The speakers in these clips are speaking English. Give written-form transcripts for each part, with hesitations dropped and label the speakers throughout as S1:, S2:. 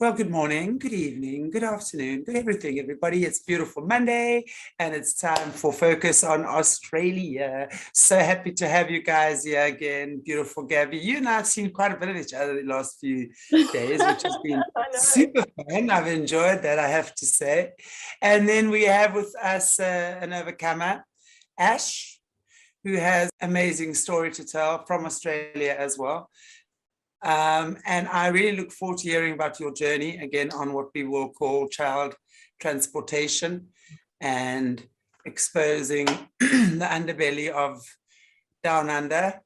S1: Well, good morning, good evening, good afternoon, good everything, everybody. It's beautiful Monday and it's time for Focus on Australia. So happy to have you guys here again. Beautiful Gabby. You and I have seen quite a bit of each other the last few days, which has been super fun. I've enjoyed that, I have to say. And then we have with us an overcomer, Ash, who has amazing story to tell from Australia as well. And I really look forward to hearing about your journey again on what we will call child transportation and exposing the underbelly of Down Under.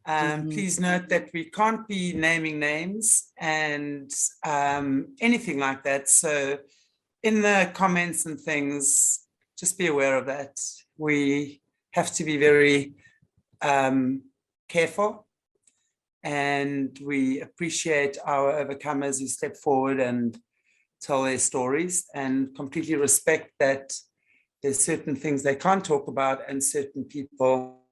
S1: Please note that we can't be naming names and anything like that. So in the comments and things, just be aware of that. We have to be very careful. And we appreciate our overcomers who step forward and tell their stories, and completely respect that there's certain things they can't talk about and certain people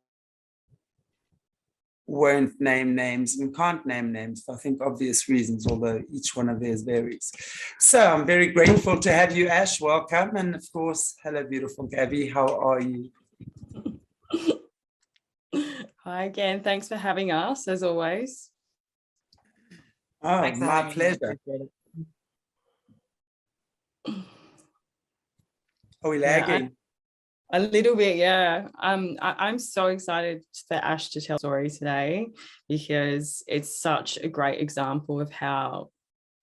S1: won't name names and can't name names for I think obvious reasons, although each one of theirs varies. So I'm very grateful to have you, Ash. Welcome. And of course, hello, beautiful Gabby. How are you?
S2: Hi again. Thanks for having us, as always.
S1: Oh, thanks, my pleasure. Are we lagging?
S2: A little bit, yeah. I'm so excited for Ash to tell a story today because it's such a great example of how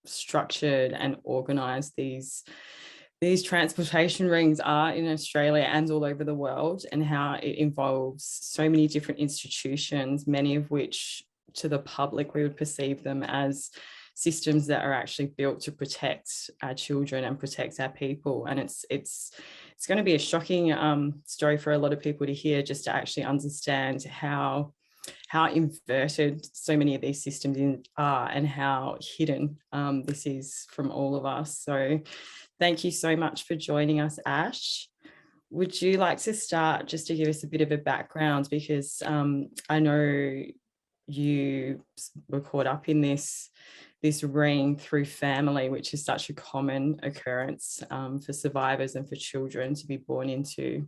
S2: structured and organized these transportation rings are in Australia and all over the world, and how it involves so many different institutions, many of which to the public we would perceive them as systems that are actually built to protect our children and protect our people. And it's going to be a shocking story for a lot of people to hear, just to actually understand how inverted so many of these systems are and how hidden this is from all of us. So thank you so much for joining us, Ash. Would you like to start just to give us a bit of a background? Because I know you were caught up in this ring through family, which is such a common occurrence for survivors and for children to be born into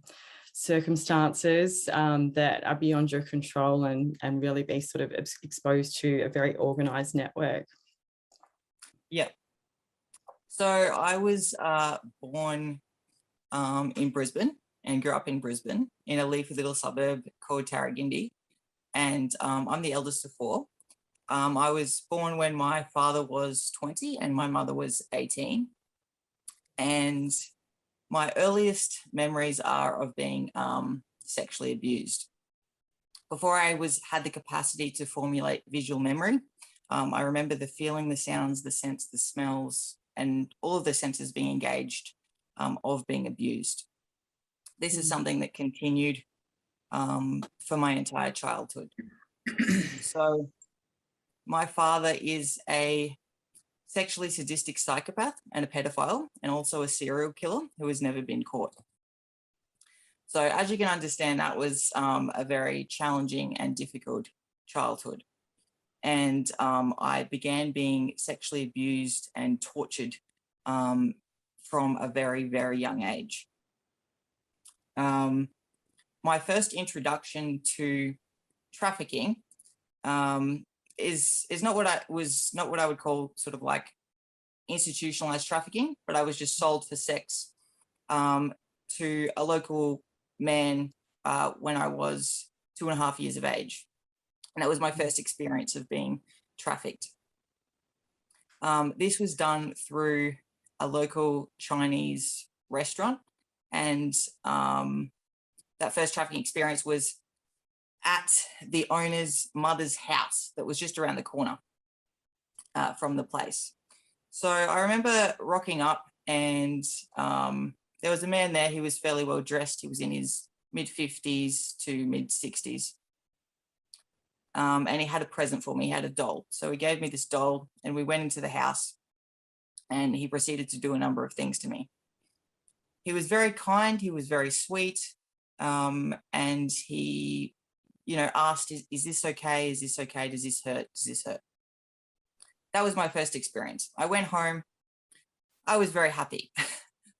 S2: circumstances that are beyond your control and really be sort of exposed to a very organized network.
S3: Yeah. So I was born in Brisbane and grew up in Brisbane in a leafy little suburb called Tarragindi. And I'm the eldest of four. I was born when my father was 20 and my mother was 18. And my earliest memories are of being sexually abused. Before I had the capacity to formulate visual memory, I remember the feeling, the sounds, the scents, the smells, and all of the senses being engaged of being abused. This is something that continued for my entire childhood. So my father is a sexually sadistic psychopath and a pedophile, and also a serial killer who has never been caught. So as you can understand, that was a very challenging and difficult childhood. And I began being sexually abused and tortured from a very, very young age. My first introduction to trafficking is not what I would call sort of like institutionalized trafficking, but I was just sold for sex to a local man when I was 2.5 years of age. And that was my first experience of being trafficked. This was done through a local Chinese restaurant, and that first trafficking experience was at the owner's mother's house that was just around the corner from the place. So I remember rocking up, and there was a man there. He was fairly well dressed. He was in his mid-50s to mid-60s. And he had a present for me. He had a doll. So he gave me this doll, and we went into the house, and he proceeded to do a number of things to me. He was very kind. He was very sweet. And he, asked, is this okay? Is this okay? Does this hurt? Does this hurt? That was my first experience. I went home. I was very happy.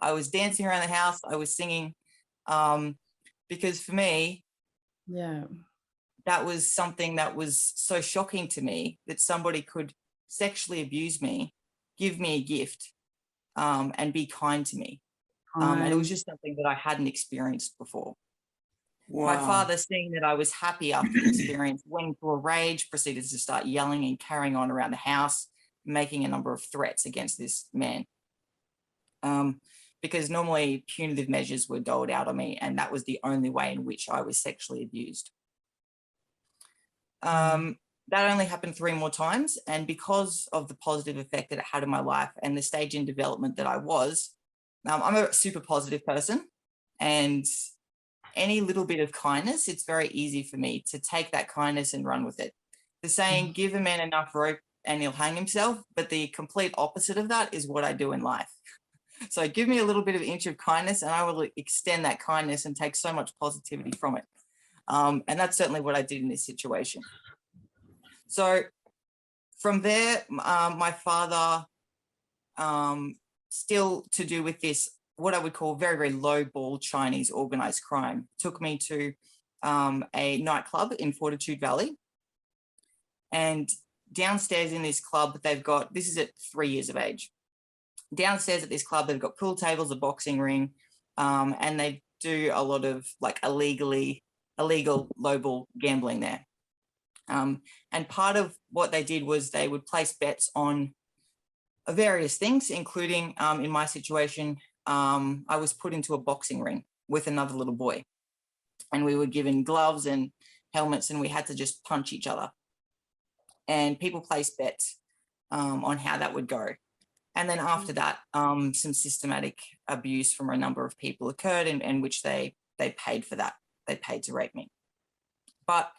S3: I was dancing around the house. I was singing, because for me,
S2: Yeah.
S3: that was something that was so shocking to me, that somebody could sexually abuse me, give me a gift, and be kind to me. And it was just something that I hadn't experienced before. My
S1: Wow.
S3: father, seeing that I was happy after the experience, went into a rage, proceeded to start yelling and carrying on around the house, making a number of threats against this man. Because normally punitive measures were doled out on me, and that was the only way in which I was sexually abused. That only happened 3 more times, and because of the positive effect that it had in my life and the stage in development that I was, I'm a super positive person, and any little bit of kindness, it's very easy for me to take that kindness and run with it. The saying, give a man enough rope and he'll hang himself, but the complete opposite of that is what I do in life. So give me a little bit of inch of kindness and I will extend that kindness and take so much positivity from it. And that's certainly what I did in this situation. So from there, my father, still to do with this, what I would call very, very low ball Chinese organized crime, took me to a nightclub in Fortitude Valley. And downstairs in this club, they've got, this is at 3 years of age. Downstairs at this club, they've got pool tables, a boxing ring, and they do a lot of like illegal low ball gambling there. And part of what they did was they would place bets on various things, including in my situation, I was put into a boxing ring with another little boy, and we were given gloves and helmets, and we had to just punch each other. And people placed bets on how that would go. And then after that, some systematic abuse from a number of people occurred, in which they paid for that. They paid to rape me. But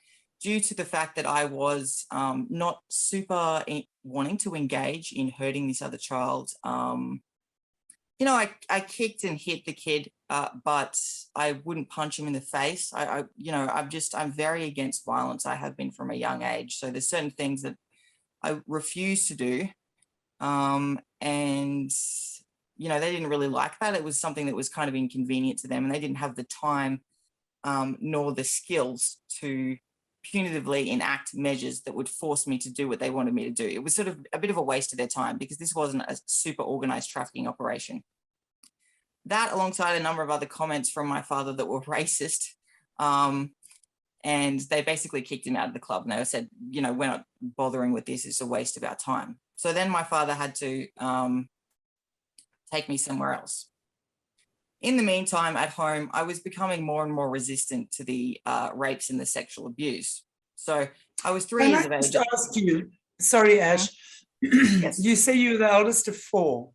S3: due to the fact that I was not super wanting to engage in hurting this other child, you know, I kicked and hit the kid, but I wouldn't punch him in the face. I'm very against violence. I have been from a young age. So there's certain things that I refuse to do. And, you know, they didn't really like that. It was something that was kind of inconvenient to them, and they didn't have the time nor the skills to punitively enact measures that would force me to do what they wanted me to do. It was sort of a bit of a waste of their time because this wasn't a super organized trafficking operation. That, alongside a number of other comments from my father that were racist, and they basically kicked him out of the club. And they said, you know, we're not bothering with this. It's a waste of our time. So then my father had to take me somewhere else. In the meantime, at home, I was becoming more and more resistant to the rapes and the sexual abuse. So I was 3 years of age.
S1: Can I just ask you, sorry, Ash,
S3: Yes.
S1: you say you were the eldest of 4.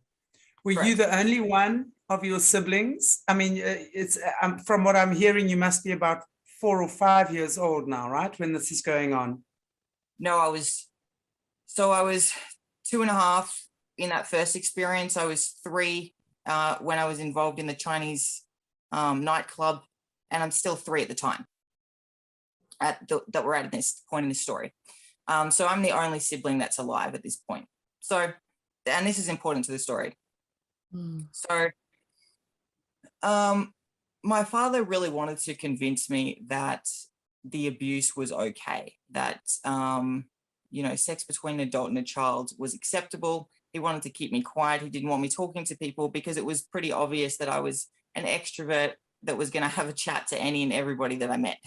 S1: Were
S3: Correct.
S1: you the only one of your siblings? I mean, it's from what I'm hearing, you must be about 4 or 5 years old now, right? When this is going on.
S3: No, I was 2.5 in that first experience. I was 3 when I was involved in the Chinese nightclub, and I'm still 3 at the time that we're at this point in the story. So I'm the only sibling that's alive at this point. So, and this is important to the story. So my father really wanted to convince me that the abuse was okay, that, you know, sex between an adult and a child was acceptable. He wanted to keep me quiet. He didn't want me talking to people because it was pretty obvious that I was an extrovert that was going to have a chat to any and everybody that I met.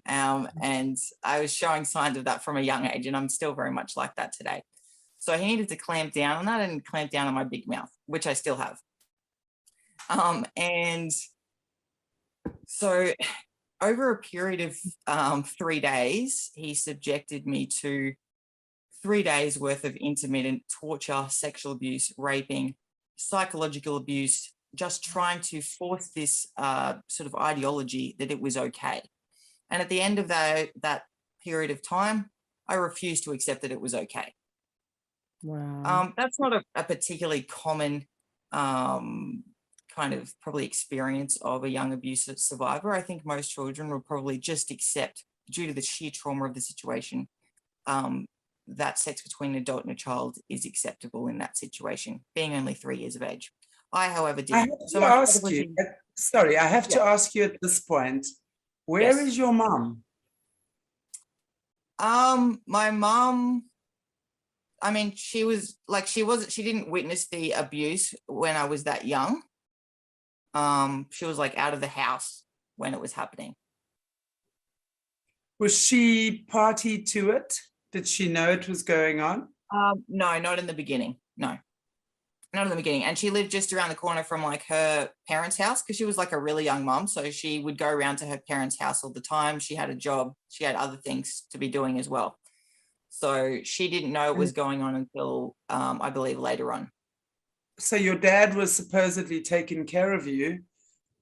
S3: And I was showing signs of that from a young age, and I'm still very much like that today. So he needed to clamp down on that and clamp down on my big mouth, which I still have. And so over a period of 3 days, he subjected me to 3 days worth of intermittent torture, sexual abuse, raping, psychological abuse, just trying to force this sort of ideology that it was okay. And at the end of that period of time, I refused to accept that it was okay.
S2: Wow.
S3: That's not a particularly common kind of probably experience of a young abuse survivor. I think most children will probably just accept, due to the sheer trauma of the situation, that sex between an adult and a child is acceptable in that situation, being only 3 years of age. I, however,
S1: I have
S3: didn't. So
S1: to
S3: my father
S1: ask
S3: was
S1: you,
S3: in,
S1: sorry, I have
S3: yeah,
S1: to ask you at this point, where
S3: yes.
S1: is your mum?
S3: My mum, I mean, she didn't witness the abuse when I was that young. She was like out of the house when it was happening.
S1: Was she party to it? Did she know it was going on?
S3: No, not in the beginning. No, not in the beginning. And she lived just around the corner from like her parents' house because she was like a really young mum. So she would go around to her parents' house all the time. She had a job. She had other things to be doing as well. So she didn't know it was going on until I believe later on.
S1: So your dad was supposedly taking care of you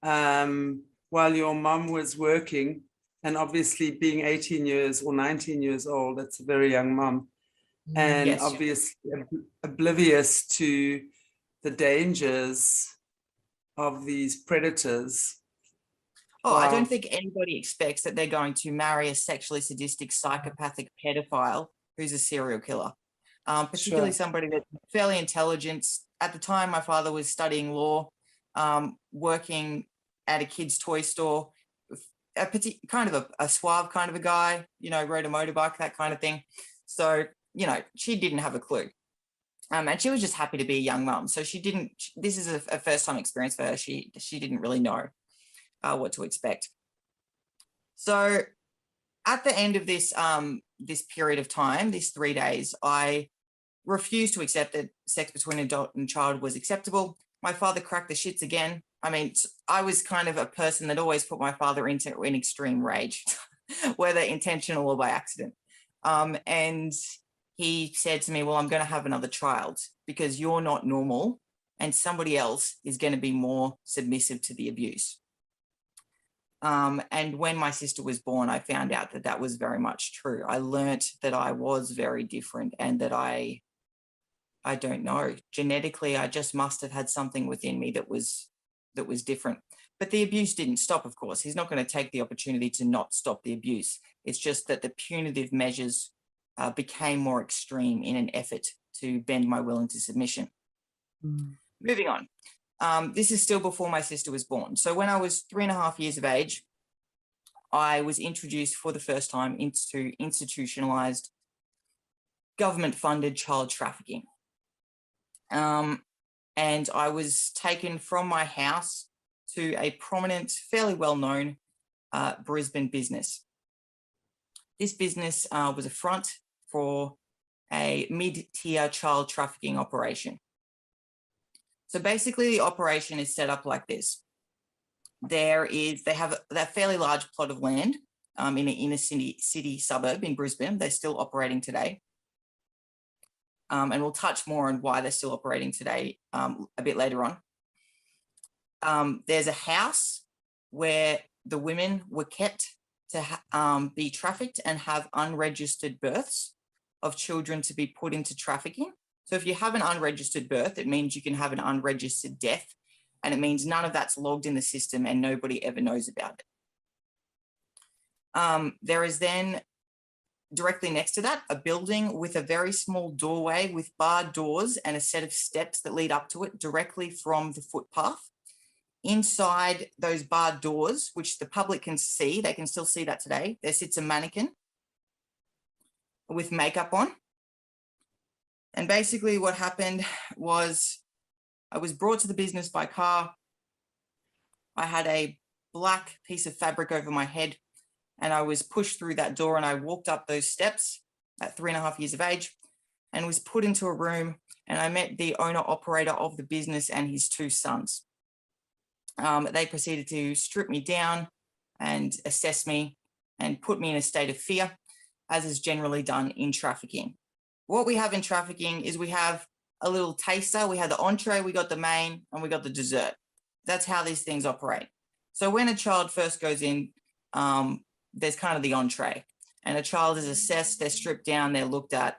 S1: while your mum was working, and obviously being 18 years or 19 years old, that's a very young mum, and
S3: Yes.
S1: obviously oblivious to the dangers of these predators.
S3: Oh, I don't
S1: Of
S3: think anybody expects that they're going to marry a sexually sadistic, psychopathic pedophile who's a serial killer, particularly
S1: sure.
S3: somebody that's fairly intelligent. At the time, my father was studying law, working at a kid's toy store, kind of a suave kind of a guy, you know, rode a motorbike, that kind of thing. So, you know, she didn't have a clue. And she was just happy to be a young mum. So this is a first time experience for her. She didn't really know what to expect. So at the end of this this period of time, these 3 days, I refused to accept that sex between an adult and child was acceptable. My father cracked the shits again. I mean, I was kind of a person that always put my father into an extreme rage, whether intentional or by accident. And he said to me, well, I'm going to have another child because you're not normal and somebody else is going to be more submissive to the abuse. And when my sister was born, I found out that that was very much true. I learnt that I was very different and that I don't know, genetically, I just must have had something within me that was different. But the abuse didn't stop, of course. He's not going to take the opportunity to not stop the abuse. It's just that the punitive measures became more extreme in an effort to bend my will into submission. Moving on. This is still before my sister was born. So when I was 3.5 years of age, I was introduced for the first time into institutionalized government-funded child trafficking. And I was taken from my house to a prominent, fairly well-known Brisbane business. This business was a front for a mid-tier child trafficking operation. So basically the operation is set up like this. They have that fairly large plot of land in an inner city suburb in Brisbane. They're still operating today. And we'll touch more on why they're still operating today a bit later on. There's a house where the women were kept to be trafficked and have unregistered births of children to be put into trafficking. So if you have an unregistered birth, it means you can have an unregistered death, and it means none of that's logged in the system and nobody ever knows about it. There is then directly next to that, a building with a very small doorway with barred doors and a set of steps that lead up to it directly from the footpath. Inside those barred doors, which the public can see, they can still see that today, there sits a mannequin with makeup on. And basically what happened was I was brought to the business by car. I had a black piece of fabric over my head and I was pushed through that door and I walked up those steps at 3.5 years of age and was put into a room, and I met the owner operator of the business and his 2 sons. They proceeded to strip me down and assess me and put me in a state of fear, as is generally done in trafficking. What we have in trafficking is we have a little taster. We had the entree, we got the main, and we got the dessert. That's how these things operate. So when a child first goes in, there's kind of the entree, and a child is assessed, they're stripped down, they're looked at,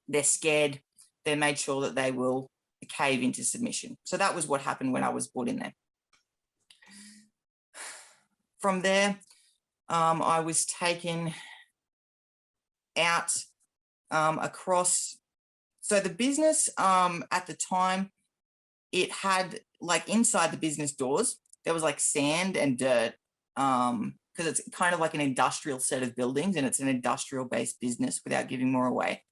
S3: they're scared, they're made sure that they will cave into submission. So that was what happened when I was brought in there. From there, I was taken out across. So the business at the time, it had like inside the business doors, there was like sand and dirt, because it's kind of like an industrial set of buildings and it's an industrial based business without giving more away.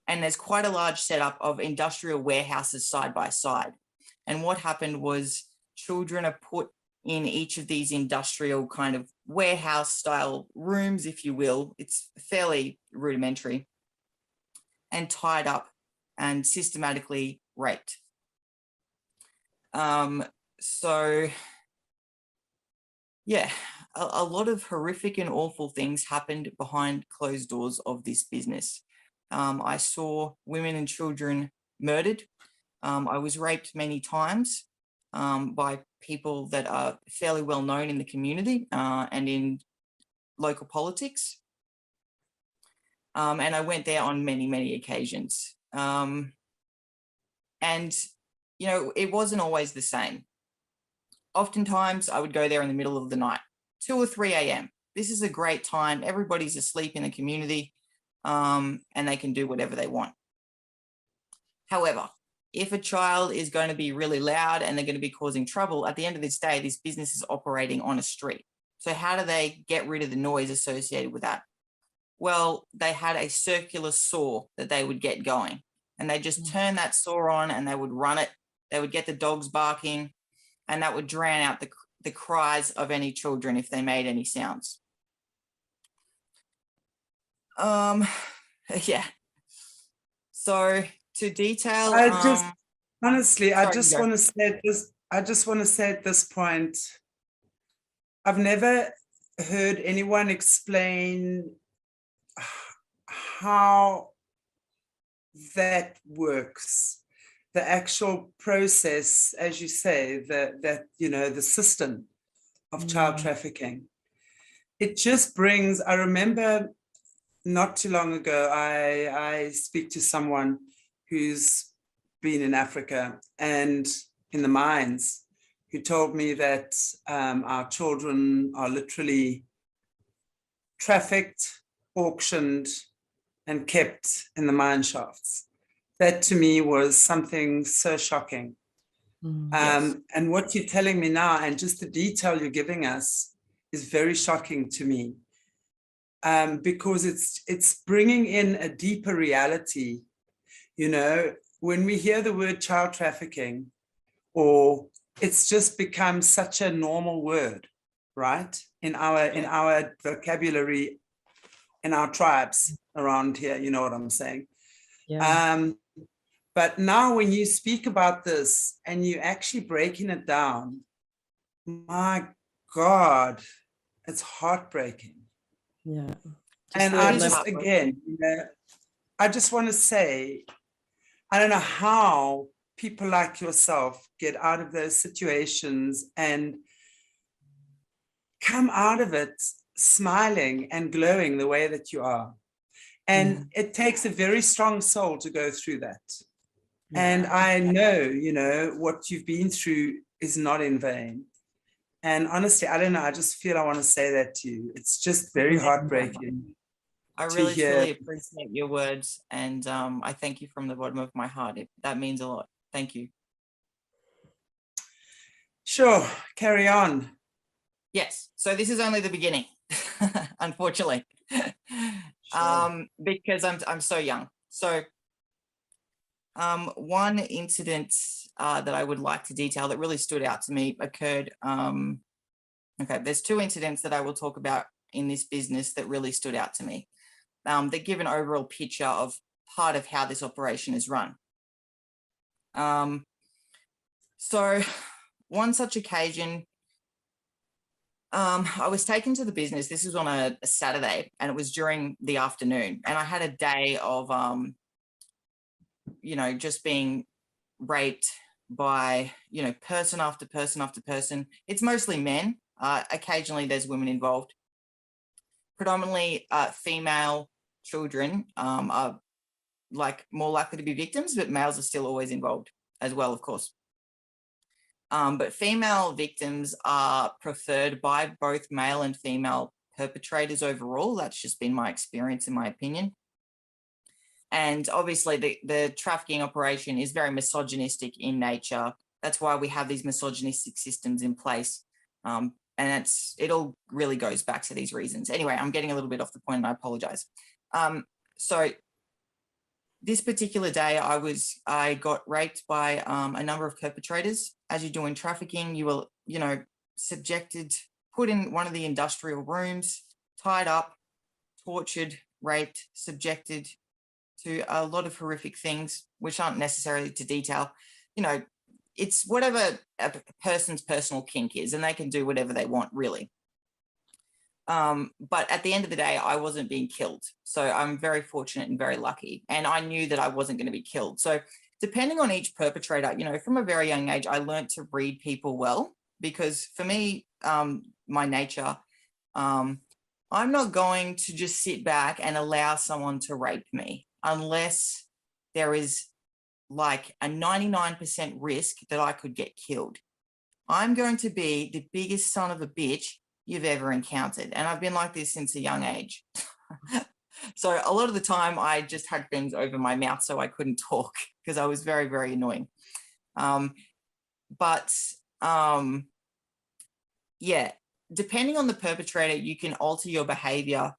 S3: And there's quite a large setup of industrial warehouses side by side. And what happened was children are put in each of these industrial kind of warehouse style rooms, if you will. It's fairly rudimentary, and tied up and systematically raped. So yeah, a lot of horrific and awful things happened behind closed doors of this business. I saw women and children murdered. I was raped many times by people that are fairly well known in the community and in local politics. And I went there on many, many occasions. And, you know, it wasn't always the same. Oftentimes I would go there in the middle of the night, 2 or 3 a.m. This is a great time. Everybody's asleep in the community, and they can do whatever they want. However, if a child is going to be really loud and they're going to be causing trouble, at the end of this day, this business is operating on a street. So how do they get rid of the noise associated with that? Well, they had a circular saw that they would get going, and they just turn that saw on and they would run it. They would get the dogs barking, and that would drown out the cries of any children if they made any sounds. Yeah. So to detail,
S1: honestly, I just
S3: sorry,
S1: want to say this. I just want to say at this point, I've never heard anyone explain how that works. The actual process, as you say, that you know, the system of child trafficking. It just brings, I remember not too long ago, I speak to someone who's been in Africa and in the mines, who told me that our children are literally trafficked, auctioned, and kept in the mine shafts. That to me was something so shocking.
S3: Yes.
S1: And what you're telling me now, and just the detail you're giving us, is very shocking to me, because it's bringing in a deeper reality. You know, when we hear the word child trafficking, or it's just become such a normal word, right? In our vocabulary, in our tribes around here, you know what I'm saying?
S2: Yeah.
S1: But now when you speak about this and you're actually breaking it down, my God, it's heartbreaking.
S2: Yeah.
S1: And I just, again, you know, I just want to say, I don't know how people like yourself get out of those situations and come out of it smiling and glowing the way that you are. And it takes a very strong soul to go through that. And I know, you know, what you've been through is not in vain. And honestly, I don't know, I just feel I want to say that to you. It's just very heartbreaking.
S3: I really truly appreciate your words, and I thank you from the bottom of my heart. That means a lot. Thank you.
S1: Sure, carry on.
S3: Yes, so this is only the beginning, unfortunately, because I'm so young. So one incident that I would like to detail that really stood out to me occurred. Okay, there's 2 incidents that I will talk about in this business that really stood out to me. That give an overall picture of part of how this operation is run. So one such occasion, I was taken to the business. This was on a Saturday, and it was during the afternoon. And I had a day of, you know, just being raped by, you know, person after person after person. It's mostly men. Occasionally there's women involved. Predominantly female children are like more likely to be victims, but males are still always involved as well, of course. But female victims are preferred by both male and female perpetrators overall. That's just been my experience, in my opinion. And obviously the trafficking operation is very misogynistic in nature. That's why we have these misogynistic systems in place. And it all really goes back to these reasons. Anyway, I'm getting a little bit off the point and I apologize. So this particular day, I got raped by a number of perpetrators. As you do in trafficking, you will, subjected, put in one of the industrial rooms, tied up, tortured, raped, subjected to a lot of horrific things, which aren't necessarily to detail. It's whatever a person's personal kink is, and they can do whatever they want, really. But at the end of the day, I wasn't being killed. So I'm very fortunate and very lucky. And I knew that I wasn't going to be killed. So depending on each perpetrator, from a very young age, I learned to read people well, because for me, my nature, I'm not going to just sit back and allow someone to rape me unless there is like a 99% risk that I could get killed. I'm going to be the biggest son of a bitch you've ever encountered. And I've been like this since a young age. So a lot of the time I just had things over my mouth so I couldn't talk because I was very, very annoying. Yeah, depending on the perpetrator, you can alter your behavior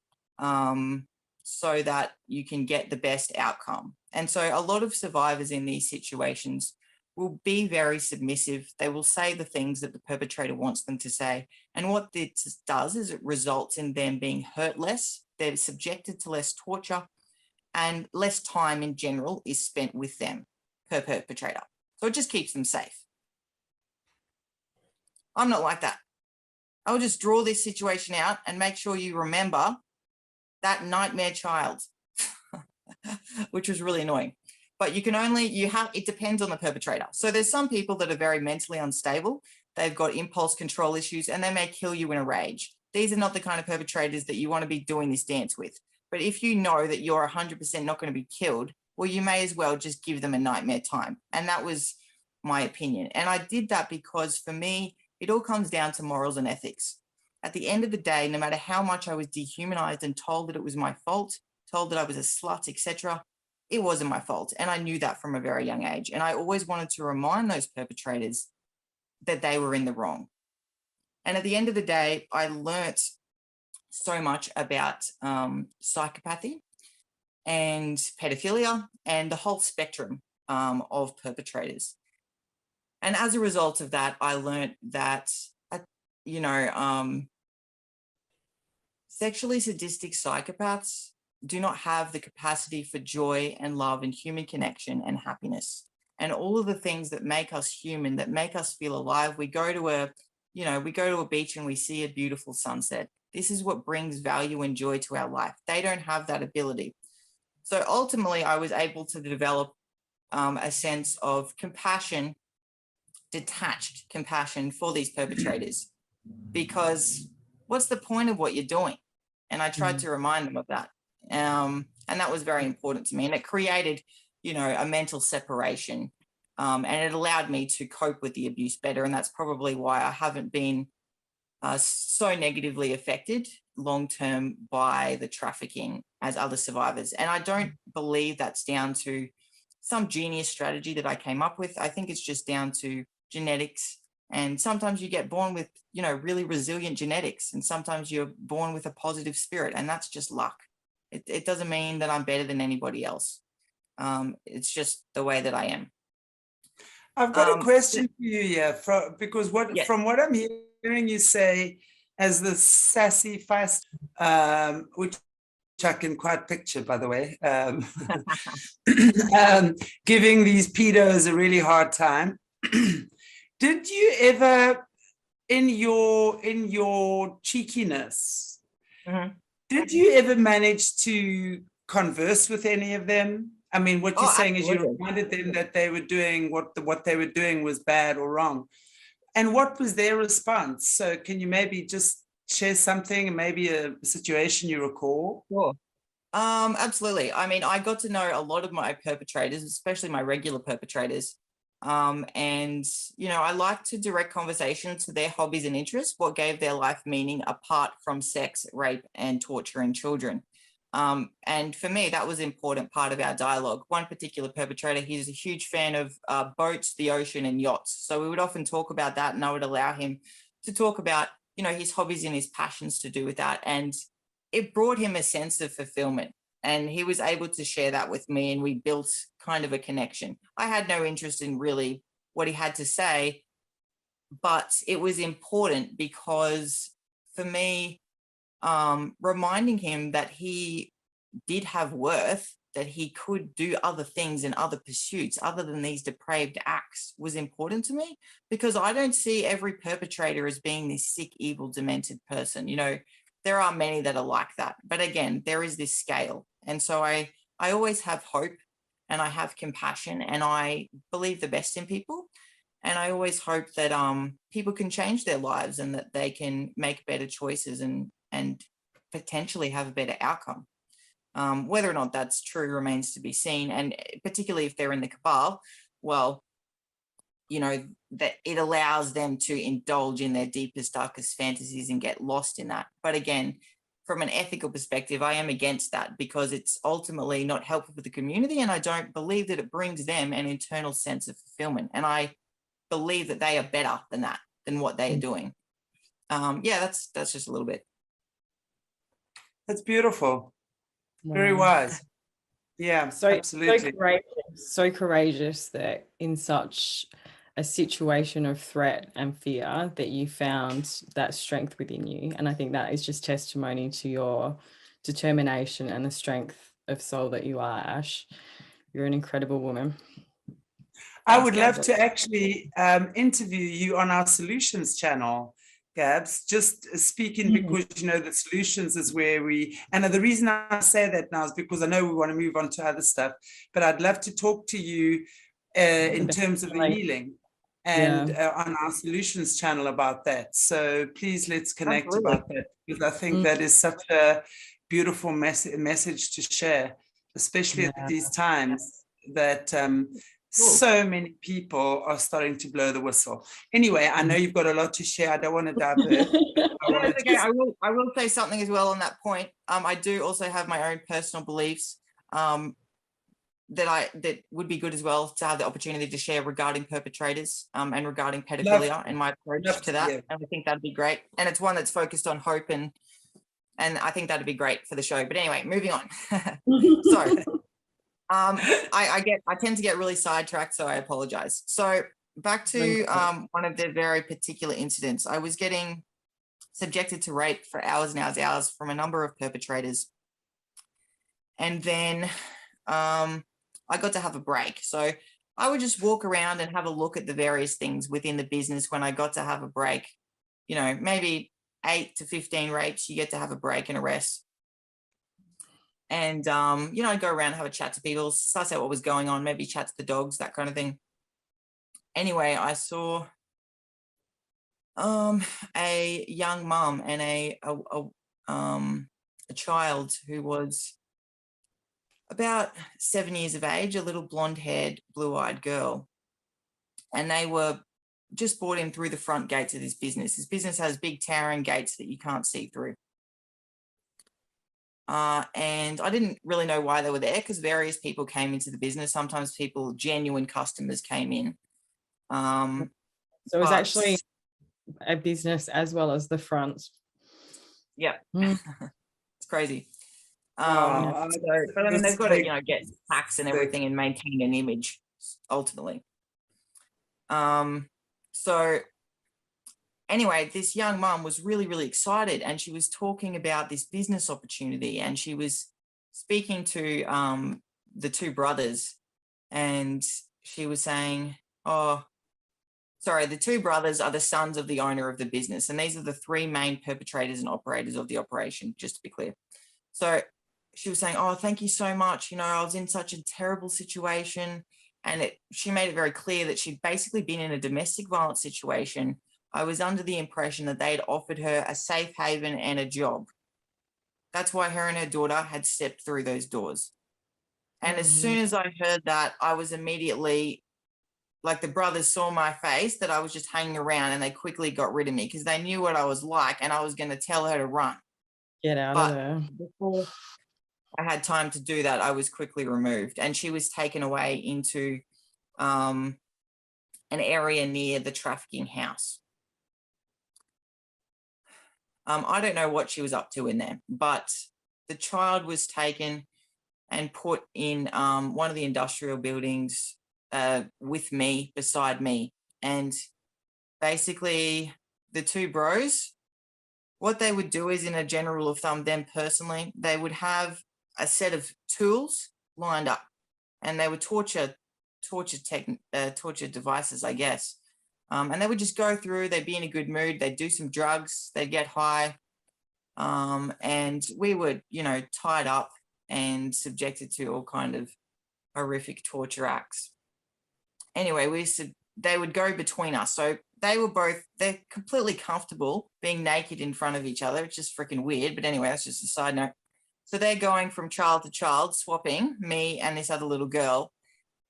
S3: so that you can get the best outcome. And so a lot of survivors in these situations will be very submissive. They will say the things that the perpetrator wants them to say. And what this does is it results in them being hurt less. They're subjected to less torture, and less time in general is spent with them per perpetrator. So it just keeps them safe. I'm not like that. I'll just draw this situation out and make sure you remember that nightmare child, which was really annoying. But it depends on the perpetrator. So there's some people that are very mentally unstable. They've got impulse control issues and they may kill you in a rage. These are not the kind of perpetrators that you want to be doing this dance with. But if you know that you're 100% not going to be killed, well, you may as well just give them a nightmare time. And that was my opinion. And I did that because for me, it all comes down to morals and ethics. At the end of the day, no matter how much I was dehumanized and told that it was my fault, told that I was a slut, etc., it wasn't my fault. And I knew that from a very young age. And I always wanted to remind those perpetrators that they were in the wrong. And at the end of the day, I learnt so much about psychopathy and pedophilia and the whole spectrum of perpetrators. And as a result of that, I learnt that, sexually sadistic psychopaths do not have the capacity for joy and love and human connection and happiness. And all of the things that make us human, that make us feel alive. We go to a beach and we see a beautiful sunset. This is what brings value and joy to our life. They don't have that ability. So ultimately, I was able to develop a sense of compassion, detached compassion for these perpetrators, because what's the point of what you're doing? And I tried to remind them of that. And that was very important to me. And it created, a mental separation. And it allowed me to cope with the abuse better. And that's probably why I haven't been so negatively affected long-term by the trafficking as other survivors. And I don't believe that's down to some genius strategy that I came up with. I think it's just down to genetics. And sometimes you get born with, really resilient genetics. And sometimes you're born with a positive spirit. And that's just luck. It doesn't mean that I'm better than anybody else. It's just the way that I am.
S1: I've got a question for you, because from what I'm hearing you say as the sassy fast, which I can quite picture, by the way, giving these pedos a really hard time. Did you ever, in your cheekiness, did you ever manage to converse with any of them? I mean, what you're saying is you reminded them that they were doing what they were doing was bad or wrong. And what was their response? So can you maybe just share something, maybe a situation you recall?
S3: Sure. Absolutely. I mean, I got to know a lot of my perpetrators, especially my regular perpetrators. And, I like to direct conversation to their hobbies and interests, what gave their life meaning apart from sex, rape, and torturing children. And for me, that was an important part of our dialogue. One particular perpetrator, he's a huge fan of boats, the ocean, and yachts. So we would often talk about that, and I would allow him to talk about, you know, his hobbies and his passions to do with that. And it brought him a sense of fulfillment. And he was able to share that with me, and we built kind of a connection. I had no interest in really what he had to say, but it was important because for me, reminding him that he did have worth, that he could do other things and other pursuits other than these depraved acts was important to me, because I don't see every perpetrator as being this sick, evil, demented person. You know, there are many that are like that. But again, there is this scale. And so I always have hope, and I have compassion, and I believe the best in people. And I always hope that people can change their lives, and that they can make better choices and potentially have a better outcome. Whether or not that's true remains to be seen. And particularly if they're in the cabal, well, you know, that it allows them to indulge in their deepest, darkest fantasies and get lost in that. But again, from an ethical perspective, I am against that, because it's ultimately not helpful for the community. And I don't believe that it brings them an internal sense of fulfillment. And I believe that they are better than that, than what they are doing. Yeah, that's just a little bit.
S1: That's beautiful. Very wise. Yeah, absolutely.
S2: So courageous that in such a situation of threat and fear that you found that strength within you. And I think that is just testimony to your determination and the strength of soul that you are, Ash. You're an incredible woman.
S1: I would love to actually interview you on our solutions channel, Gabs, just speaking, because, you know, the solutions is where and the reason I say that now is because I know we want to move on to other stuff, but I'd love to talk to you in terms of the healing and on our solutions channel about that. So please, let's connect about that, because I think that is such a beautiful message to share, especially at these times that so many people are starting to blow the whistle. Anyway, I know you've got a lot to share. I don't want to divert.
S3: Okay, I will say something as well on that point. I do also have my own personal beliefs that would be good as well to have the opportunity to share regarding perpetrators and regarding pedophilia and my approach to that. And I think that'd be great. And it's one that's focused on hope, and I think that'd be great for the show. But anyway, moving on. So I tend to get really sidetracked, so I apologize. So back to one of the very particular incidents. I was getting subjected to rape for hours and hours and hours from a number of perpetrators. And then I got to have a break. So I would just walk around and have a look at the various things within the business when I got to have a break. You know, maybe 8 to 15 rapes, you get to have a break and a rest. And, you know, I'd go around and have a chat to people, suss out what was going on, maybe chat to the dogs, that kind of thing. Anyway, I saw a young mum and a child who was about 7 years of age, a little blonde-haired, blue-eyed girl. And they were just brought in through the front gates of this business. This business has big towering gates that you can't see through. And I didn't really know why they were there, because various people came into the business. Sometimes genuine customers came in.
S2: So it was actually a business as well as the front.
S3: Yeah. It's crazy. But I mean, they've got to, you know, get tax and everything and maintain an image ultimately. So anyway, this young mum was really, really excited, and she was talking about this business opportunity, and she was speaking to the two brothers, and she was saying, the two brothers are the sons of the owner of the business, and these are the three main perpetrators and operators of the operation, just to be clear. So she was saying, oh, thank you so much. You know, I was in such a terrible situation. And she made it very clear that she'd basically been in a domestic violence situation. I was under the impression that they'd offered her a safe haven and a job. That's why her and her daughter had stepped through those doors. And as soon as I heard that, I was immediately, like, the brothers saw my face, that I was just hanging around, and they quickly got rid of me because they knew what I was like, and I was going to tell her to run.
S2: Get out of there.
S3: I had time to do that, I was quickly removed, and she was taken away into an area near the trafficking house. I don't know what she was up to in there, but the child was taken and put in one of the industrial buildings with me, beside me. And basically the two bros, what they would do is, in a general rule of thumb, them personally, they would have a set of tools lined up, and they would torture devices, I guess. And they would just go through, they'd be in a good mood, they'd do some drugs, they'd get high. And we were, tied up and subjected to all kind of horrific torture acts. Anyway, they would go between us. So they're completely comfortable being naked in front of each other. It's just freaking weird. But anyway, that's just a side note. So they're going from child to child, swapping me and this other little girl.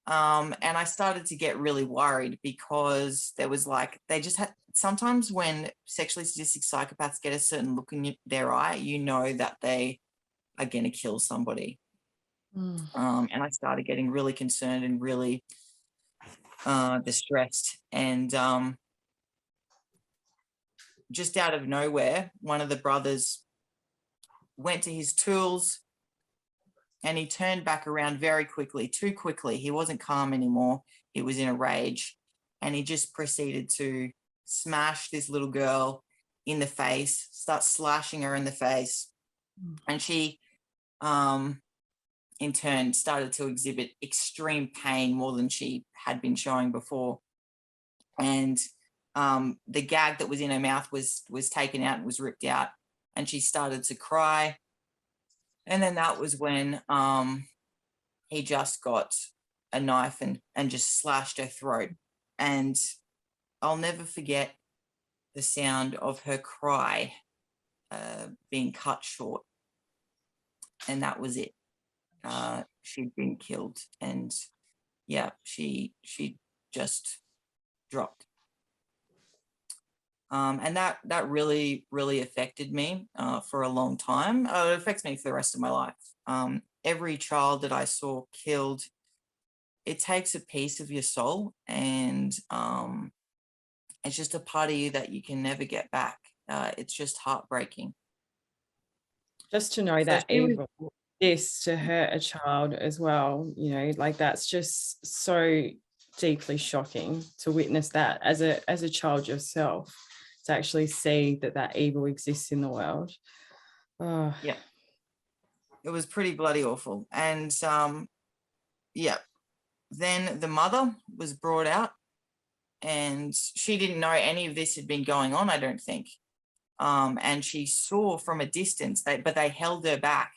S3: And I started to get really worried, because there was they just had, sometimes when sexually sadistic psychopaths get a certain look in their eye, that they are going to kill somebody. And I started getting really concerned and really distressed. And just out of nowhere, one of the brothers went to his tools, and he turned back around very quickly, too quickly. He wasn't calm anymore. He was in a rage, and he just proceeded to smash this little girl in the face, start slashing her in the face. And she, in turn, started to exhibit extreme pain, more than she had been showing before. And the gag that was in her mouth was taken out and was ripped out, and she started to cry. And then that was when he just got a knife and just slashed her throat. And I'll never forget the sound of her cry being cut short. And that was it. She'd been killed. And yeah, she just dropped. And that really, really affected me for a long time. It affects me for the rest of my life. Every child that I saw killed, it takes a piece of your soul, and it's just a part of you that you can never get back. It's just heartbreaking.
S2: Just to know that evil is to hurt a child as well, that's just so deeply shocking to witness that as a child yourself, to actually see that evil exists in the world. Oh.
S3: Yeah, it was pretty bloody awful. And then the mother was brought out, and she didn't know any of this had been going on, I don't think. And she saw from a distance, but they held her back,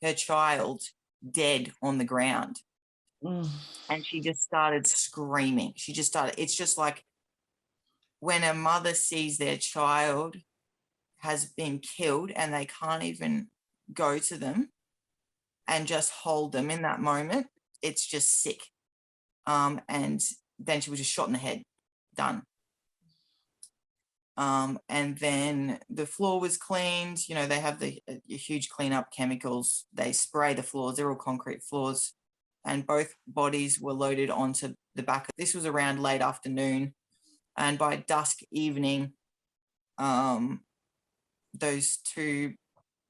S3: her child dead on the ground. And she just started screaming. It's just like when a mother sees their child has been killed and they can't even go to them and just hold them in that moment, it's just sick. And then she was just shot in the head, done. And then the floor was cleaned. They have the huge cleanup chemicals. They spray the floors. They're all concrete floors. And both bodies were loaded onto the back. This was around late afternoon. And by dusk evening, those two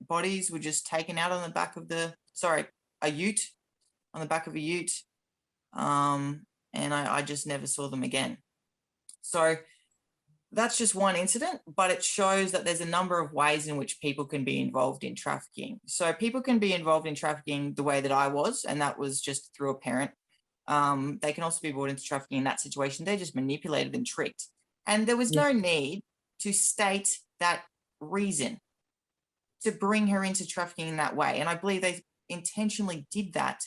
S3: bodies were just taken out on the back of a ute, on the back of a ute. And I just never saw them again. So that's just one incident, but it shows that there's a number of ways in which people can be involved in trafficking. So people can be involved in trafficking the way that I was, and that was just through a parent. They can also be brought into trafficking in that situation. They're just manipulated and tricked. And there was no need to state that reason to bring her into trafficking in that way. And I believe they intentionally did that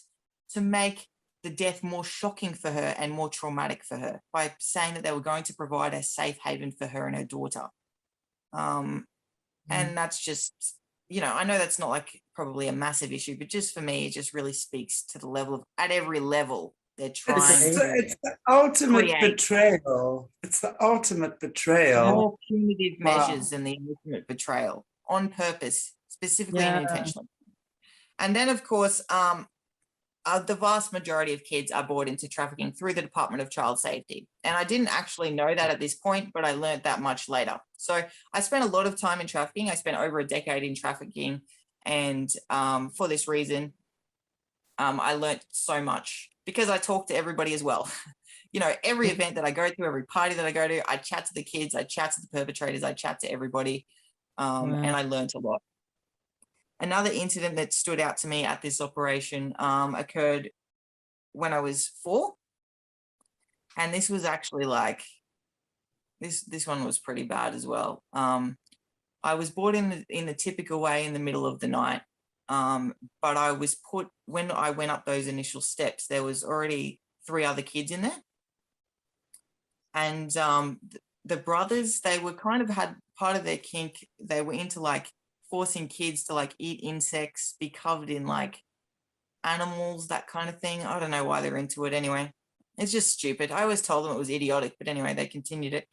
S3: to make the death more shocking for her and more traumatic for her, by saying that they were going to provide a safe haven for her and her daughter. And that's just, I know that's not probably a massive issue, but just for me, it just really speaks to the level of, at every level, they're trying.
S1: It's the ultimate betrayal. It's the ultimate betrayal.
S3: More punitive measures than the ultimate betrayal, on purpose, specifically and intentionally. And then, of course, the vast majority of kids are brought into trafficking through the Department of Child Safety. And I didn't actually know that at this point, but I learned that much later. So I spent a lot of time in trafficking. I spent over a decade in trafficking. And for this reason, I learned so much because I talk to everybody as well. You know, every event that I go to, every party that I go to, I chat to the kids, I chat to the perpetrators, I chat to everybody, and I learned a lot. Another incident that stood out to me at this operation occurred when I was 4. And this was actually like, this one was pretty bad as well. I was brought in the typical way in the middle of the night. But I was put, when I went up those initial steps, there was already 3 other kids in there. And the brothers, they were kind of had part of their kink. They were into like forcing kids to like eat insects, be covered in like animals, that kind of thing. I don't know why they're into it anyway. It's just stupid. I always told them it was idiotic, but anyway, they continued it.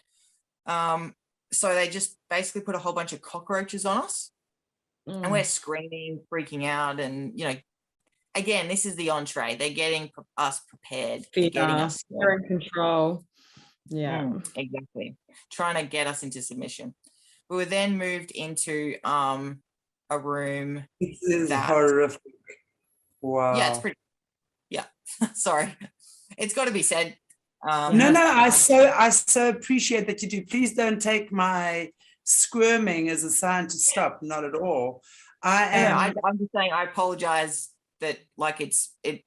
S3: So they just basically put a whole bunch of cockroaches on us. And we're screaming, freaking out. And, you know, again, this is the entree. They're getting us prepared. They're getting us.
S2: They're in control. Yeah.
S3: Exactly. Trying to get us into submission. We were then moved into a room.
S1: This is horrific. Wow.
S3: Yeah, it's pretty. Yeah. Sorry. It's got to be said.
S1: No, I so appreciate that you do. Please don't take my squirming as a sign to stop. Not at all.
S3: I'm just saying I apologize that like it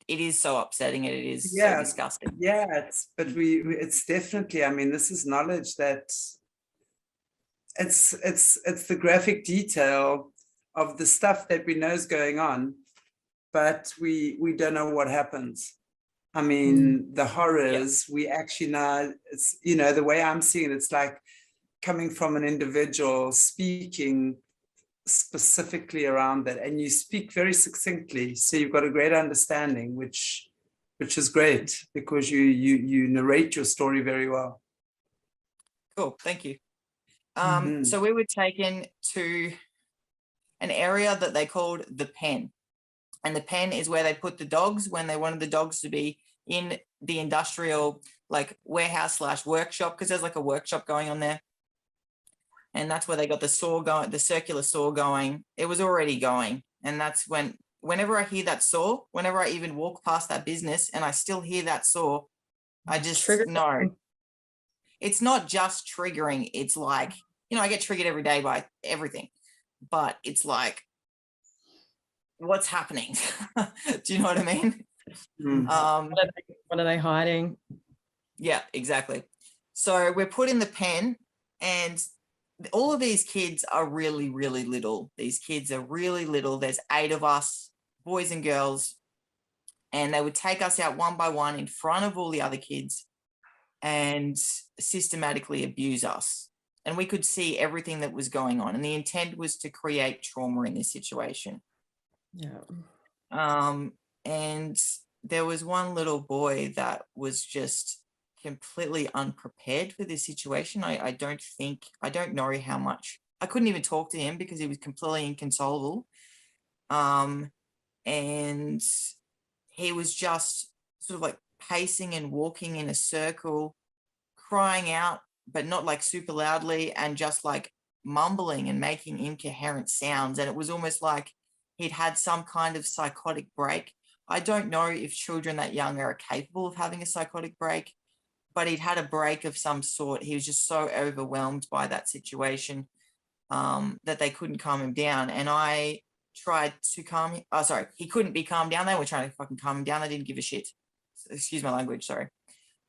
S3: is so upsetting and it is so disgusting.
S1: Yeah, it's definitely, I mean, this is knowledge that it's the graphic detail of the stuff that we know is going on, but we don't know what happens. I mean, the horrors, we actually know, it's, you know, the way I'm seeing it, it's like coming from an individual speaking specifically around that, and you speak very succinctly, so you've got a great understanding, which is great because you narrate your story very well.
S3: Cool, thank you. So we were taken to an area that they called the pen, and the pen is where they put the dogs when they wanted the dogs to be in the industrial like warehouse / workshop, because there's like a workshop going on there. And that's where they got the saw going, the circular saw going. It was already going. And that's whenever I hear that saw, whenever I even walk past that business and I still hear that saw, I just know. It's not just triggering. It's like, you know, I get triggered every day by everything. But it's like, what's happening? Do you know what I mean?
S2: What are they hiding?
S3: Yeah, exactly. So we're put in the pen, and all of these kids are really, really little. These kids are really little. There's 8 of us, boys and girls, and they would take us out one by one in front of all the other kids and systematically abuse us. And we could see everything that was going on. And the intent was to create trauma in this situation.
S2: Yeah.
S3: And there was one little boy that was just completely unprepared for this situation. I don't know how much. I couldn't even talk to him because he was completely inconsolable. And he was just sort of like pacing and walking in a circle, crying out, but not like super loudly, and just like mumbling and making incoherent sounds. And it was almost like he'd had some kind of psychotic break. I don't know if children that young are capable of having a psychotic break, but he'd had a break of some sort. He was just so overwhelmed by that situation that they couldn't calm him down. And I tried to calm him. Oh, sorry, he couldn't be calmed down. They were trying to fucking calm him down. They didn't give a shit. Excuse my language, sorry.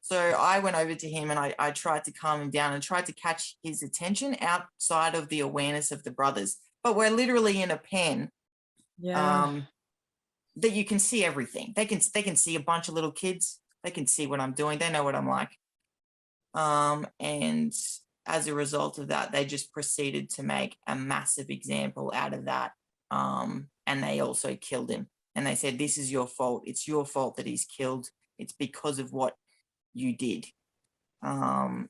S3: So I went over to him and I tried to calm him down and tried to catch his attention outside of the awareness of the brothers. But we're literally in a pen.
S2: Yeah.
S3: That you can see everything. They can see a bunch of little kids. They can see what I'm doing. They know what I'm like. And as a result of that, they just proceeded to make a massive example out of that. And they also killed him. And they said, this is your fault. It's your fault that he's killed. It's because of what you did. And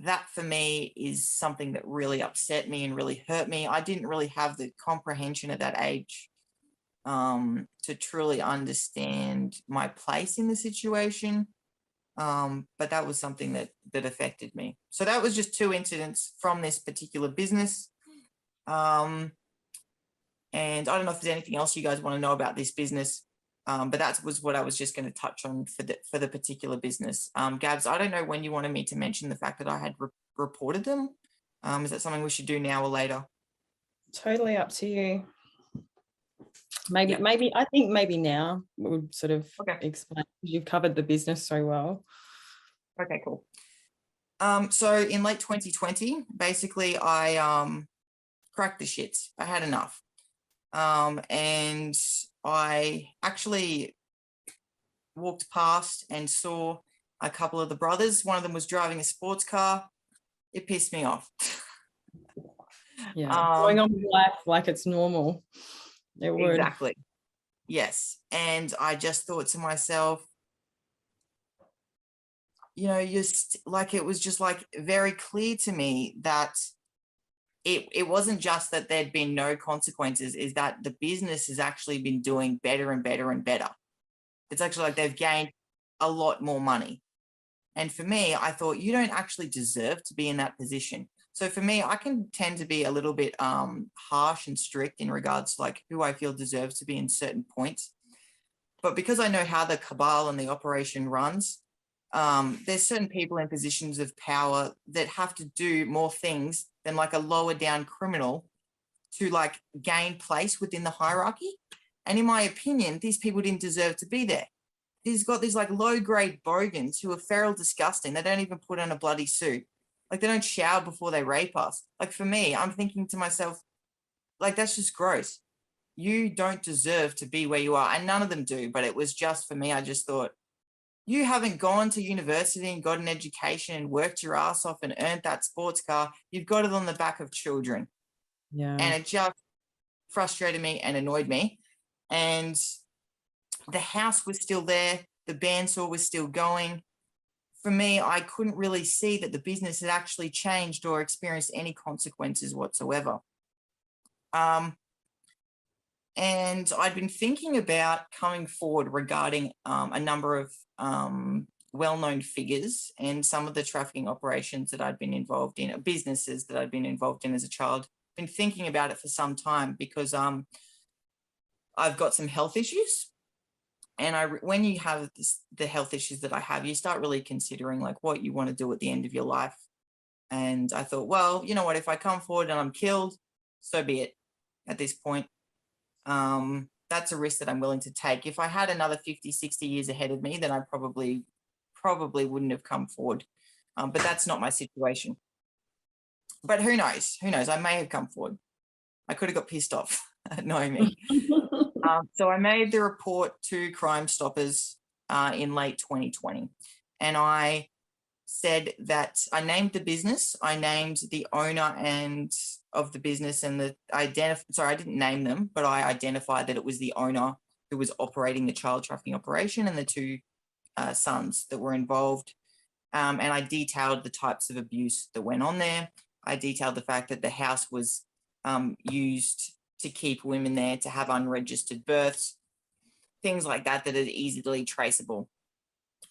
S3: that for me is something that really upset me and really hurt me. I didn't really have the comprehension at that age to truly understand my place in the situation. But that was something that affected me. So that was just 2 incidents from this particular business. And I don't know if there's anything else you guys want to know about this business, but that was what I was just going to touch on for the particular business. Gabs, I don't know when you wanted me to mention the fact that I had reported them. Is that something we should do now or later?
S2: Totally up to you. Maybe I think maybe now would sort of explain. You've covered the business so well.
S3: Okay, cool. So in late 2020, basically I cracked the shits. I had enough. And I actually walked past and saw a couple of the brothers. One of them was driving a sports car. It pissed me off.
S2: Yeah, going on with life like it's normal. It would.
S3: Exactly. Yes. And I just thought to myself, you know, just like, it was just like very clear to me that it wasn't just that there'd been no consequences, is that the business has actually been doing better and better and better. It's actually like they've gained a lot more money. And for me, I thought, you don't actually deserve to be in that position. So for me, I can tend to be a little bit harsh and strict in regards to like who I feel deserves to be in certain points. But because I know how the cabal and the operation runs, there's certain people in positions of power that have to do more things than like a lower down criminal to like gain place within the hierarchy. And in my opinion, these people didn't deserve to be there. He's got these like low grade bogans who are feral, disgusting. They don't even put on a bloody suit. Like they don't shower before they rape us. Like for me, I'm thinking to myself, like, that's just gross. You don't deserve to be where you are. And none of them do. But it was just for me, I just thought, you haven't gone to university and got an education and worked your ass off and earned that sports car. You've got it on the back of children.
S2: Yeah.
S3: And it just frustrated me and annoyed me. And the house was still there. The bandsaw was still going. For me, I couldn't really see that the business had actually changed or experienced any consequences whatsoever. And I'd been thinking about coming forward regarding a number of well-known figures and some of the trafficking operations that I'd been involved in, businesses that I'd been involved in as a child. Been thinking about it for some time because I've got some health issues. And when you have the health issues that I have, you start really considering like what you want to do at the end of your life. And I thought, well, you know what, if I come forward and I'm killed, so be it at this point. That's a risk that I'm willing to take. If I had another 50, 60 years ahead of me, then I probably wouldn't have come forward. But that's not my situation. But who knows? Who knows? I may have come forward. I could have got pissed off knowing me. So I made the report to Crime Stoppers in late 2020. And I said that I named the business, I named the owner of the business and I didn't name them, but I identified that it was the owner who was operating the child trafficking operation and the 2 sons that were involved. And I detailed the types of abuse that went on there. I detailed the fact that the house was used to keep women there, to have unregistered births, things like that that are easily traceable.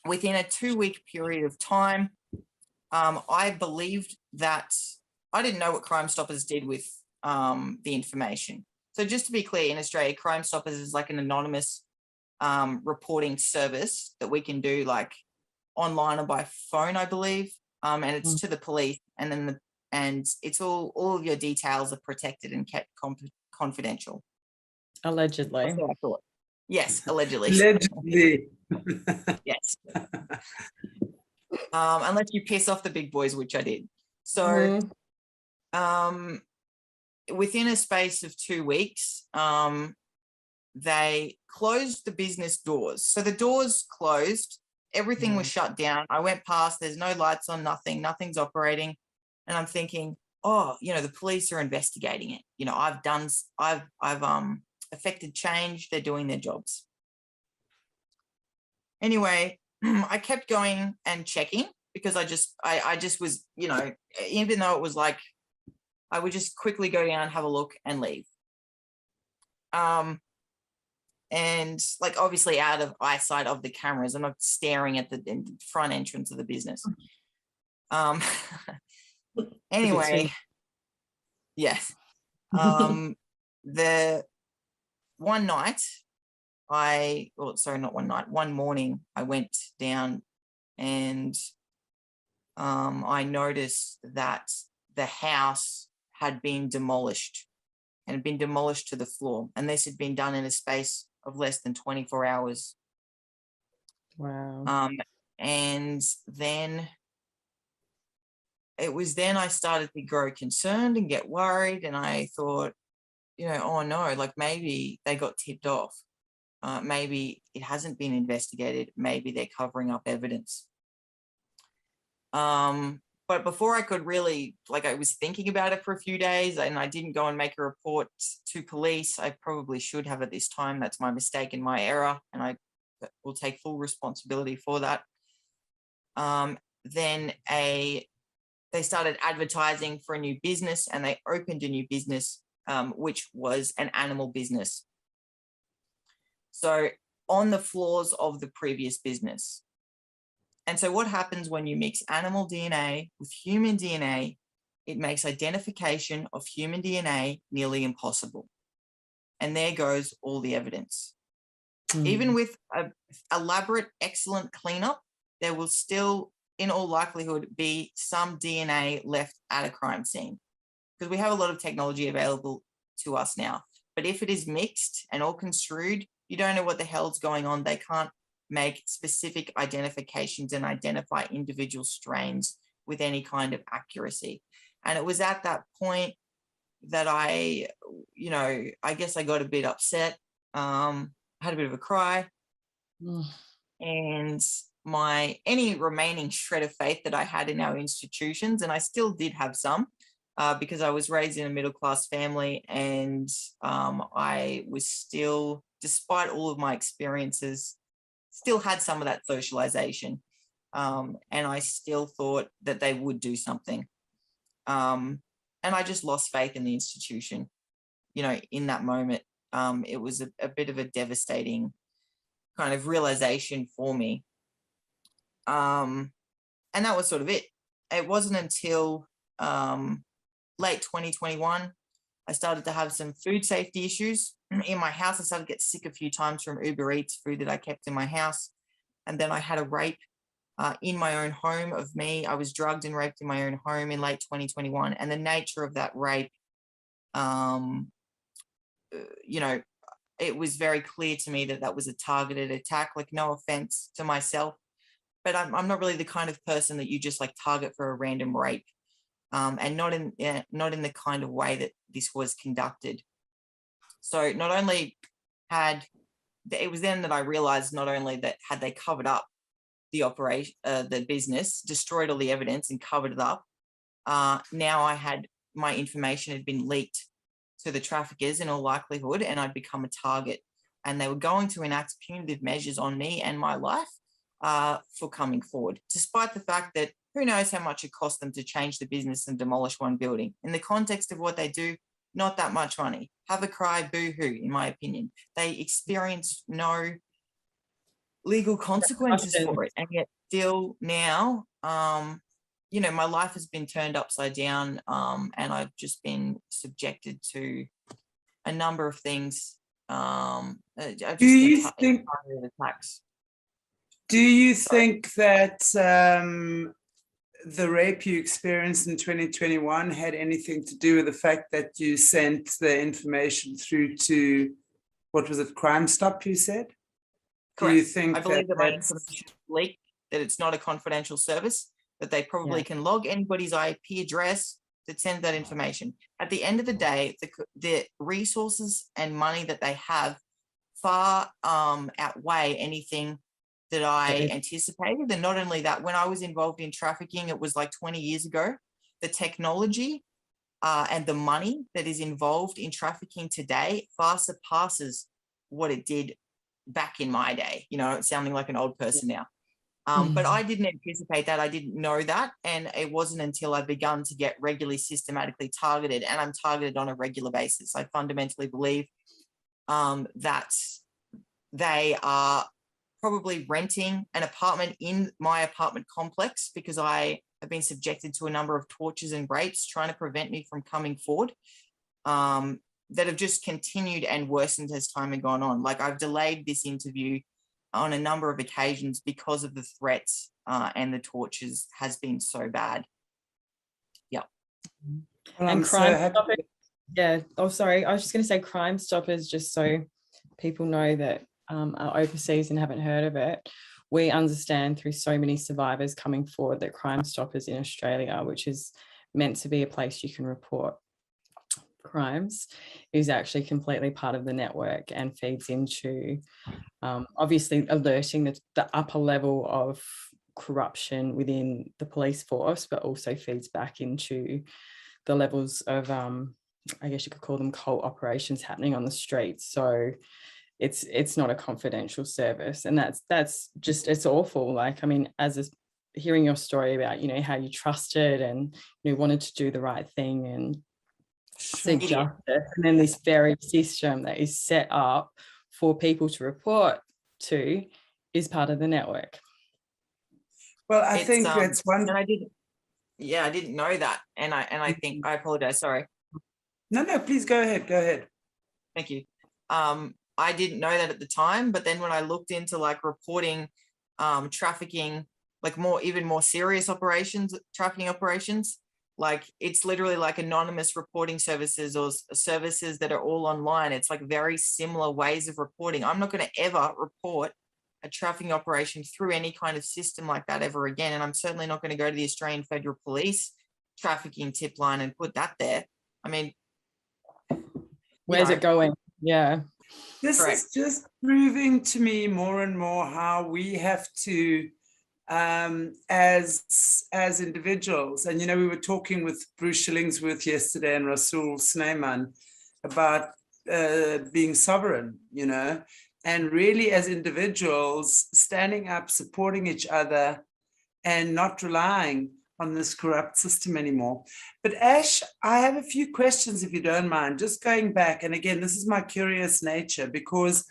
S3: Within a 2-week period of time, I believed that I didn't know what Crime Stoppers did with the information. So just to be clear, in Australia, Crime Stoppers is like an anonymous reporting service that we can do like online or by phone, I believe. And it's to the police, and then it's all of your details are protected and kept confidential.
S2: Allegedly.
S3: That's what I thought. Yes, allegedly.
S1: Allegedly.
S3: Yes. Unless you piss off the big boys, which I did. So within a space of 2 weeks, they closed the business doors. So the doors closed, everything was shut down. I went past, there's no lights on, nothing's operating. And I'm thinking, oh, you know, the police are investigating it. You know, I've affected change. They're doing their jobs. Anyway, I kept going and checking because I just was, you know, even though it was like, I would just quickly go down, have a look and leave. and like obviously out of eyesight of the cameras. I'm not staring at the front entrance of the business. Anyway, yes. The one night one morning I went down and I noticed that the house had been demolished and had been demolished to the floor. And this had been done in a space of less than 24 hours.
S2: Wow.
S3: And then it was then I started to grow concerned and get worried. And I thought, you know, oh no, like maybe they got tipped off. Maybe it hasn't been investigated. Maybe they're covering up evidence. But before I could really, like, I was thinking about it for a few days and I didn't go and make a report to police. I probably should have at this time. That's my mistake and my error. And I will take full responsibility for that. Then they started advertising for a new business and they opened a new business, which was an animal business. So on the floors of the previous business. And so what happens when you mix animal DNA with human DNA, it makes identification of human DNA nearly impossible. And there goes all the evidence. Even with an elaborate, excellent cleanup, there will still, in all likelihood, be some DNA left at a crime scene. Because we have a lot of technology available to us now. But if it is mixed and all construed, you don't know what the hell's going on. They can't make specific identifications and identify individual strains with any kind of accuracy. And it was at that point that I guess I got a bit upset, had a bit of a cry, and any remaining shred of faith that I had in our institutions, and I still did have some, because I was raised in a middle-class family, and I was still, despite all of my experiences, still had some of that socialization. And I still thought that they would do something. And I just lost faith in the institution, in that moment. It was a bit of a devastating kind of realization for me. And that was sort of it. It wasn't until late 2021, I started to have some food safety issues in my house. I started to get sick a few times from Uber Eats food that I kept in my house. And then I had a rape in my own home of me. I was drugged and raped in my own home in late 2021. And the nature of that rape, it was very clear to me that was a targeted attack. Like, no offense to myself, but I'm not really the kind of person that you just like target for a random rape. And not in the kind of way that this was conducted. So not only it was then that I realized not only that had they covered up the operation, the business, destroyed all the evidence and covered it up, now my information had been leaked to the traffickers in all likelihood, and I'd become a target. And they were going to enact punitive measures on me and my life for coming forward, despite the fact that who knows how much it cost them to change the business and demolish one building. In the context of what they do, not that much money. Have a cry, boo-hoo, in my opinion. They experienced no legal consequences for it. And yet still now, my life has been turned upside down, and I've just been subjected to a number of things.
S1: Do you think that the rape you experienced in 2021 had anything to do with the fact that you sent the information through to, what was it, Crime Stop, you said?
S3: Correct.
S1: Do you think
S3: I believe that my information is leaked, that it's not a confidential service, that they probably can log anybody's IP address that sends that information. At the end of the day, the resources and money that they have far outweigh anything that I anticipated. And not only that, when I was involved in trafficking, it was like 20 years ago, the technology and the money that is involved in trafficking today far surpasses what it did back in my day. Sounding like an old person now. But I didn't anticipate that. I didn't know that. And it wasn't until I begun to get regularly systematically targeted, and I'm targeted on a regular basis. I fundamentally believe that they are probably renting an apartment in my apartment complex because I have been subjected to a number of tortures and rapes trying to prevent me from coming forward, that have just continued and worsened as time had gone on. Like, I've delayed this interview on a number of occasions because of the threats and the tortures has been so bad. Yeah.
S1: Well,
S2: And
S1: I'm so
S2: Crime
S1: happy.
S2: Stoppers, yeah. Oh, sorry. I was just going to say Crime Stoppers, just so people know that are overseas and haven't heard of it. We understand through so many survivors coming forward that Crime Stoppers in Australia, which is meant to be a place you can report crimes, is actually completely part of the network and feeds into obviously alerting the upper level of corruption within the police force, but also feeds back into the levels of I guess you could call them cult operations happening on the streets. So it's not a confidential service, and that's just, it's awful. Like, I mean, hearing your story about, you know, how you trusted and, you know, wanted to do the right thing and seek justice, and then this very system that is set up for people to report to is part of the network.
S1: Well, I think it's one.
S3: And I didn't know that, and I think I apologize. Sorry.
S1: No, please go ahead. Go ahead.
S3: Thank you. I didn't know that at the time, but then when I looked into like reporting trafficking, like even more serious operations, trafficking operations, like it's literally like anonymous reporting services or services that are all online. It's like very similar ways of reporting. I'm not going to ever report a trafficking operation through any kind of system like that ever again. And I'm certainly not going to go to the Australian Federal Police trafficking tip line and put that there. I mean,
S2: where's it going? Yeah.
S1: This is just proving to me more and more how we have to, as individuals, and, you know, we were talking with Bruce Shillingsworth yesterday and Rasul Sneyman about being sovereign, you know, and really as individuals standing up, supporting each other and not relying on this corrupt system anymore. But Ash, I have a few questions, if you don't mind, just going back. And again, this is my curious nature, because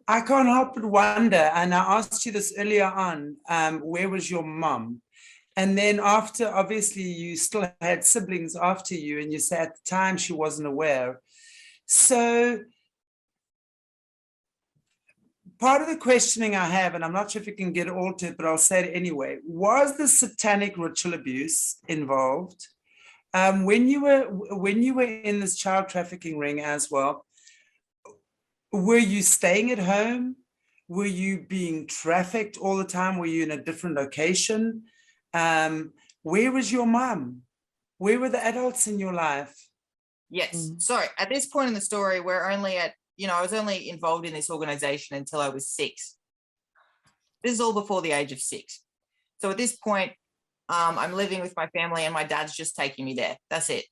S1: I can't help but wonder, and I asked you this earlier on, where was your mum? And then after, obviously, you still had siblings after you, and you said at the time she wasn't aware. So part of the questioning I have, and I'm not sure if you can get all to it, but I'll say it anyway, was the satanic ritual abuse involved? When you were in this child trafficking ring as well, were you staying at home? Were you being trafficked all the time? Were you in a different location? Where was your mum? Where were the adults in your life?
S3: Yes. So at this point in the story, we're only at, you know, I was only involved in this organization until I was 6. This is all before the age of 6. So at this point, I'm living with my family and my dad's just taking me there. That's it.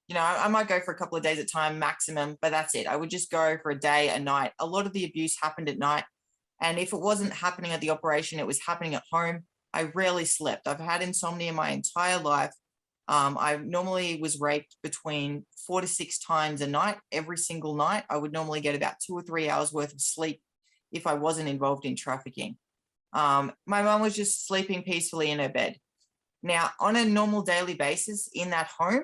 S3: You know, I might go for a couple of days at a time maximum, but that's it. I would just go for a day, a night. A lot of the abuse happened at night. And if it wasn't happening at the operation, it was happening at home. I rarely slept. I've had insomnia my entire life. I normally was raped between 4 to 6 times a night. Every single night, I would normally get about 2 or 3 hours worth of sleep if I wasn't involved in trafficking. My mum was just sleeping peacefully in her bed. Now, on a normal daily basis in that home,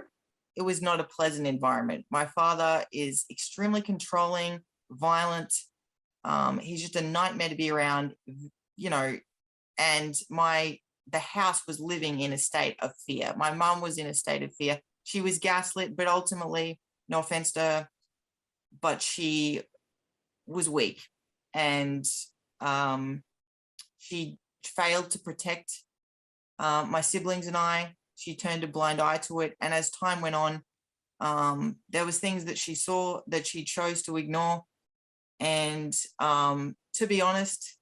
S3: it was not a pleasant environment. My father is extremely controlling, violent. He's just a nightmare to be around, you know, and the house was living in a state of fear. My mum was in a state of fear. She was gaslit, but ultimately, no offense to her, but she was weak. And she failed to protect my siblings and I. She turned a blind eye to it. And as time went on, there was things that she saw that she chose to ignore. And to be honest,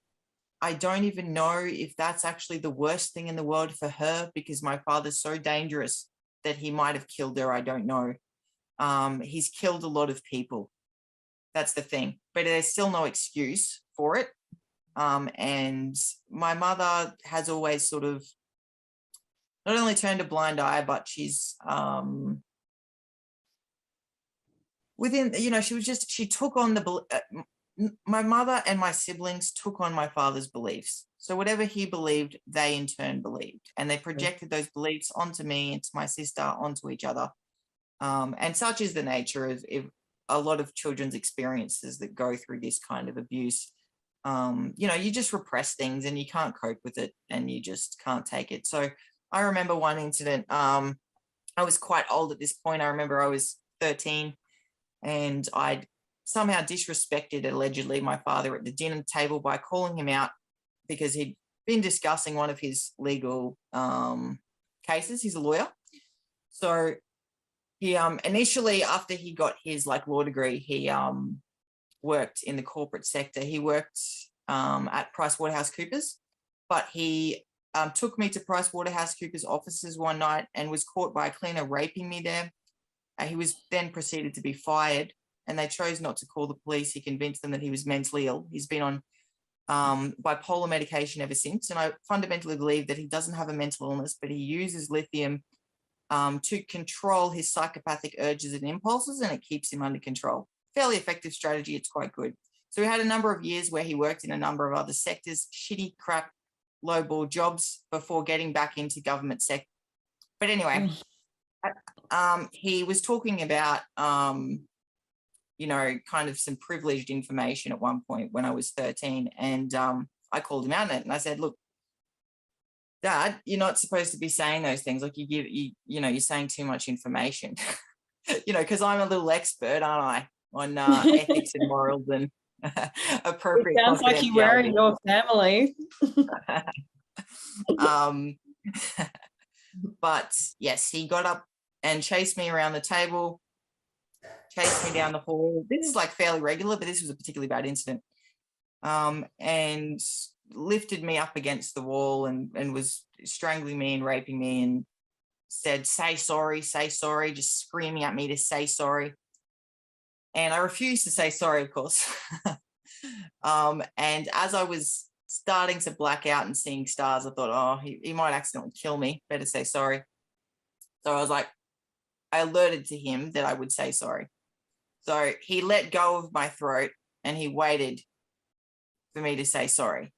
S3: I don't even know if that's actually the worst thing in the world for her, because my father's so dangerous that he might have killed her. I don't know. He's killed a lot of people. That's the thing. But there's still no excuse for it. And my mother has always sort of not only turned a blind eye, but she's within, you know, she took on my mother and my siblings took on my father's beliefs. So whatever he believed, they in turn believed, and they projected those beliefs onto me and to my sister, onto each other. And such is the nature of a lot of children's experiences that go through this kind of abuse. You just repress things and you can't cope with it and you just can't take it. So I remember one incident. I was quite old at this point. I remember I was 13 and I'd somehow disrespected, allegedly, my father at the dinner table by calling him out because he'd been discussing one of his legal cases. He's a lawyer. So he initially, after he got his law degree, he worked in the corporate sector. He worked at PricewaterhouseCoopers, but he took me to PricewaterhouseCoopers offices one night and was caught by a cleaner raping me there. He was then proceeded to be fired, and they chose not to call the police. He convinced them that he was mentally ill. He's been on bipolar medication ever since, and I fundamentally believe that he doesn't have a mental illness, but he uses lithium to control his psychopathic urges and impulses, and it keeps him under control. Fairly effective strategy. It's quite good. So he had a number of years where he worked in a number of other sectors, shitty, crap, lowball jobs before getting back into government sector. But anyway, he was talking about, kind of some privileged information at one point when I was 13. And I called him out on it and I said, look, Dad, you're not supposed to be saying those things. You're saying too much information, because I'm a little expert, aren't I, on ethics and morals and appropriate.
S2: It sounds like you were in your family.
S3: But yes, he got up and chased me around the table, chased me down the hall. This is fairly regular, but this was a particularly bad incident. And lifted me up against the wall and was strangling me and raping me and said, say sorry, just screaming at me to say sorry. And I refused to say sorry, of course. And as I was starting to black out and seeing stars, I thought, he might accidentally kill me. Better say sorry. So I alerted to him that I would say sorry. So he let go of my throat and he waited for me to say sorry.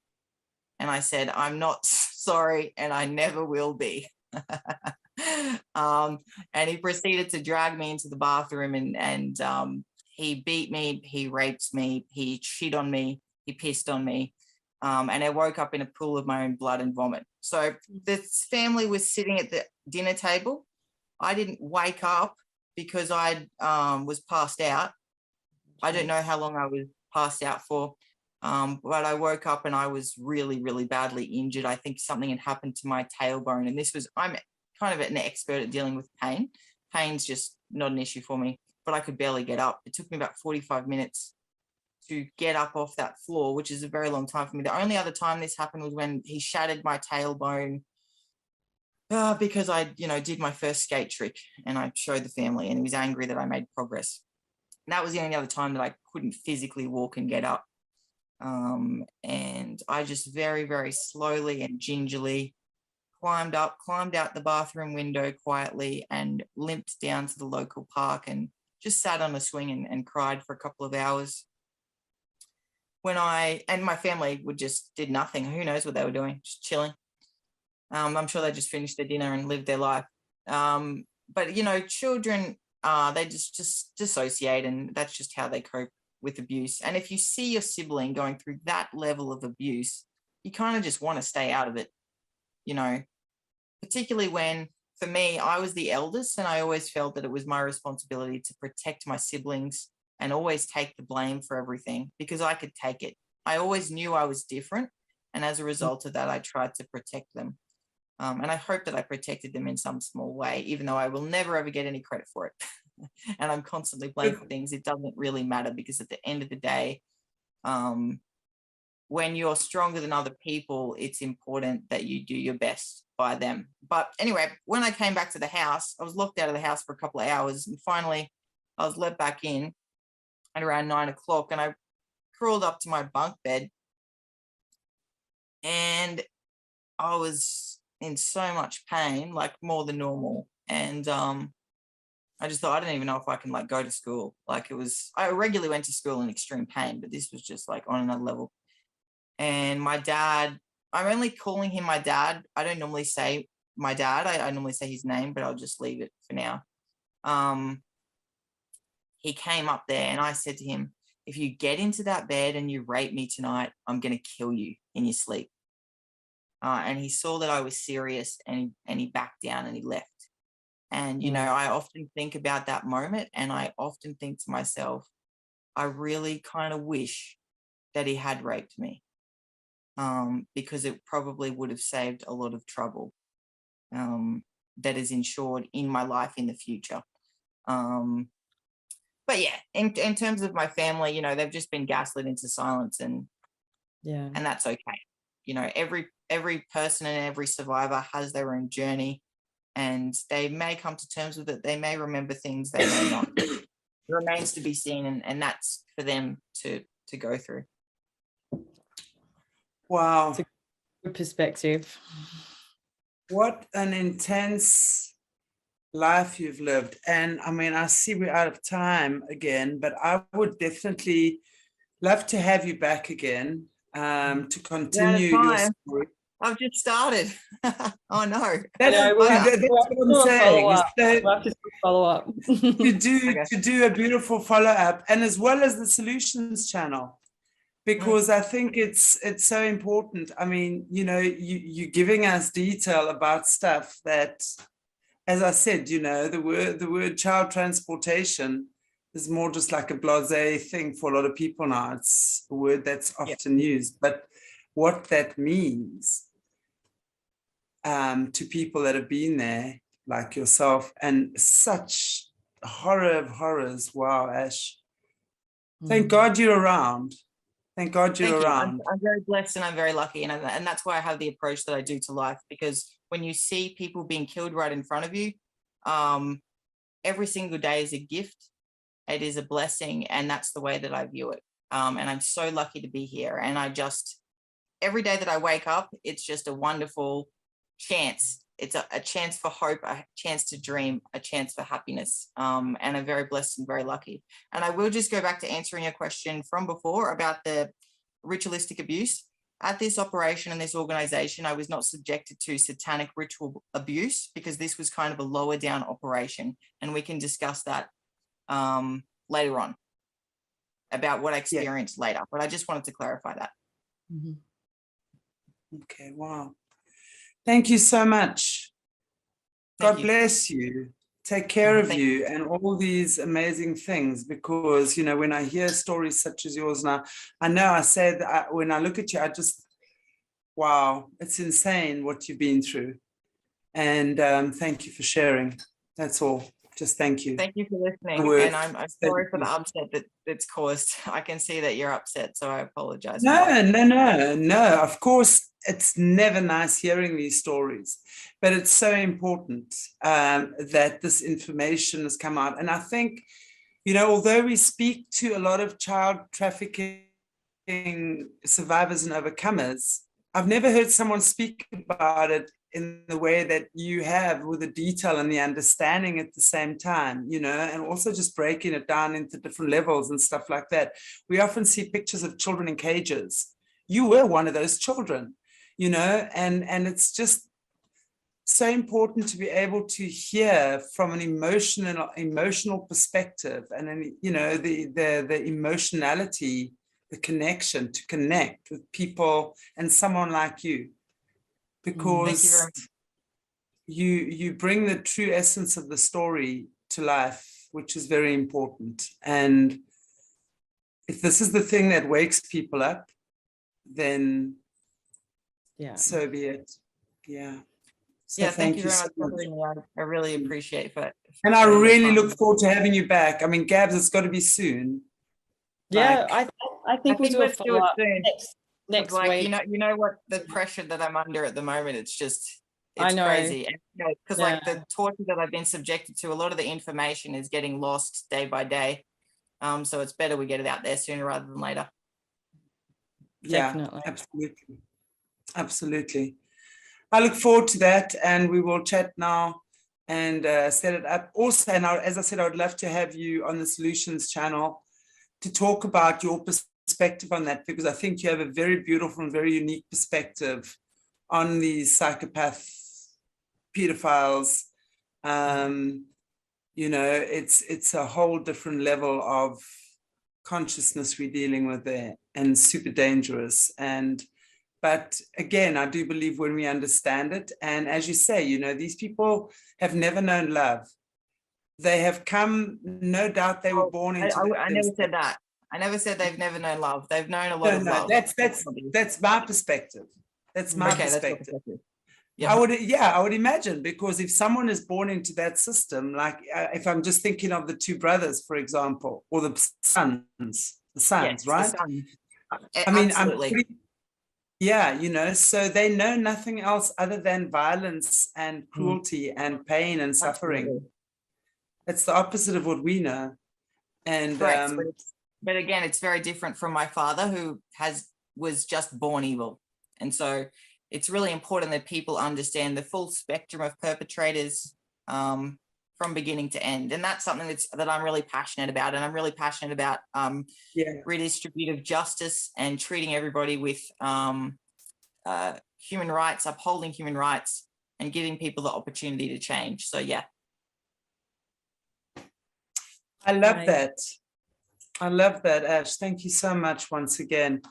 S3: And I said, I'm not sorry and I never will be. And he proceeded to drag me into the bathroom and he beat me, he raped me, he shit on me, he pissed on me. And I woke up in a pool of my own blood and vomit. So this family was sitting at the dinner table. I didn't wake up because I was passed out. I don't know how long I was passed out for. But I woke up and I was really, really badly injured. I think something had happened to my tailbone. And I'm kind of an expert at dealing with pain. Pain's just not an issue for me, but I could barely get up. It took me about 45 minutes to get up off that floor, which is a very long time for me. The only other time this happened was when he shattered my tailbone because I, did my first skate trick and I showed the family and he was angry that I made progress. And that was the only other time that I couldn't physically walk and get up. And I just very, very slowly and gingerly climbed out the bathroom window quietly and limped down to the local park and just sat on a swing and cried for a couple of hours. And my family did nothing. Who knows what they were doing, just chilling. I'm sure they just finished their dinner and lived their life. But children, they just dissociate and that's just how they cope with abuse. And if you see your sibling going through that level of abuse, you kind of just want to stay out of it, particularly when, for me, I was the eldest and I always felt that it was my responsibility to protect my siblings and always take the blame for everything because I could take it. I always knew I was different. And as a result of that, I tried to protect them. And I hope that I protected them in some small way, even though I will never ever get any credit for it. And I'm constantly blamed for things. It doesn't really matter because at the end of the day, when you're stronger than other people, it's important that you do your best by them. But anyway, when I came back to the house, I was locked out of the house for a couple of hours. And finally, I was let back in at around 9 o'clock and I crawled up to my bunk bed and I was in so much pain, more than normal. And I just thought, I don't even know if I can like go to school. Like I regularly went to school in extreme pain, but this was just like on another level. And my dad, I'm only calling him my dad. I don't normally say my dad. I normally say his name, but I'll just leave it for now. He came up there and I said to him, if you get into that bed and you rape me tonight, I'm going to kill you in your sleep. And he saw that I was serious, and he backed down and he left. And, you know, I often think about that moment, and I often think to myself, I really kind of wish that he had raped me, because it probably would have saved a lot of trouble that is insured in my life in the future. But yeah, in terms of my family, you know, they've just been gaslit into silence, and that's okay. You know, every person and every survivor has their own journey, and they may come to terms with it. They may remember things, they may not. It remains to be seen, and that's for them to go through.
S1: Wow.
S2: It's a good perspective.
S1: What an intense life you've lived. And I mean, I see we're out of time again, but I would definitely love to have you back again to continue your story.
S3: I've just started. Oh no.
S1: That's what I'm saying.
S2: We'll have to follow up.
S1: to do a beautiful follow-up, and as well as the solutions channel, because I think it's so important. I mean, you know, you're giving us detail about stuff that, as I said, you know, the word child transportation is more just like a blasé thing for a lot of people now. It's a word that's often used, but what that means to people that have been there, like yourself, and such horror of horrors. Wow, Ash. Thank God you're around. Thank God you're around.
S3: I'm very blessed and I'm very lucky. And that's why I have the approach that I do to life, because when you see people being killed right in front of you, every single day is a gift. It is a blessing. And that's the way that I view it. And I'm so lucky to be here. And every day that I wake up, it's just a wonderful chance. It's a chance for hope, a chance to dream, a chance for happiness. And I'm very blessed and very lucky. And I will just go back to answering your question from before about the ritualistic abuse. At this operation and this organization, I was not subjected to satanic ritual abuse, because this was kind of a lower down operation. And we can discuss that later on about what I experienced later. But I just wanted to clarify that.
S1: Okay, wow. Thank you so much. God bless you. Take care of you and all these amazing things, because, you know, when I hear stories such as yours now, I know I say that when I look at you, I just, wow, it's insane what you've been through. And thank you for sharing. That's all. Just thank you.
S3: Thank you for listening. And I'm sorry for the upset that's caused. I can see that you're upset, so I apologize.
S1: No. Of course, it's never nice hearing these stories, but it's so important that this information has come out. And I think, you know, although we speak to a lot of child trafficking survivors and overcomers, I've never heard someone speak about it in the way that you have, with the detail and the understanding at the same time, you know, and also just breaking it down into different levels and stuff like that. We often see pictures of children in cages. You were one of those children, you know, and it's just so important to be able to hear from an emotional perspective, and then, you know, the emotionality, the connection, to connect with people and someone like you. Because you bring the true essence of the story to life, which is very important. And if this is the thing that wakes people up, then so be it. So
S3: thank you very much. I really appreciate that.
S1: And I really look forward to having you back. I mean, Gabs, it's got to be soon.
S2: I think we'll do a follow-up next
S3: like,
S2: week.
S3: You know what, the pressure that I'm under at the moment, it's crazy. And, you know, because like the torture that I've been subjected to, a lot of the information is getting lost day by day. So it's better we get it out there sooner rather than later.
S2: Definitely.
S1: Absolutely. I look forward to that, and we will chat now and set it up. Also, and as I said, I would love to have you on the Solutions channel to talk about your perspective on that, because I think you have a very beautiful and very unique perspective on these psychopath pedophiles. You know, it's a whole different level of consciousness we're dealing with there, and super dangerous. But again, I do believe when we understand it, and as you say, you know, these people have never known love. They have come, no doubt they were born into
S3: I never said that. I never said they've never known love. They've known a lot of love.
S1: That's my perspective. That's my perspective.
S3: Yeah.
S1: I would imagine, because if someone is born into that system, like if I'm just thinking of the two brothers, for example, or the sons, yes, right?
S3: The sons.
S1: I mean,
S3: absolutely.
S1: Yeah, you know, so they know nothing else other than violence and cruelty and pain and suffering.
S3: Absolutely.
S1: It's the opposite of what we know. And
S3: correct. But again, it's very different from my father, who was just born evil. And so it's really important that people understand the full spectrum of perpetrators from beginning to end. And that's something that I'm really passionate about. And I'm really passionate about redistributive justice and treating everybody with human rights, upholding human rights, and giving people the opportunity to change. So, yeah.
S1: I love that. I love that, Ash. Thank you so much once again.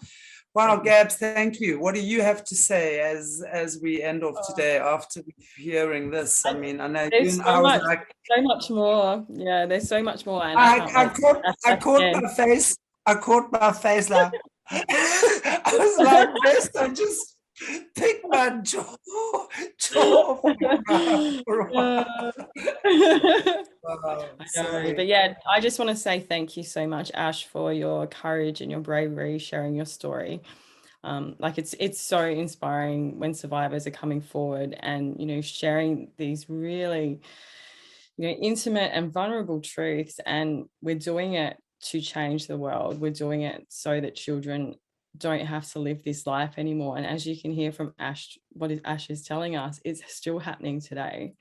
S1: Wow, Gabs, thank you. What do you have to say as we end off today after hearing this? I mean, I know you and I was like,
S2: so much more. Yeah, there's so much more. And
S1: I caught my face. I caught my face like I was like, first I just picked my jaw for a while.
S2: But yeah, I just want to say thank you so much, Ash, for your courage and your bravery, sharing your story. Like it's so inspiring when survivors are coming forward and, you know, sharing these really, you know, intimate and vulnerable truths. And we're doing it to change the world. We're doing it so that children don't have to live this life anymore. And as you can hear from Ash, what Ash is telling us, it's still happening today.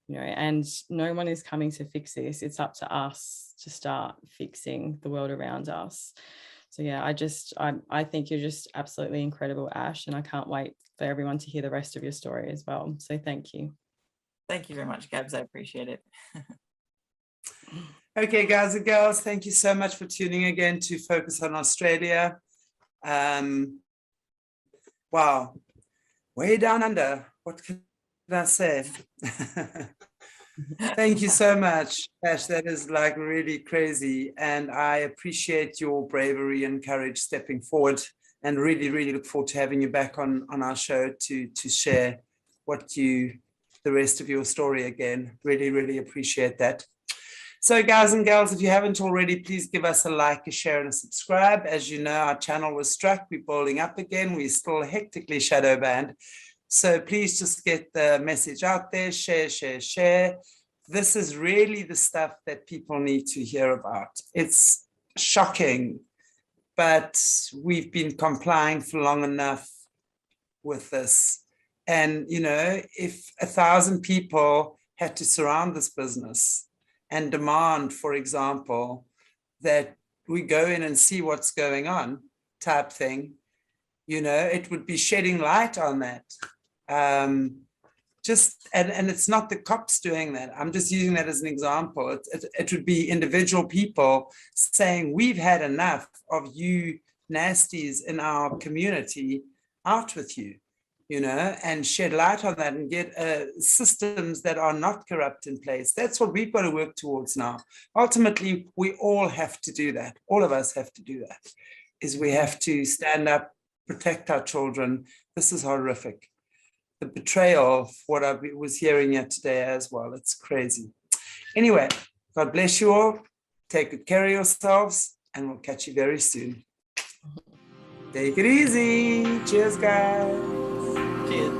S2: You know, and no one is coming to fix this. It's up to us to start fixing the world around us. So yeah, I think you're just absolutely incredible, Ash, and I can't wait for everyone to hear the rest of your story as well. So thank you.
S3: Thank you very much, Gabs. I appreciate it.
S1: Okay, guys and girls, thank you so much for tuning again to Focus on Australia. Wow, way down under. What can I say? Thank you so much, Ash. That is like really crazy. And I appreciate your bravery and courage stepping forward, and really, really look forward to having you back on our show to share the rest of your story again. Really, really appreciate that. So guys and girls, if you haven't already, please give us a like, a share, and a subscribe. As you know, our channel was struck. We're building up again. We're still hectically shadow banned. So please just get the message out there, share, share, share. This is really the stuff that people need to hear about. It's shocking, but we've been complying for long enough with this. And, you know, if 1,000 people had to surround this business and demand, for example, that we go in and see what's going on type thing, you know, it would be shedding light on that. And it's not the cops doing that. I'm just using that as an example. It would be individual people saying, we've had enough of you nasties in our community, out with you, you know, and shed light on that and get systems that are not corrupt in place. That's what we've got to work towards now. Ultimately, we all have to do that. All of us have to do that, is we have to stand up, protect our children. This is horrific. The betrayal of what I was hearing here today as well. It's crazy. Anyway, God bless you all. Take good care of yourselves, and we'll catch you very soon. Take it easy. Cheers, guys.
S3: Cheers.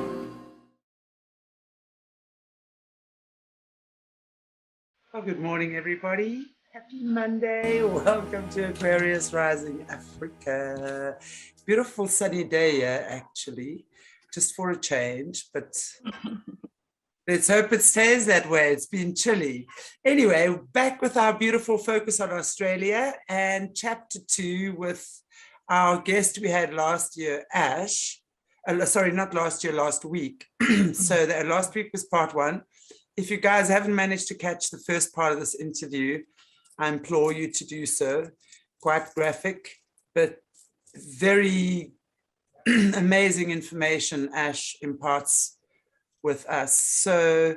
S1: Well, good morning, everybody. Happy Monday. Welcome to Aquarius Rising Africa. Beautiful sunny day here, actually. Just for a change, but Let's hope it stays that way. It's been chilly. Anyway, back with our beautiful focus on Australia and chapter 2 with our guest we had last year, Ash. Sorry, not last year, last week. So last week was part 1. If you guys haven't managed to catch the first part of this interview, I implore you to do so. Quite graphic, but very amazing information Ash imparts with us. So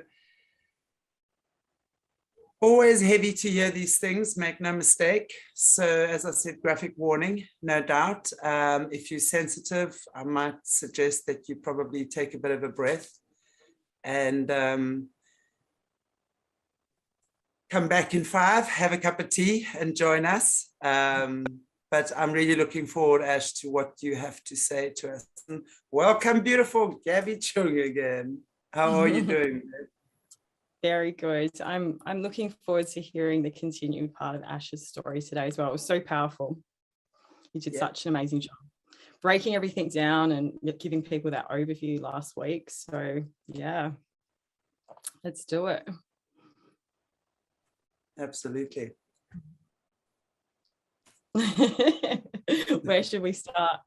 S1: always heavy to hear these things, make no mistake. So as I said, graphic warning, no doubt. If you're sensitive, I might suggest that you probably take a bit of a breath and come back in 5, have a cup of tea and join us. But I'm really looking forward, Ash, to what you have to say to us. Welcome, beautiful Gabbi Chung again. How are you doing?
S2: Very good. I'm looking forward to hearing the continuing part of Ash's story today as well. It was so powerful. You did such an amazing job breaking everything down and giving people that overview last week. So yeah, let's do it.
S1: Absolutely.
S2: Where should we start?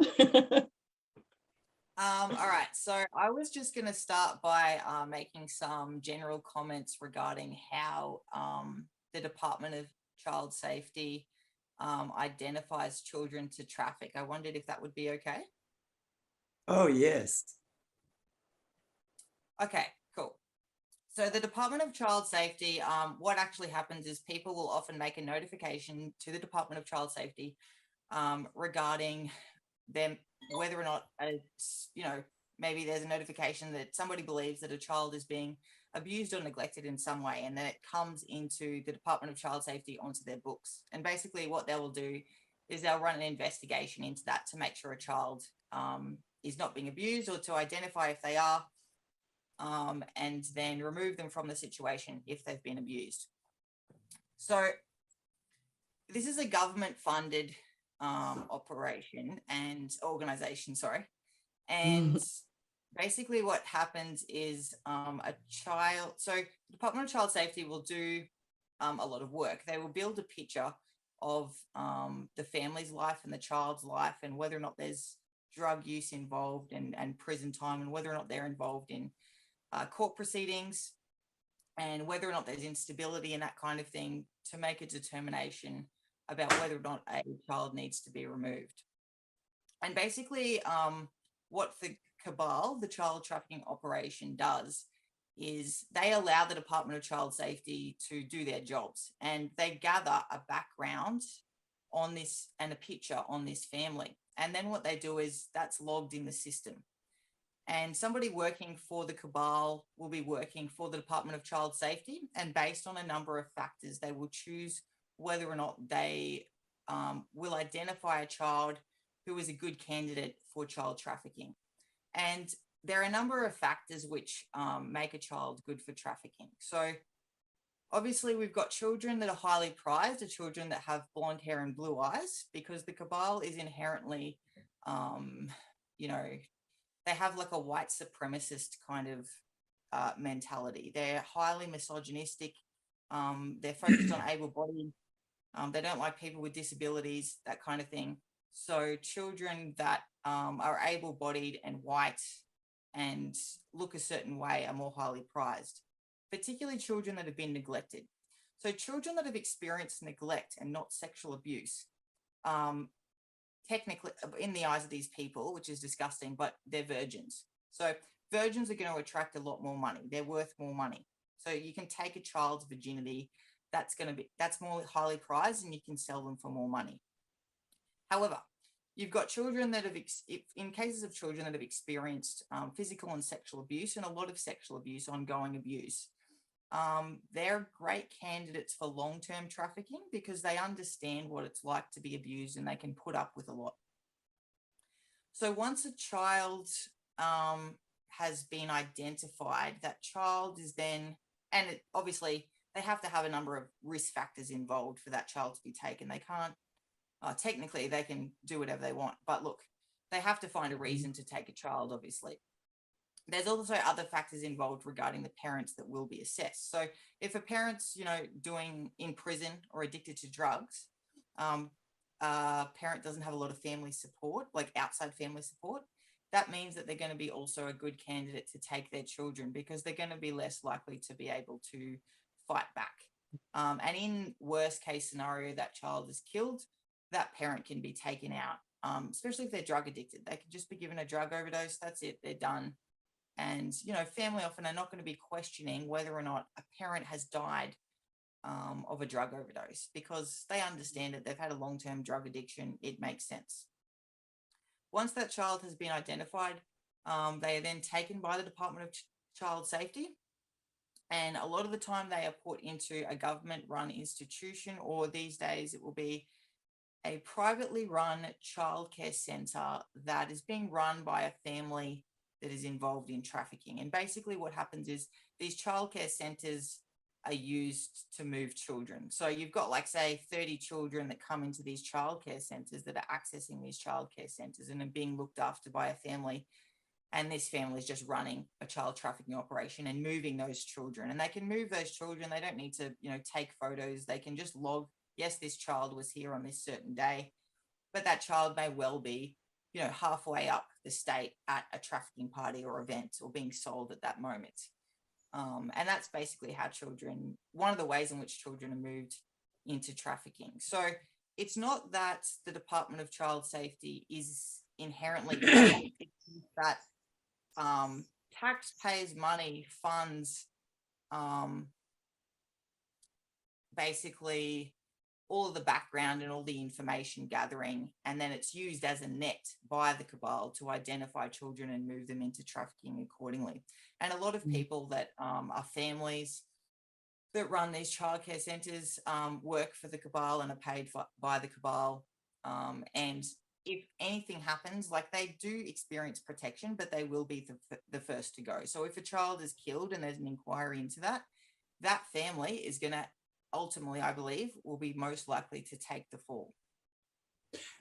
S3: All right, so I was just going to start by making some general comments regarding how the Department of Child Safety identifies children to traffic. I wondered if that would be okay.
S1: Oh, yes.
S3: Okay, cool. So the Department of Child Safety, what actually happens is people will often make a notification to the Department of Child Safety regarding them, whether or not, maybe there's a notification that somebody believes that a child is being abused or neglected in some way, and then it comes into the Department of Child Safety onto their books. And basically what they will do is they'll run an investigation into that to make sure a child is not being abused, or to identify if they are, and then remove them from the situation if they've been abused. So this is a government-funded operation and organization, and basically what happens is the Department of Child Safety will do a lot of work. They will build a picture of the family's life and the child's life, and whether or not there's drug use involved and prison time, and whether or not they're involved in court proceedings, and whether or not there's instability and that kind of thing, to make a determination about whether or not a child needs to be removed. And basically what the cabal, the child trafficking operation, does is they allow the Department of Child Safety to do their jobs, and they gather a background on this and a picture on this family. And then what they do is that's logged in the system. And somebody working for the cabal will be working for the Department of Child Safety, and based on a number of factors, they will choose whether or not they will identify a child who is a good candidate for child trafficking. And there are a number of factors which make a child good for trafficking. So obviously we've got children that are highly prized, or children that have blonde hair and blue eyes, because the cabal is inherently, they have like a white supremacist kind of mentality. They're highly misogynistic. They're focused on able-bodied. They don't like people with disabilities, that kind of thing. So children that are able-bodied and white and look a certain way are more highly prized, particularly children that have been neglected. So children that have experienced neglect and not sexual abuse, technically, in the eyes of these people, which is disgusting, but they're virgins. So virgins are going to attract a lot more money. They're worth more money. So you can take a child's virginity, that's more highly prized, and you can sell them for more money. However, you've got children that have, in cases of children that have experienced physical and sexual abuse, and a lot of sexual abuse, ongoing abuse, they're great candidates for long-term trafficking, because they understand what it's like to be abused and they can put up with a lot. So once a child has been identified, that child is then, and obviously they have to have a number of risk factors involved for that child to be taken. They can't, technically they can do whatever they want, but look, they have to find a reason to take a child, obviously. there's also other factors involved regarding the parents that will be assessed. So if a parent's, doing in prison or addicted to drugs, parent doesn't have a lot of family support, like outside family support, that means that they're going to be also a good candidate to take their children, because they're going to be less likely to be able to fight back. And in worst case scenario, that child is killed, that parent can be taken out, especially if they're drug addicted. They can just be given a drug overdose. That's it. They're done. And, family often are not going to be questioning whether or not a parent has died of a drug overdose, because they understand that they've had a long-term drug addiction. It makes sense. Once that child has been identified, they are then taken by the Department of Child Safety. And a lot of the time they are put into a government-run institution, or these days it will be a privately run childcare centre that is being run by a family that is involved in trafficking. And basically what happens is these childcare centres are used to move children. So you've got, like, say, 30 children that come into these childcare centres that are accessing these childcare centres and are being looked after by a family. And this family is just running a child trafficking operation and moving those children. And they can move those children. They don't need to, take photos. They can just log, yes, this child was here on this certain day, but that child may well be, halfway up the state at a trafficking party or event, or being sold at that moment. And that's basically how one of the ways in which children are moved into trafficking. So it's not that the Department of Child Safety is inherently wrong. It's that taxpayers' money funds basically all of the background and all the information gathering, and then it's used as a net by the cabal to identify children and move them into trafficking accordingly. And a lot of people that are families that run these childcare centres work for the cabal and are paid by the cabal. And if anything happens, like, they do experience protection, but they will be the first to go. So if a child is killed and there's an inquiry into that, that family is going to ultimately, I believe, will be most likely to take the fall.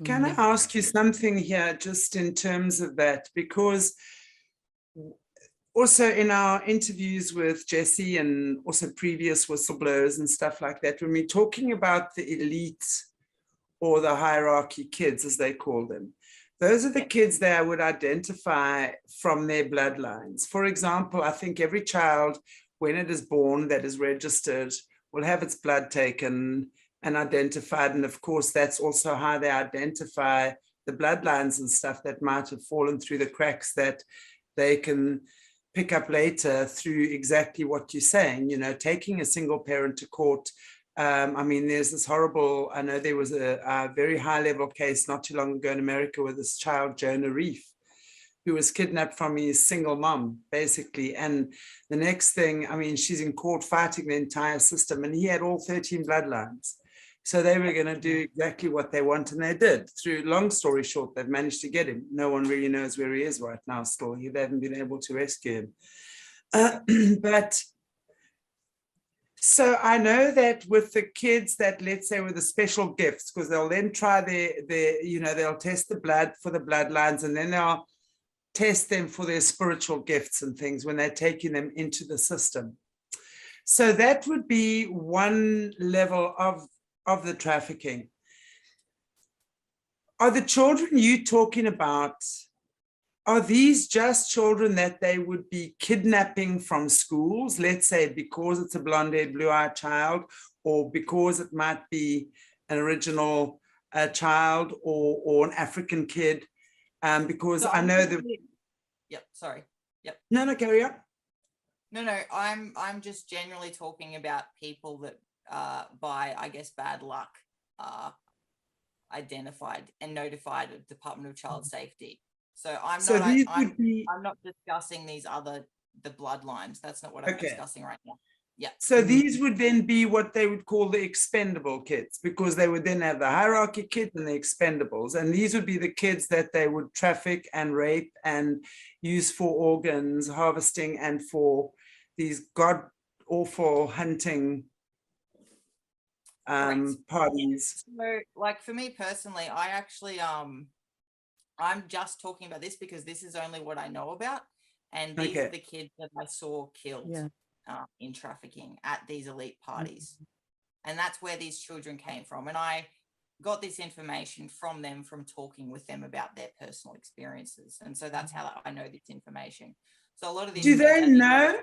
S1: Can I ask you something here, just in terms of that? Because also in our interviews with Jesse and also previous whistleblowers and stuff like that, when we're talking about the elite or the hierarchy kids, as they call them, those are the kids that I would identify from their bloodlines. For example, I think every child, when it is born, that is registered, will have its blood taken and identified. And of course, that's also how they identify the bloodlines and stuff that might have fallen through the cracks, that they can pick up later through exactly what you're saying, taking a single parent to court. I mean, there's this horrible, I know there was a very high level case not too long ago in America with this child, Jonah Reef, who was kidnapped from his single mom, basically. And the next thing, I mean, she's in court fighting the entire system, and he had all 13 bloodlines. So they were going to do exactly what they want, and they did. Through, long story short, they've managed to get him. No one really knows where he is right now still. They haven't been able to rescue him. But so I know that with the kids that, let's say, with the special gifts, because they'll then try they'll test the blood for the bloodlines, and then they'll test them for their spiritual gifts and things when they're taking them into the system. So that would be one level of the trafficking. Are the children you talking about, are these just children that they would be kidnapping from schools, let's say because it's a blonde-haired, blue-eyed child, or because it might be an original child or an African kid? Because so I know that.
S3: Yep. Sorry. Yep.
S1: No, carry on.
S3: No. I'm just generally talking about people that, by, I guess, bad luck, identified and notified of Department of Child Safety. So I'm not discussing the bloodlines. That's not what I'm discussing right now. Yeah.
S1: So these would then be what they would call the expendable kids, because they would then have the hierarchy kids and the expendables. And these would be the kids that they would traffic and rape and use for organs harvesting and for these god-awful hunting parties.
S3: So, like, for me personally, I actually, I'm just talking about this because this is only what I know about. And these
S1: Okay.
S3: are the kids that I saw killed in trafficking at these elite parties. And that's where these children came from. And I got this information from them from talking with them about their personal experiences. And so that's how I know this information. So a lot of these
S1: Do
S3: kids,
S1: they know?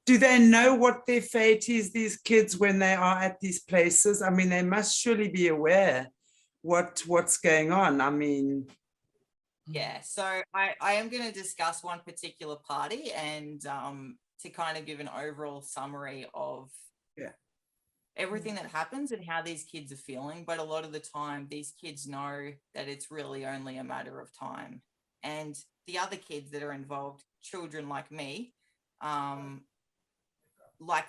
S1: Do they know what their fate is, these kids, when they are at these places? I mean, they must surely be aware what's going on. I mean,
S3: yeah. So I am going to discuss one particular party and to kind of give an overall summary of everything that happens and how these kids are feeling. But a lot of the time, these kids know that it's really only a matter of time. And the other kids that are involved, children like me,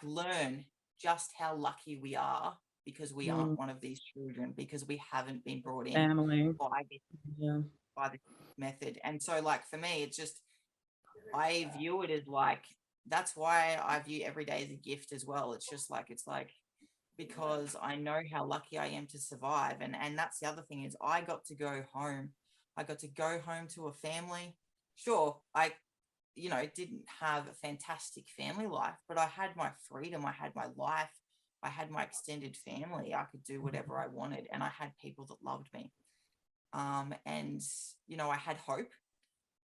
S3: learn just how lucky we are because we aren't one of these children, because we haven't been brought in
S2: Family.
S3: by this method. And so like for me, it's just, I view it as like, that's why I view every day as a gift as well. It's like because I know how lucky I am to survive. And that's the other thing is I got to go home. I got to go home to a family. Sure, I didn't have a fantastic family life, but I had my freedom. I had my life. I had my extended family. I could do whatever I wanted. And I had people that loved me. And, I had hope.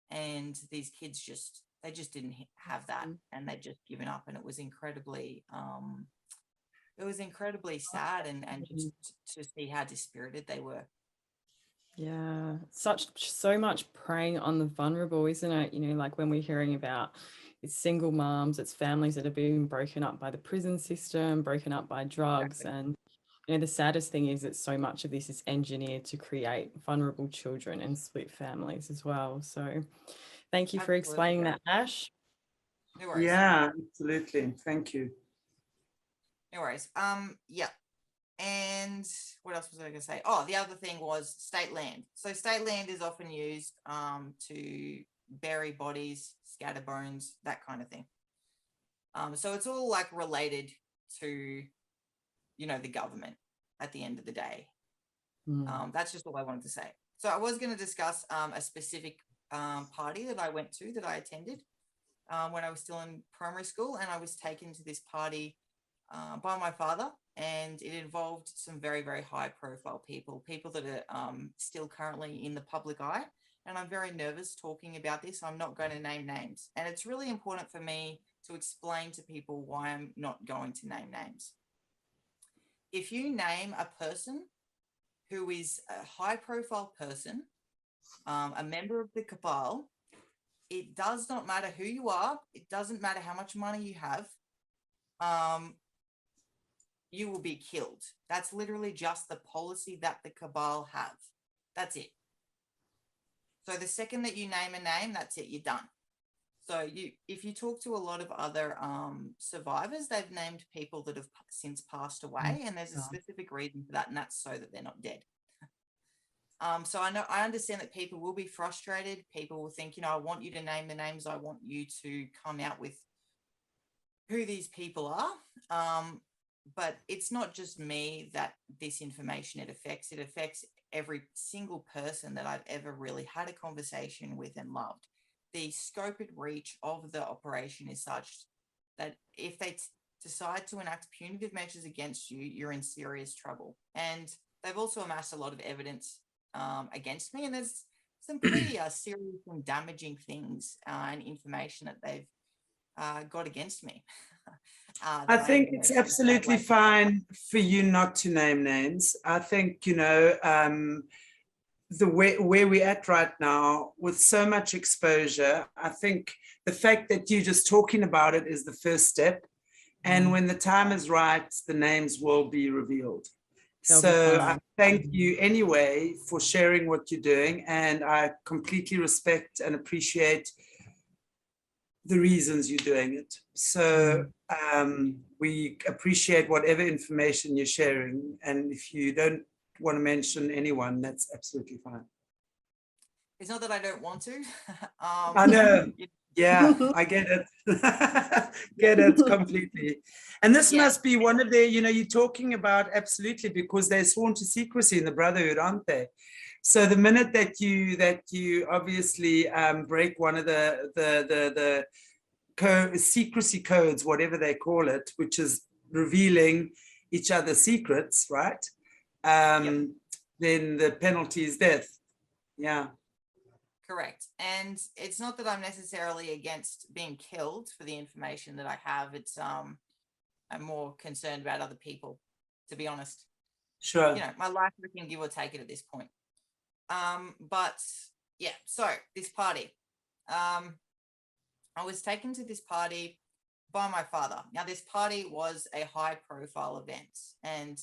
S3: And these kids they just didn't have that. And they'd just given up. And it was incredibly sad and just to see how dispirited they were.
S2: Yeah, so much preying on the vulnerable, isn't it? Like when we're hearing about it's single moms, it's families that are being broken up by the prison system, broken up by drugs.
S3: Exactly.
S2: And the saddest thing is that so much of this is engineered to create vulnerable children and split families as well. So thank you for explaining that, Ash.
S3: No worries.
S1: yeah, absolutely. Thank you.
S3: No worries. Yeah. And what else was I going to say? Oh, the other thing was state land. So state land is often used to bury bodies, scatter bones, that kind of thing. So it's all like related to, the government at the end of the day. That's just all I wanted to say. So I was going to discuss a specific party that I went to, that I attended when I was still in primary school, and I was taken to this party by my father, and it involved some very, very high profile people that are still currently in the public eye. And I'm very nervous talking about this. I'm not going to name names. And it's really important for me to explain to people why I'm not going to name names. If you name a person who is a high profile person, a member of the cabal, it does not matter who you are. It doesn't matter how much money you have. You will be killed. That's literally just the policy that the cabal have. That's it. So the second that you name a name, that's it, you're done. So if you talk to a lot of other survivors, they've named people that have since passed away, and there's a specific reason for that, and that's so that they're not dead. So I understand that people will be frustrated. People will think, I want you to name the names. I want you to come out with who these people are. But it's not just me that this information it affects. It affects every single person that I've ever really had a conversation with and loved. The scope and reach of the operation is such that if they decide to enact punitive measures against you, you're in serious trouble. And they've also amassed a lot of evidence against me. And there's some pretty serious and damaging things and information that they've got against me.
S1: I think it's absolutely fine for you not to name names. I think, the where we're at right now with so much exposure, I think the fact that you're just talking about it is the first step. And when the time is right, the names will be revealed. So I thank you anyway for sharing what you're doing. And I completely respect and appreciate the reasons you're doing it. So we appreciate whatever information you're sharing. And if you don't want to mention anyone, that's absolutely fine.
S3: It's not that I don't want to.
S1: I know. Yeah, I get it. Get it completely. And this
S3: Yeah.
S1: must be one of the, you're talking about absolutely, because they're sworn to secrecy in the brotherhood, aren't they? So the minute that you obviously break one of the secrecy codes, whatever they call it, which is revealing each other's secrets, right?
S3: Yep.
S1: Then the penalty is death. Yeah.
S3: Correct. And it's not that I'm necessarily against being killed for the information that I have. It's I'm more concerned about other people, to be honest.
S1: Sure.
S3: My life I can give or take it at this point. But yeah, so this party. I was taken to this party by my father. Now, this party was a high profile event, and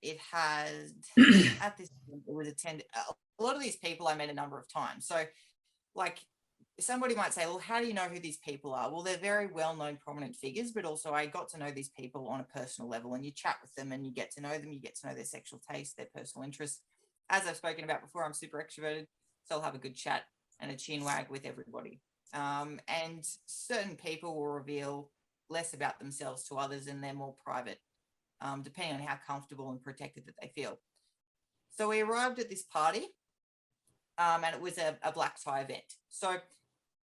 S3: it had at this point, it was attended. A lot of these people I met a number of times. So, like, somebody might say, well, how do you know who these people are? Well, they're very well-known, prominent figures, but also I got to know these people on a personal level, and you chat with them and you get to know them, you get to know their sexual taste, their personal interests. As I've spoken about before, I'm super extroverted, so I'll have a good chat and a chin wag with everybody. And certain people will reveal less about themselves to others, and they're more private, depending on how comfortable and protected that they feel. So we arrived at this party, and it was a black tie event. So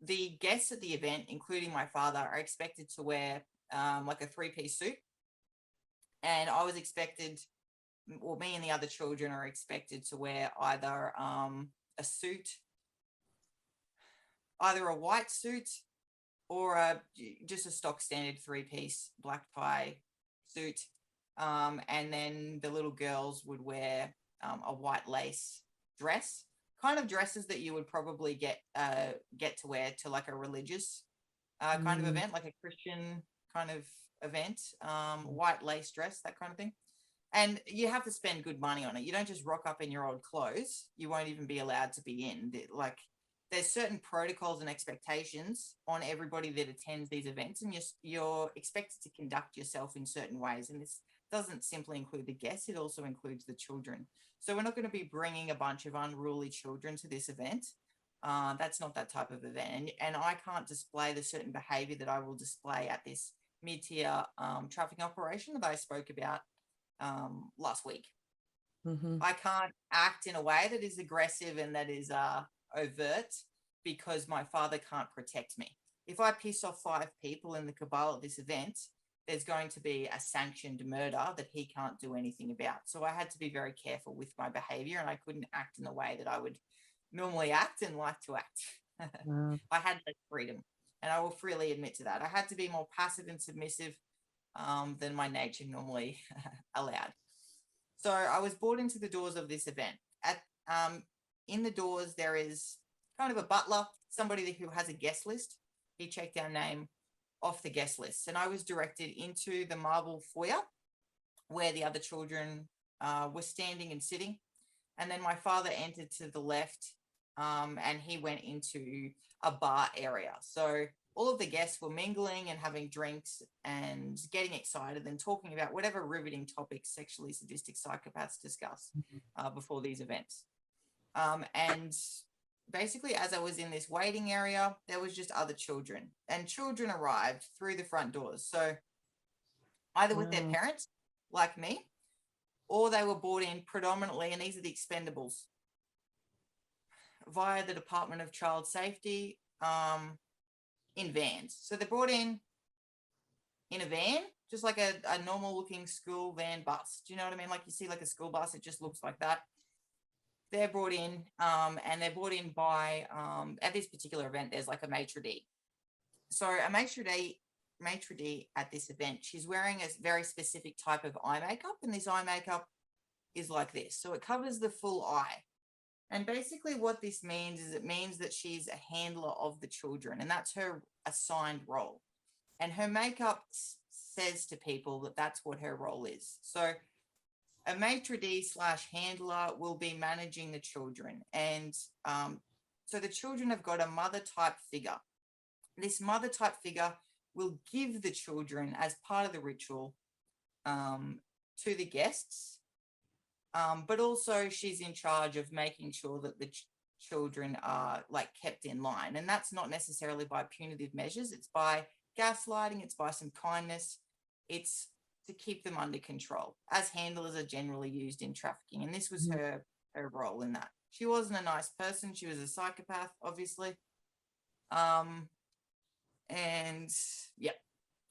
S3: the guests at the event, including my father, are expected to wear like a three-piece suit. And I was expected, well, me and the other children are expected to wear either a suit, either a white suit or just a stock standard three-piece black tie suit. And then the little girls would wear a white lace dress, kind of dresses that you would probably get to wear to like a religious kind of event, like a Christian kind of event, white lace dress, that kind of thing. And you have to spend good money on it. You don't just rock up in your old clothes. You won't even be allowed to be in. Like, there's certain protocols and expectations on everybody that attends these events, and you're expected to conduct yourself in certain ways. And this doesn't simply include the guests, it also includes the children. So we're not going to be bringing a bunch of unruly children to this event. That's not that type of event. And I can't display the certain behavior that I will display at this mid-tier trafficking operation that I spoke about last week. I can't act in a way that is aggressive and that is overt, because my father can't protect me. If I piss off 5 people in the cabal at this event, there's going to be a sanctioned murder that he can't do anything about. So I had to be very careful with my behavior, and I couldn't act in the way that I would normally act and like to act. I had less freedom, and I will freely admit to that. I had to be more passive and submissive than my nature normally allowed. So I was brought into the doors of this event. In the doors, there is kind of a butler, somebody who has a guest list. He checked our name off the guest list, and I was directed into the marble foyer where the other children were standing and sitting. And then my father entered to the left, and he went into a bar area. So all of the guests were mingling and having drinks and getting excited and talking about whatever riveting topics sexually sadistic psychopaths discuss before these events. And basically, as I was in this waiting area, there was just other children, and children arrived through the front doors. So either with their parents, like me, or they were brought in predominantly, and these are the expendables, via the Department of Child Safety in vans. So they're brought in a van, just like a normal looking school van bus. Do you know what I mean? Like you see like a school bus, it just looks like that. They're brought in, and they're brought in by, at this particular event, there's like a maitre d'. So a maitre d' at this event, she's wearing a very specific type of eye makeup, and this eye makeup is like this. So it covers the full eye. And basically what this means is it means that she's a handler of the children, and that's her assigned role. And her makeup says to people that that's what her role is. So a maitre d' / handler will be managing the children. And so the children have got a mother type figure. This mother type figure will give the children, as part of the ritual, to the guests. But also she's in charge of making sure that children are like kept in line. And that's not necessarily by punitive measures. It's by gaslighting. It's by some kindness. It's to keep them under control, as handlers are generally used in trafficking. And this was her role in that. She wasn't a nice person. She was a psychopath, obviously. And yeah.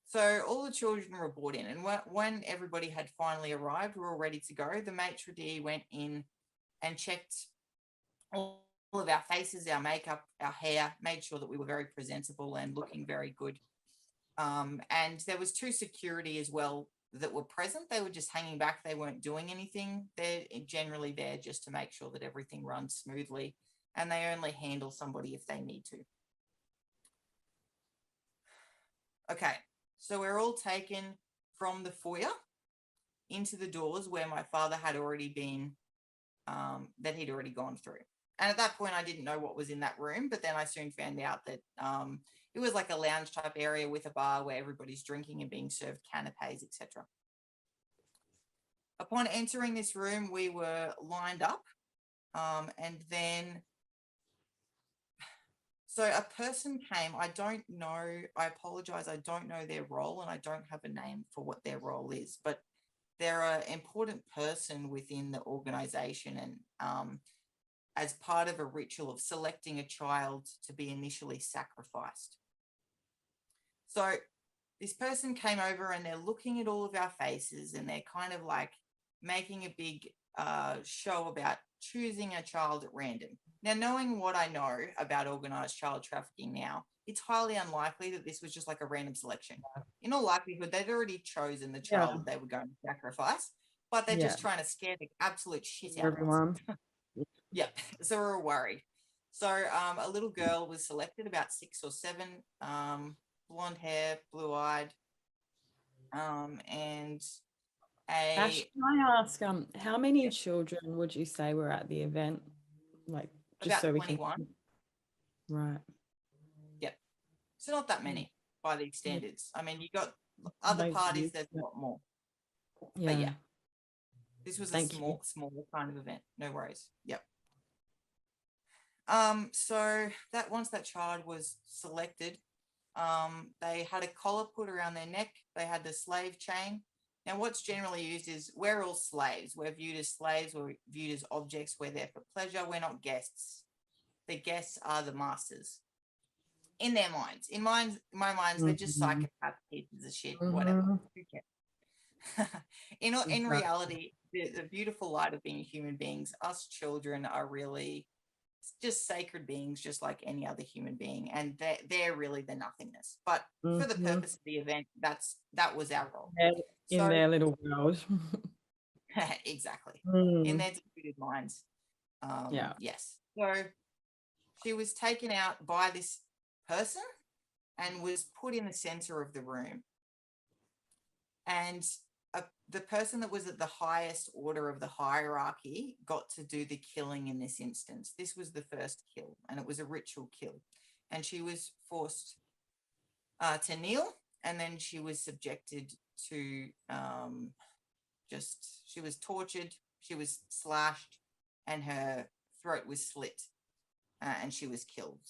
S3: So all the children were brought in, and when everybody had finally arrived, we were all ready to go. The maitre d' went in and checked all of our faces, our makeup, our hair, made sure that we were very presentable and looking very good. And there was 2 security as well that were present. They were just hanging back. They weren't doing anything. They're generally there just to make sure that everything runs smoothly, and they only handle somebody if they need to. Okay, so we're all taken from the foyer into the doors where my father had already been, that he'd already gone through. And at that point, I didn't know what was in that room, but then I soon found out that it was like a lounge type area with a bar where everybody's drinking and being served canapes, etc. Upon entering this room, we were lined up, and then so a person came. I don't know, I apologize, I don't know their role, and I don't have a name for what their role is, but they're an important person within the organization, and as part of a ritual of selecting a child to be initially sacrificed. So this person came over and they're looking at all of our faces, and they're kind of like making a big show about choosing a child at random. Now, knowing what I know about organized child trafficking now, it's highly unlikely that this was just like a random selection. In all likelihood, they'd already chosen the child that they were going to sacrifice, but they're just trying to scare the absolute shit out of everyone. Yeah, so we're worried. So a little girl was selected, about 6 or 7, blonde hair, blue-eyed, and
S2: Ash, can I ask, how many children would you say were at the event? Like, just
S3: about
S2: so we
S3: 21.
S2: can. Right.
S3: Yep. So not that many by these standards. I mean, you got other parties, there's a lot more.
S2: Yeah.
S3: But yeah, this was a small kind of event. No worries. Yep. So that once that child was selected, they had a collar put around their neck. They had the slave chain. Now, what's generally used is we're all slaves. We're viewed as slaves. We're viewed as objects. We're there for pleasure. We're not guests. The guests are the masters. In their minds. In my minds, they're just psychopath pieces of shit, whatever. Who cares? In reality, the beautiful light of being human beings, us children are really just sacred beings, just like any other human being, and they're really the nothingness. But for the purpose of the event, that was our role.
S2: In their little world.
S3: Exactly. In their deluded minds. Yes. So she was taken out by this person and was put in the center of the room. And the person that was at the highest order of the hierarchy got to do the killing in this instance. This was the first kill, and it was a ritual kill. And she was forced to kneel, and then she was subjected to she was tortured, she was slashed, and her throat was slit, and she was killed.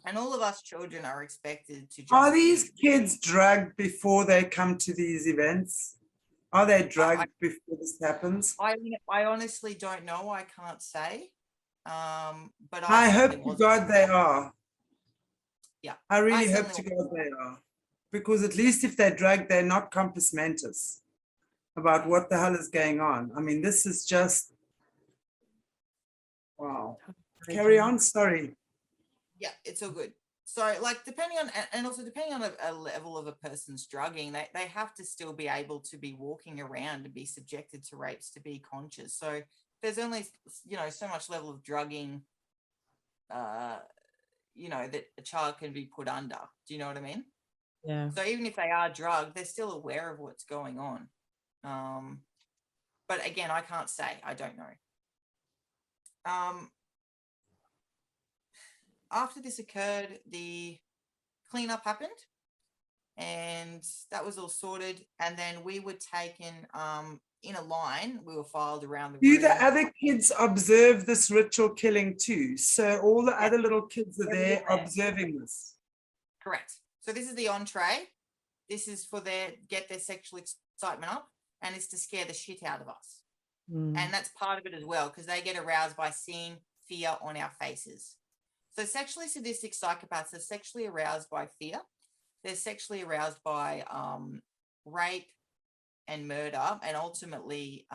S3: And all of us children are expected to just...
S1: Are these kids drugged before they come to these events? Are they drugged before this happens?
S3: I honestly don't know. I can't say. But
S1: I hope to God they are.
S3: Yeah.
S1: I really hope to God they are. Because at least if they're drugged, they're not compos mentis about what the hell is going on. I mean, this is just... Wow. Carry on, sorry.
S3: Yeah, it's all good. So like depending on, and also depending on a level of a person's drugging, they have to still be able to be walking around and be subjected to rapes to be conscious. So there's only, so much level of drugging, that a child can be put under. Do you know what I mean?
S2: Yeah.
S3: So even if they are drugged, they're still aware of what's going on. But again, I can't say, I don't know. After this occurred, the cleanup happened, and that was all sorted. And then we were taken in a line. We were filed around the
S1: Do
S3: room.
S1: the other kids observe this ritual killing too? So all the
S3: Yeah.
S1: other little kids are there
S3: Everywhere.
S1: observing this.
S3: Correct. So this is the entree. This is for get their sexual excitement up, and it's to scare the shit out of us. And that's part of it as well, because they get aroused by seeing fear on our faces. So sexually sadistic psychopaths are sexually aroused by fear. They're sexually aroused by rape and murder, and ultimately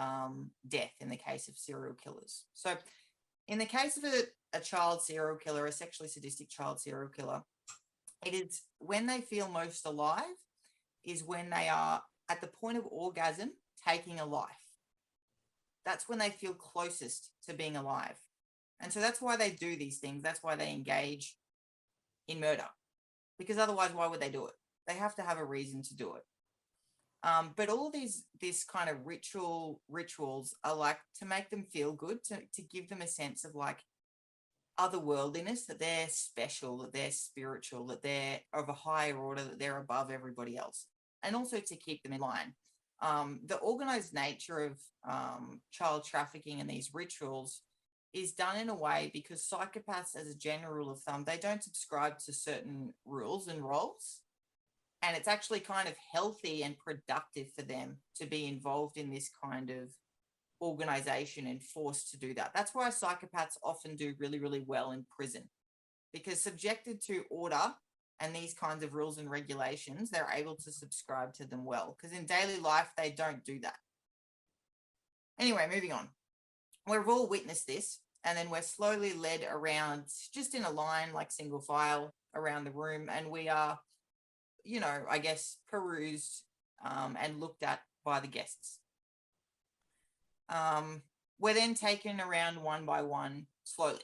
S3: death in the case of serial killers. So in the case of a child serial killer, a sexually sadistic child serial killer, it is when they feel most alive is when they are at the point of orgasm taking a life. That's when they feel closest to being alive. And so that's why they do these things. That's why they engage in murder, because otherwise, why would they do it? They have to have a reason to do it. But all this kind of rituals are like to make them feel good, to give them a sense of like otherworldliness, that they're special, that they're spiritual, that they're of a higher order, that they're above everybody else, and also to keep them in line. The organized nature of child trafficking and these rituals is done in a way because psychopaths, as a general rule of thumb, they don't subscribe to certain rules and roles. And it's actually kind of healthy and productive for them to be involved in this kind of organization and forced to do that. That's why psychopaths often do really, really well in prison, because subjected to order and these kinds of rules and regulations, they're able to subscribe to them well, because in daily life, they don't do that. Anyway, moving on. We've all witnessed this, and then we're slowly led around just in a line, like single file around the room, and we are, you know, I guess, perused and looked at by the guests. We're then taken around one by one slowly.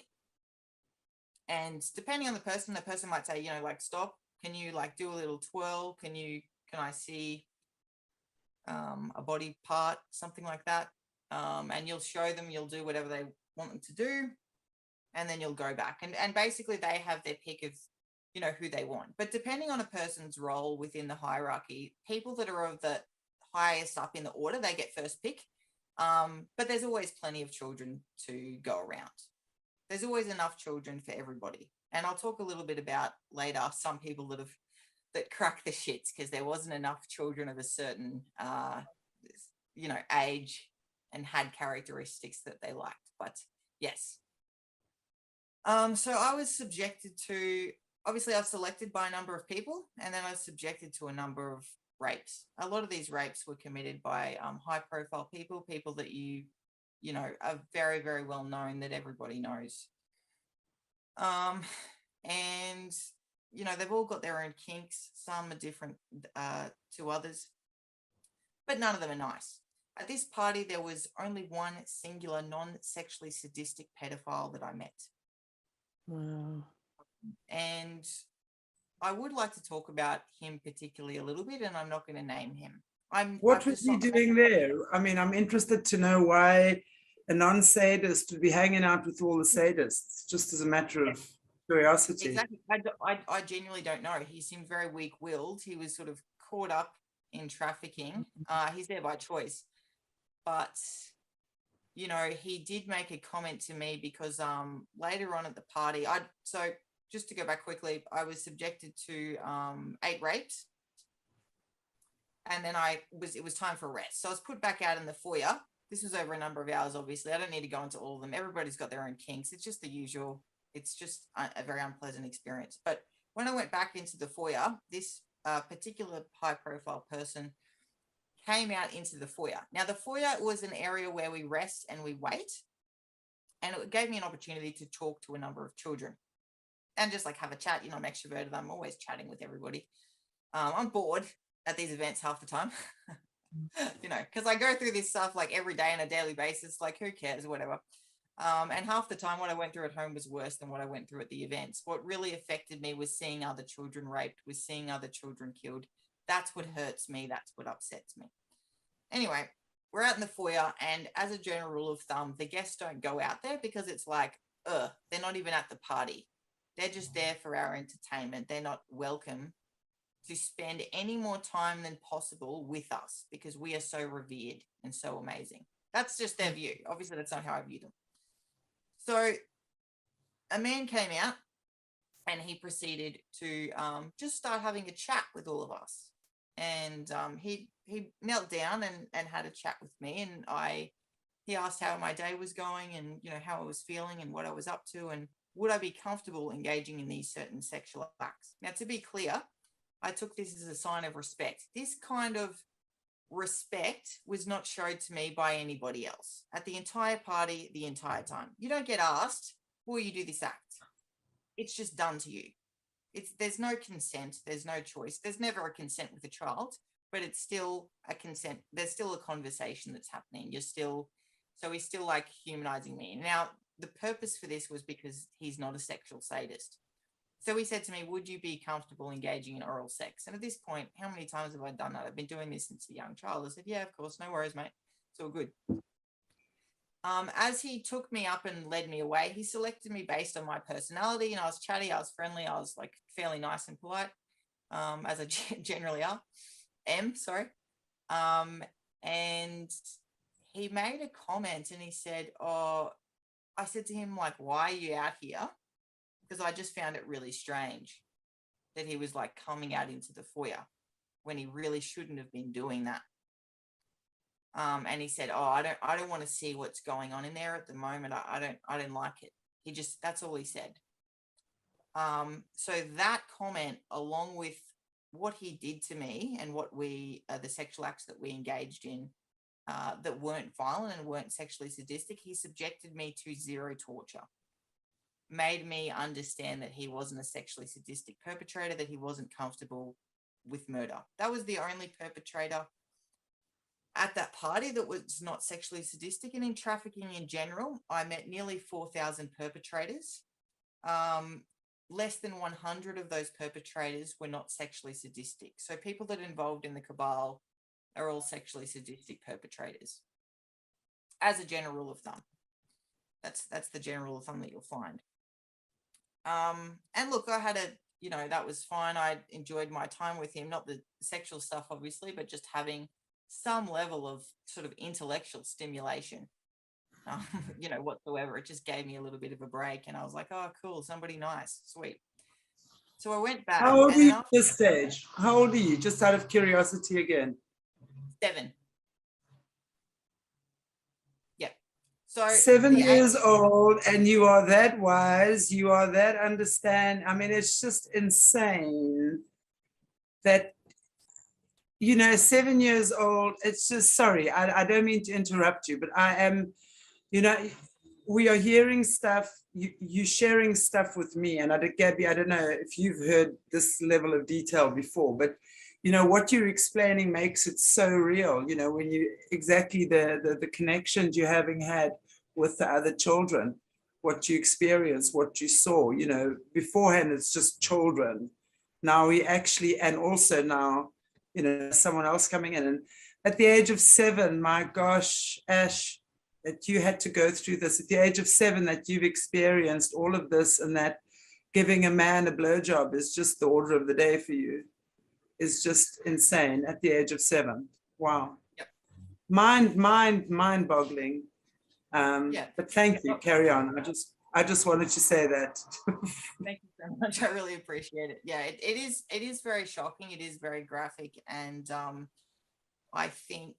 S3: And depending on the person might say, you know, like, stop, can you like do a little twirl? Can I see a body part, something like that? And you'll show them, you'll do whatever they want them to do, and then you'll go back. And basically they have their pick of, you know, who they want. But depending on a person's role within the hierarchy, people that are of the highest up in the order, they get first pick. But there's always plenty of children to go around. There's always enough children for everybody. And I'll talk a little bit about later some people that crack the shits because there wasn't enough children of a certain, you know, age and had characteristics that they liked. But yes. So I was subjected to, obviously I was selected by a number of people, and then I was subjected to a number of rapes. A lot of these rapes were committed by high profile people that you know, are very, very well known, that everybody knows. And, you know, they've all got their own kinks. Some are different to others, but none of them are nice. At this party, there was only one singular non-sexually sadistic pedophile that I met.
S2: Wow.
S3: And I would like to talk about him particularly a little bit, and I'm not going to name him.
S1: What was he doing there? I mean, I'm interested to know why a non-sadist would be hanging out with all the sadists, just as a matter of curiosity.
S3: Exactly. I genuinely don't know. He seemed very weak-willed. He was sort of caught up in trafficking. He's there by choice. But, you know, he did make a comment to me because later on at the party, so just to go back quickly, I was subjected to 8 rapes. And then it was time for rest. So I was put back out in the foyer. This was over a number of hours, obviously. I don't need to go into all of them. Everybody's got their own kinks. It's just the usual. It's just a very unpleasant experience. But when I went back into the foyer, this particular high-profile person came out into the foyer. Now, the foyer was an area where we rest and we wait. And it gave me an opportunity to talk to a number of children and just like have a chat. You know, I'm extroverted. I'm always chatting with everybody. I'm bored at these events half the time, you know, because I go through this stuff like every day on a daily basis, like who cares, whatever. And half the time what I went through at home was worse than what I went through at the events. What really affected me was seeing other children raped, was seeing other children killed. That's what hurts me. That's what upsets me. Anyway, we're out in the foyer, and as a general rule of thumb, the guests don't go out there because it's like, they're not even at the party. They're just there for our entertainment. They're not welcome to spend any more time than possible with us because we are so revered and so amazing. That's just their view. Obviously, that's not how I view them. So a man came out and he proceeded to just start having a chat with all of us. And he knelt down and had a chat with me. And he asked how my day was going and, you know, how I was feeling and what I was up to and would I be comfortable engaging in these certain sexual acts. Now, to be clear, I took this as a sign of respect. This kind of respect was not showed to me by anybody else at the entire party, the entire time. You don't get asked, will you do this act? It's just done to you. There's no consent. There's no choice. There's never a consent with a child, but it's still a consent. There's still a conversation that's happening. He's still like humanizing me. Now, the purpose for this was because he's not a sexual sadist. So he said to me, would you be comfortable engaging in oral sex? And at this point, how many times have I done that? I've been doing this since a young child. I said, yeah, of course. No worries, mate. It's all good. As he took me up and led me away, he selected me based on my personality. And I was chatty, I was friendly, I was like fairly nice and polite, as I generally am. And he made a comment and he said, I said to him, like, why are you out here? Because I just found it really strange that he was like coming out into the foyer when he really shouldn't have been doing that. And he said, I don't want to see what's going on in there at the moment. I don't like it. That's all he said. So that comment, along with what he did to me and what the sexual acts that we engaged in, that weren't violent and weren't sexually sadistic, he subjected me to zero torture, made me understand that he wasn't a sexually sadistic perpetrator, that he wasn't comfortable with murder. That was the only perpetrator at that party that was not sexually sadistic. And in trafficking in general, I met nearly 4,000 perpetrators. Less than 100 of those perpetrators were not sexually sadistic. So people that are involved in the cabal are all sexually sadistic perpetrators, as a general rule of thumb. That's the general rule of thumb that you'll find. And look, that was fine. I enjoyed my time with him, not the sexual stuff, obviously, but just having some level of sort of intellectual stimulation, whatsoever. It just gave me a little bit of a break, and I was like, oh, cool, somebody nice, sweet. So I went back.
S1: How old are you at this stage? How old are you? Just out of curiosity again.
S3: 7. Yeah. So
S1: 7 years old, and you are that wise, you are that understand. I mean, it's just insane that, 7 years old, it's just, sorry, I don't mean to interrupt you, but I am, we are hearing stuff, you sharing stuff with me, and Gabbi, I don't know if you've heard this level of detail before, but what you're explaining makes it so real, when you exactly the connections you're having had with the other children, what you experienced, what you saw, beforehand it's just children. Now we actually, and also now, someone else coming in. And at the age of 7, my gosh, Ash, that you had to go through this at the age of 7, that you've experienced all of this, and that giving a man a blowjob is just the order of the day for you, is just insane at the age of 7. Wow.
S3: Yep.
S1: Mind boggling. But thank you. Carry on. I just wanted to say that.
S3: Thank you so much. I really appreciate it. Yeah, it is very shocking. It is very graphic. And I think,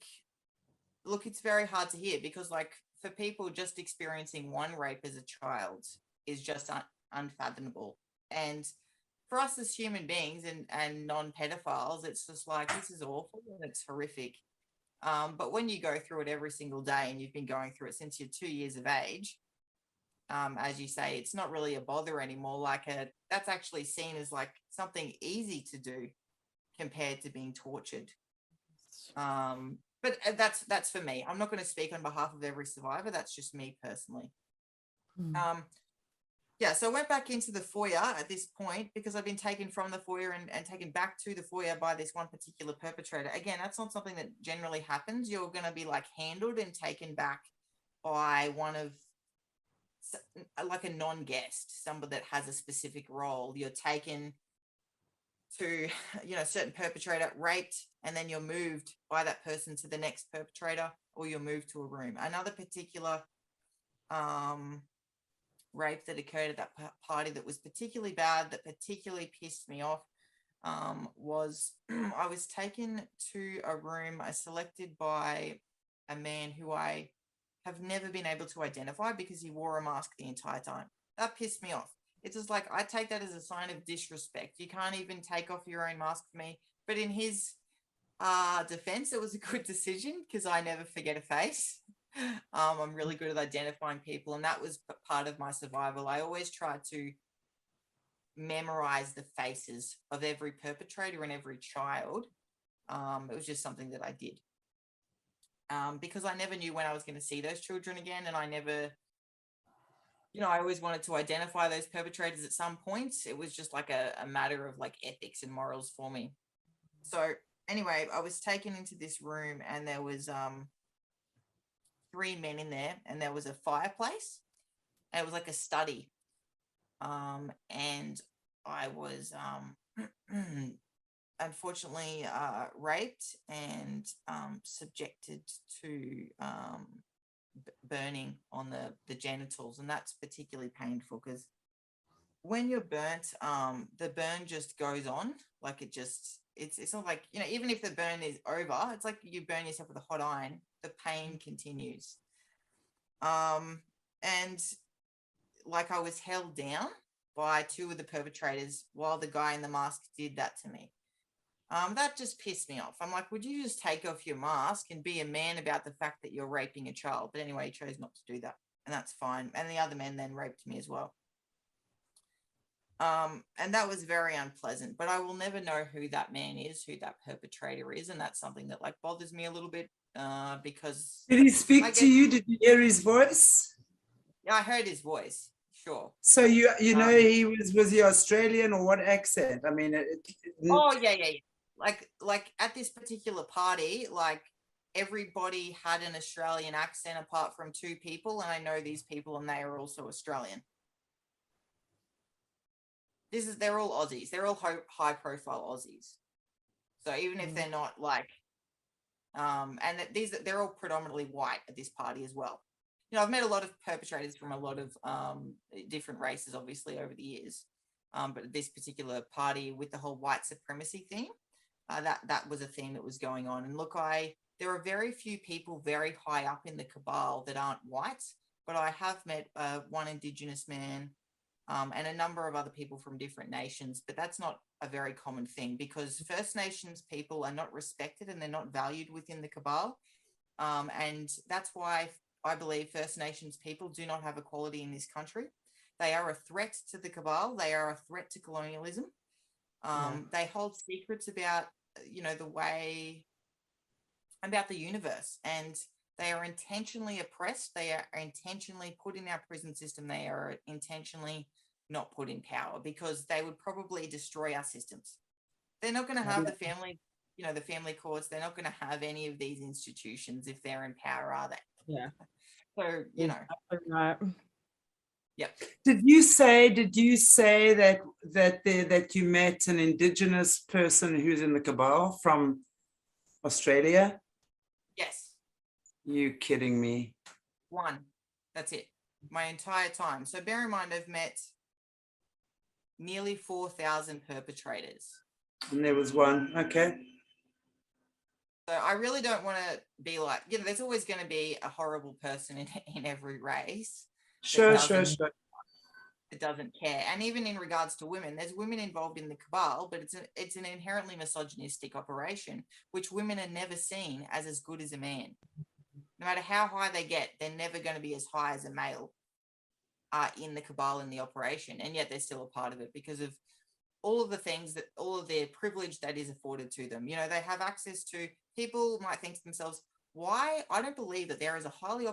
S3: look, it's very hard to hear because, like, for people, just experiencing one rape as a child is just unfathomable. And for us as human beings and non-pedophiles, it's just like, this is awful and it's horrific. But when you go through it every single day, and you've been going through it since you're 2 years of age, as you say, it's not really a bother anymore. That's actually seen as like something easy to do compared to being tortured. But that's for me. I'm not going to speak on behalf of every survivor. That's just me personally. So I went back into the foyer at this point because I've been taken from the foyer and taken back to the foyer by this one particular perpetrator. Again, that's not something that generally happens. You're going to be like handled and taken back by one of, like, a non-guest, somebody that has a specific role. You're taken to, you know, a certain perpetrator, raped, and then you're moved by that person to the next perpetrator, or you're moved to a room. Another particular rape that occurred at that party that was particularly bad, that particularly pissed me off, was I was taken to a room selected by a man who I have never been able to identify because he wore a mask the entire time. That pissed me off. It's just like, I take that as a sign of disrespect. You can't even take off your own mask for me. But in his defense, it was a good decision because I never forget a face. I'm really good at identifying people, and that was part of my survival. I always tried to memorize the faces of every perpetrator and every child. It was just something that I did. Because I never knew when I was going to see those children again, and I never, you know, I always wanted to identify those perpetrators at some point. It was just like a matter of like ethics and morals for me. So anyway, I was taken into this room, and there was 3 men in there, and there was a fireplace, and it was like a study. And I was unfortunately raped and subjected to burning on the genitals, and that's particularly painful because when you're burnt, the burn just goes on. Like it's not like, you know, even if the burn is over, it's like you burn yourself with a hot iron, the pain continues. And like I was held down by 2 of the perpetrators while the guy in the mask did that to me. That just pissed me off. I'm like, would you just take off your mask and be a man about the fact that you're raping a child? But anyway, he chose not to do that, and that's fine. And the other men then raped me as well. And that was very unpleasant, but I will never know who that man is, who that perpetrator is. And that's something that like bothers me a little bit, because
S1: Did he speak to you? Did you hear his voice?
S3: Yeah, I heard his voice. Sure.
S1: So you know, he was he Australian, or what accent? I mean,
S3: oh yeah. Like at this particular party, like everybody had an Australian accent apart from 2 people, and I know these people, and they are also Australian. They're all Aussies. They're all high profile Aussies. So even if they're not like, and they're all predominantly white at this party as well. You know, I've met a lot of perpetrators from a lot of different races, obviously, over the years. But this particular party with the whole white supremacy theme, that was a theme that was going on. And look, there are very few people very high up in the cabal that aren't white, but I have met one Indigenous man, and a number of other people from different nations, but that's not a very common thing because First Nations people are not respected and they're not valued within the cabal. And that's why I believe First Nations people do not have equality in this country. They are a threat to the cabal. They are a threat to colonialism. They hold secrets about, you know, about the universe, and they are intentionally oppressed. They are intentionally put in our prison system. They are intentionally not put in power because they would probably destroy our systems. They're not going to have the family, you know, the family courts. They're not going to have any of these institutions if they're in power, are they?
S2: Yeah.
S3: So, you know.
S2: Right.
S3: Yep.
S1: Did you say that you met an Indigenous person who's in the cabal from Australia?
S3: Yes.
S1: You kidding me?
S3: One. That's it. My entire time. So bear in mind, I've met nearly 4,000 perpetrators.
S1: And there was one. Okay.
S3: So I really don't want to be like, you know, there's always going to be a horrible person in every race.
S1: Sure.
S3: It doesn't care. And even in regards to women, there's women involved in the cabal, but it's an inherently misogynistic operation, which women are never seen as good as a man. No matter how high they get, they're never going to be as high as a male in the cabal, in the operation. And yet they're still a part of it because of all of the things all of their privilege that is afforded to them. You know, they have access to, people might think to themselves, why? I don't believe that there is a highly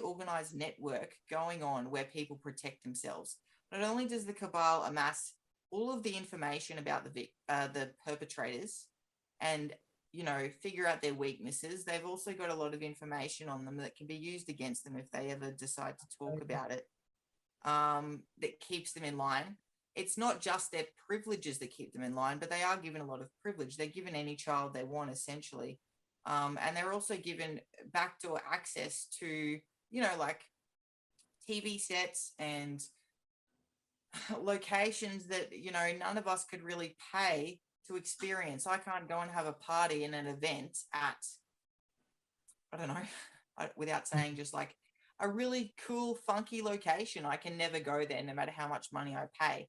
S3: organized network going on where people protect themselves. Not only does the cabal amass all of the information about the perpetrators and, you know, figure out their weaknesses, they've also got a lot of information on them that can be used against them if they ever decide to talk about it, that keeps them in line. it's not just their privileges that keep them in line, but they are given a lot of privilege. They're given any child they want, essentially. And they're also given backdoor access to, like TV sets and locations that, none of us could really pay to experience. I can't go and have a party and an event at, I don't know, without saying just like a really cool, funky location. I can never go there no matter how much money I pay.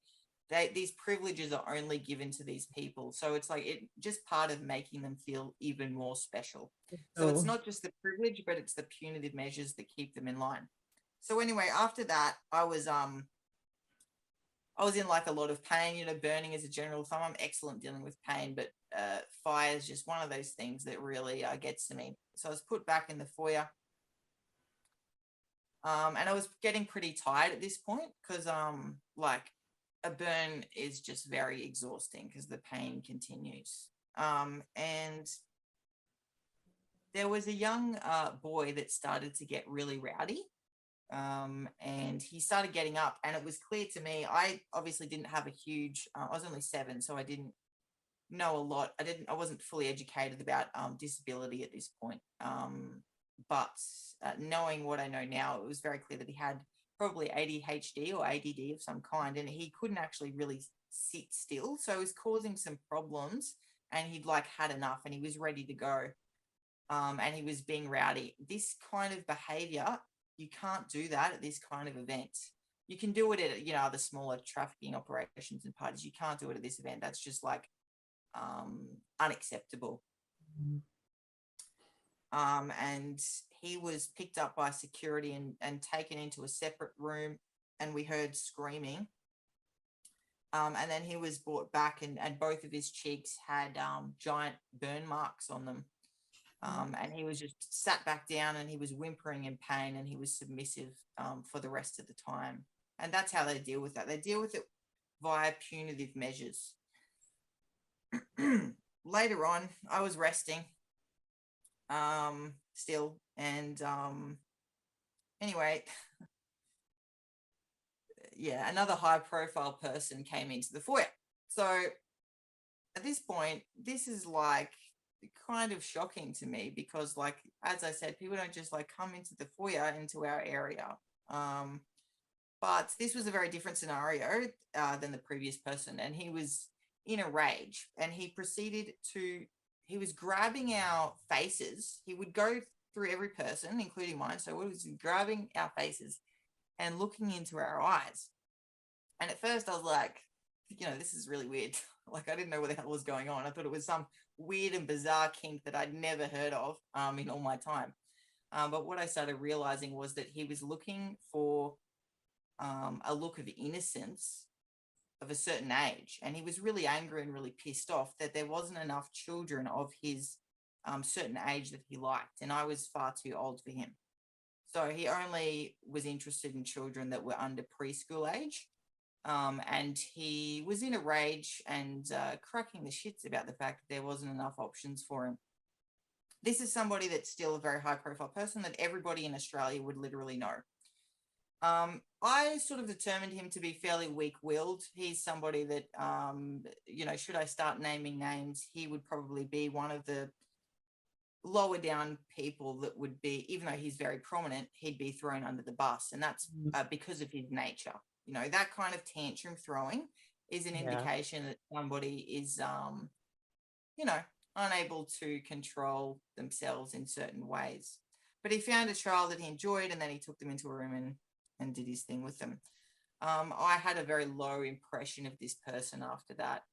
S3: These privileges are only given to these people. So it's like it just part of making them feel even more special. So it's not just the privilege, but it's the punitive measures that keep them in line. So anyway, after that, I was in like a lot of pain, burning as a general thumb. I'm excellent dealing with pain, but fire is just one of those things that really gets to me. So I was put back in the foyer. And I was getting pretty tired at this point because like a burn is just very exhausting because the pain continues. And there was a young boy that started to get really rowdy. And he started getting up, and it was clear to me, I obviously didn't have a huge, I was only 7, so I didn't know a lot. I wasn't fully educated about disability at this point. But knowing what I know now, it was very clear that he had probably ADHD or ADD of some kind, and he couldn't actually really sit still. So it was causing some problems, and he'd like had enough, and he was ready to go. And he was being rowdy. This kind of behavior, you can't do that at this kind of event. You can do it at, other smaller trafficking operations and parties. You can't do it at this event. That's just like unacceptable. And he was picked up by security and taken into a separate room, and we heard screaming. And then he was brought back, and both of his cheeks had giant burn marks on them. And he was just sat back down, and he was whimpering in pain, and he was submissive for the rest of the time. And that's how they deal with that. They deal with it via punitive measures. Later on, I was resting still. And anyway, yeah, another high profile person came into the foyer. So at this point, this is like kind of shocking to me because, like, as I said, people don't just like come into the foyer into our area. But this was a very different scenario than the previous person, and he was in a rage, and he was grabbing our faces. He would go through every person, including mine. So he was grabbing our faces and looking into our eyes. And at first I was like, this is really weird. Like, I didn't know what the hell was going on. I thought it was some weird and bizarre kink that I'd never heard of in all my time. But what I started realizing was that he was looking for a look of innocence of a certain age. And he was really angry and really pissed off that there wasn't enough children of his certain age that he liked. And I was far too old for him. So he only was interested in children that were under preschool age. And he was in a rage and cracking the shits about the fact that there wasn't enough options for him. This is somebody that's still a very high profile person that everybody in Australia would literally know. I sort of determined him to be fairly weak-willed. He's somebody that, should I start naming names, he would probably be one of the lower down people that would be, even though he's very prominent, he'd be thrown under the bus. And that's because of his nature. That kind of tantrum throwing is an indication that somebody is, unable to control themselves in certain ways. But he found a child that he enjoyed, and then he took them into a room and did his thing with them. I had a very low impression of this person after that,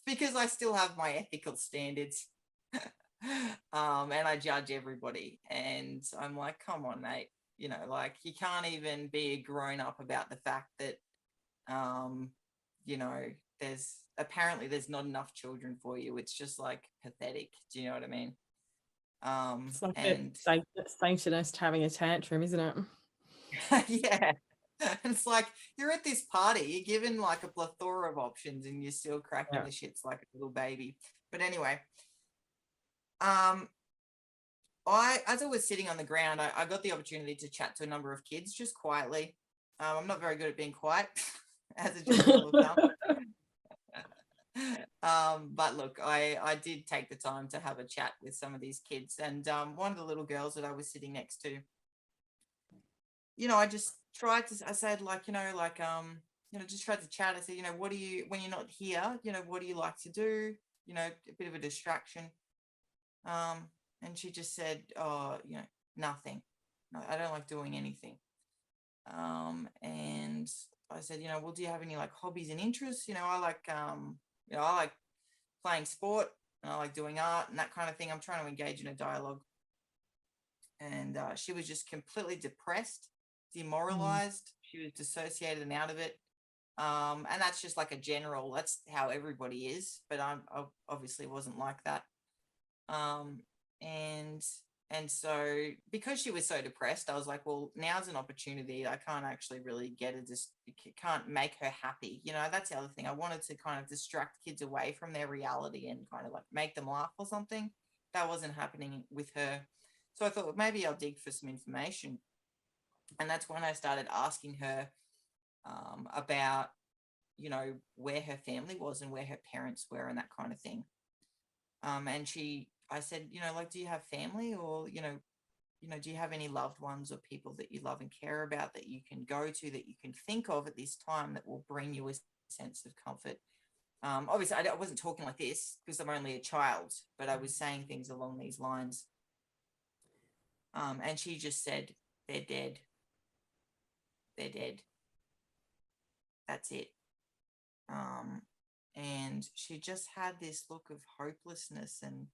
S3: because I still have my ethical standards. And I judge everybody, and I'm like, come on, mate, you can't even be a grown up about the fact that there's not enough children for you. It's just like pathetic. Do you know what I mean?
S2: It's like Satanist having a tantrum, isn't it?
S3: Yeah. It's like you're at this party, you're given like a plethora of options, and you're still cracking the shits like a little baby. But anyway, as I was sitting on the ground, I got the opportunity to chat to a number of kids just quietly. I'm not very good at being quiet. as a general rule of thumb. But look, I did take the time to have a chat with some of these kids, and one of the little girls that I was sitting next to, I just tried to, I said, like, just tried to chat. I said, what do you, when you're not here, what do you like to do? A bit of a distraction. And she just said, oh, nothing. No, I don't like doing anything. And I said, well, do you have any like hobbies and interests? I like, I like playing sport, and I like doing art and that kind of thing. I'm trying to engage in a dialogue. And she was just completely depressed, demoralized. She was dissociated and out of it. And that's just like a general, that's how everybody is. But I obviously wasn't like that. And so because she was so depressed, I was like, well, now's an opportunity. I can't actually really can't make her happy. That's the other thing. I wanted to kind of distract kids away from their reality and kind of like make them laugh or something. That wasn't happening with her. So I thought, well, maybe I'll dig for some information. And that's when I started asking her about, where her family was and where her parents were and that kind of thing. And I said, like, do you have family, or, do you have any loved ones or people that you love and care about that you can go to, that you can think of at this time that will bring you a sense of comfort? Obviously, I wasn't talking like this because I'm only a child, but I was saying things along these lines. And she just said, they're dead. They're dead. That's it. And she just had this look of hopelessness, and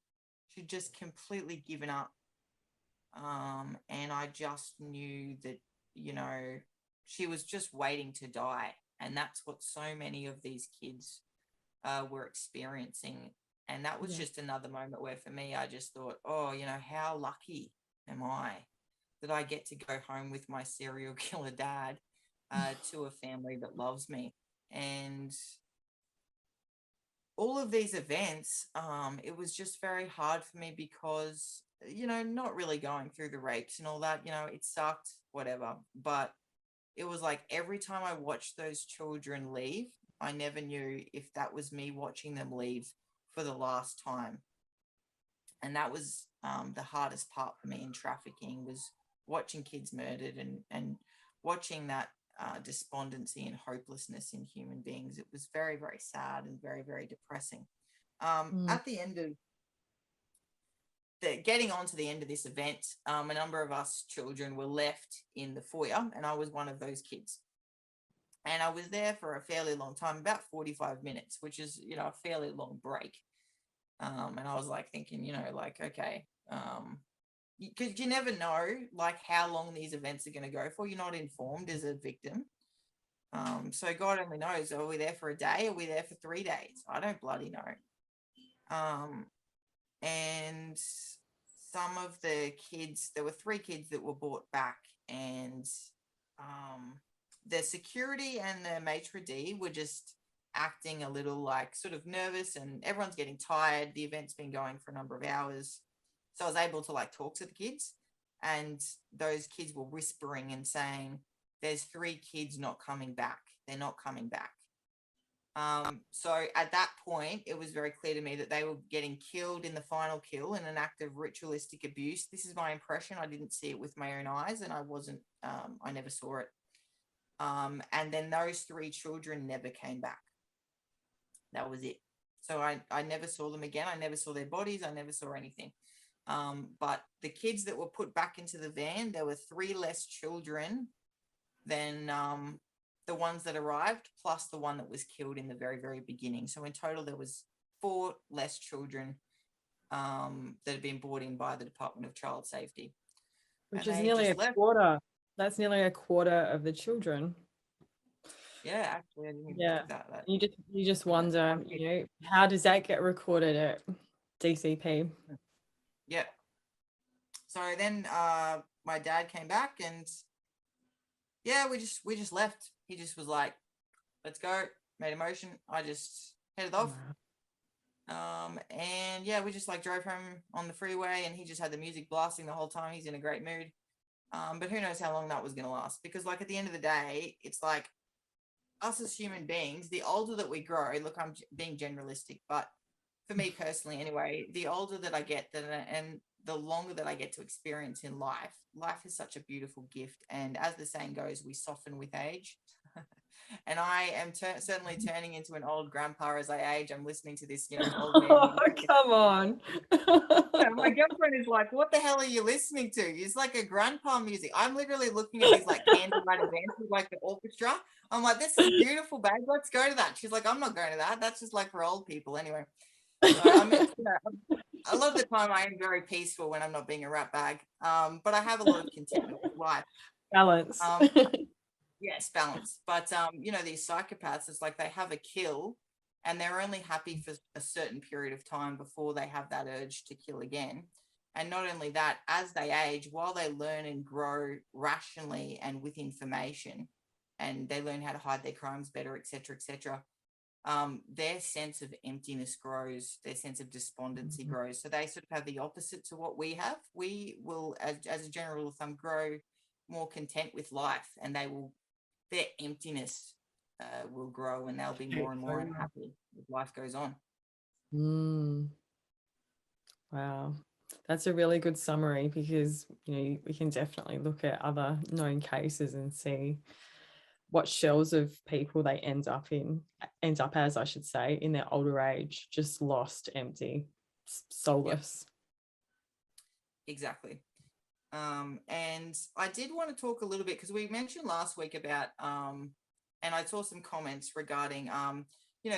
S3: she'd just completely given up. And I just knew that, she was just waiting to die. And that's what so many of these kids were experiencing. And that was just another moment where for me, I just thought, oh, how lucky am I that I get to go home with my serial killer dad to a family that loves me. And all of these events, it was just very hard for me because, not really going through the rapes and all that, it sucked, whatever. But it was like every time I watched those children leave, I never knew if that was me watching them leave for the last time. And that was the hardest part for me in trafficking, was watching kids murdered and watching that despondency and hopelessness in human beings. It was very, very sad and very, very depressing. At the end of getting on to the end of this event, a number of us children were left in the foyer, and I was one of those kids. And I was there for a fairly long time, about 45 minutes, which is, a fairly long break. And I was like thinking, okay, because you never know like how long these events are going to go for. You're not informed as a victim. So God only knows, are we there for a day? Are we there for 3 days? I don't bloody know. And some of the kids, there were 3 kids that were brought back, and the security and the maitre d' were just acting a little like sort of nervous, and everyone's getting tired. The event's been going for a number of hours. So I was able to like talk to the kids, and those kids were whispering and saying, there's 3 kids not coming back. They're not coming back. So at that point, it was very clear to me that they were getting killed in the final kill in an act of ritualistic abuse. This is my impression. I didn't see it with my own eyes, and I never saw it. And then those 3 children never came back. That was it. So I never saw them again. I never saw their bodies. I never saw anything. But the kids that were put back into the van, there were 3 less children than the ones that arrived, plus the one that was killed in the very, very beginning. So in total, there was 4 less children that had been brought in by the Department of Child Safety.
S2: Which is nearly a quarter. That's nearly a quarter of the children.
S3: Yeah, actually, I didn't even think that.
S2: You just wonder, how does that get recorded at DCP?
S3: Yeah. So then my dad came back, and we just left. He just was like, let's go, made a motion. I just headed off. And we just like drove home on the freeway, and he just had the music blasting the whole time. He's in a great mood. But who knows how long that was going to last, because like at the end of the day, it's like us as human beings, the older that we grow, look, I'm being generalistic, but for me personally anyway, the older that I get and the longer that I get to experience in life, life is such a beautiful gift. And as the saying goes, we soften with age. And I am certainly turning into an old grandpa as I age. I'm listening to this, old man.
S2: Oh, come on.
S3: My girlfriend is like, what the hell are you listening to? It's like a grandpa music. I'm literally looking at these like candlelight events with like the orchestra. I'm like, this is beautiful, babe. Let's go to that. She's like, I'm not going to that. That's just like for old people anyway. So a lot of the time I am very peaceful when I'm not being a rat bag. But I have a lot of contentment with life.
S2: Balance.
S3: Yes, balance. But these psychopaths, it's like they have a kill and they're only happy for a certain period of time before they have that urge to kill again. And not only that, as they age, while they learn and grow rationally and with information, and they learn how to hide their crimes better, etc., etc., their sense of emptiness grows, their sense of despondency grows. So they sort of have the opposite to what we have. We will, as a general rule of thumb, grow more content with life, and their emptiness will grow, and they'll be more and more unhappy as life goes on.
S2: Wow, that's a really good summary, because we can definitely look at other known cases and see what shells of people they end up as, I should say, in their older age, just lost, empty, soulless.
S3: Yep. Exactly. And I did want to talk a little bit, because we mentioned last week about, and I saw some comments regarding,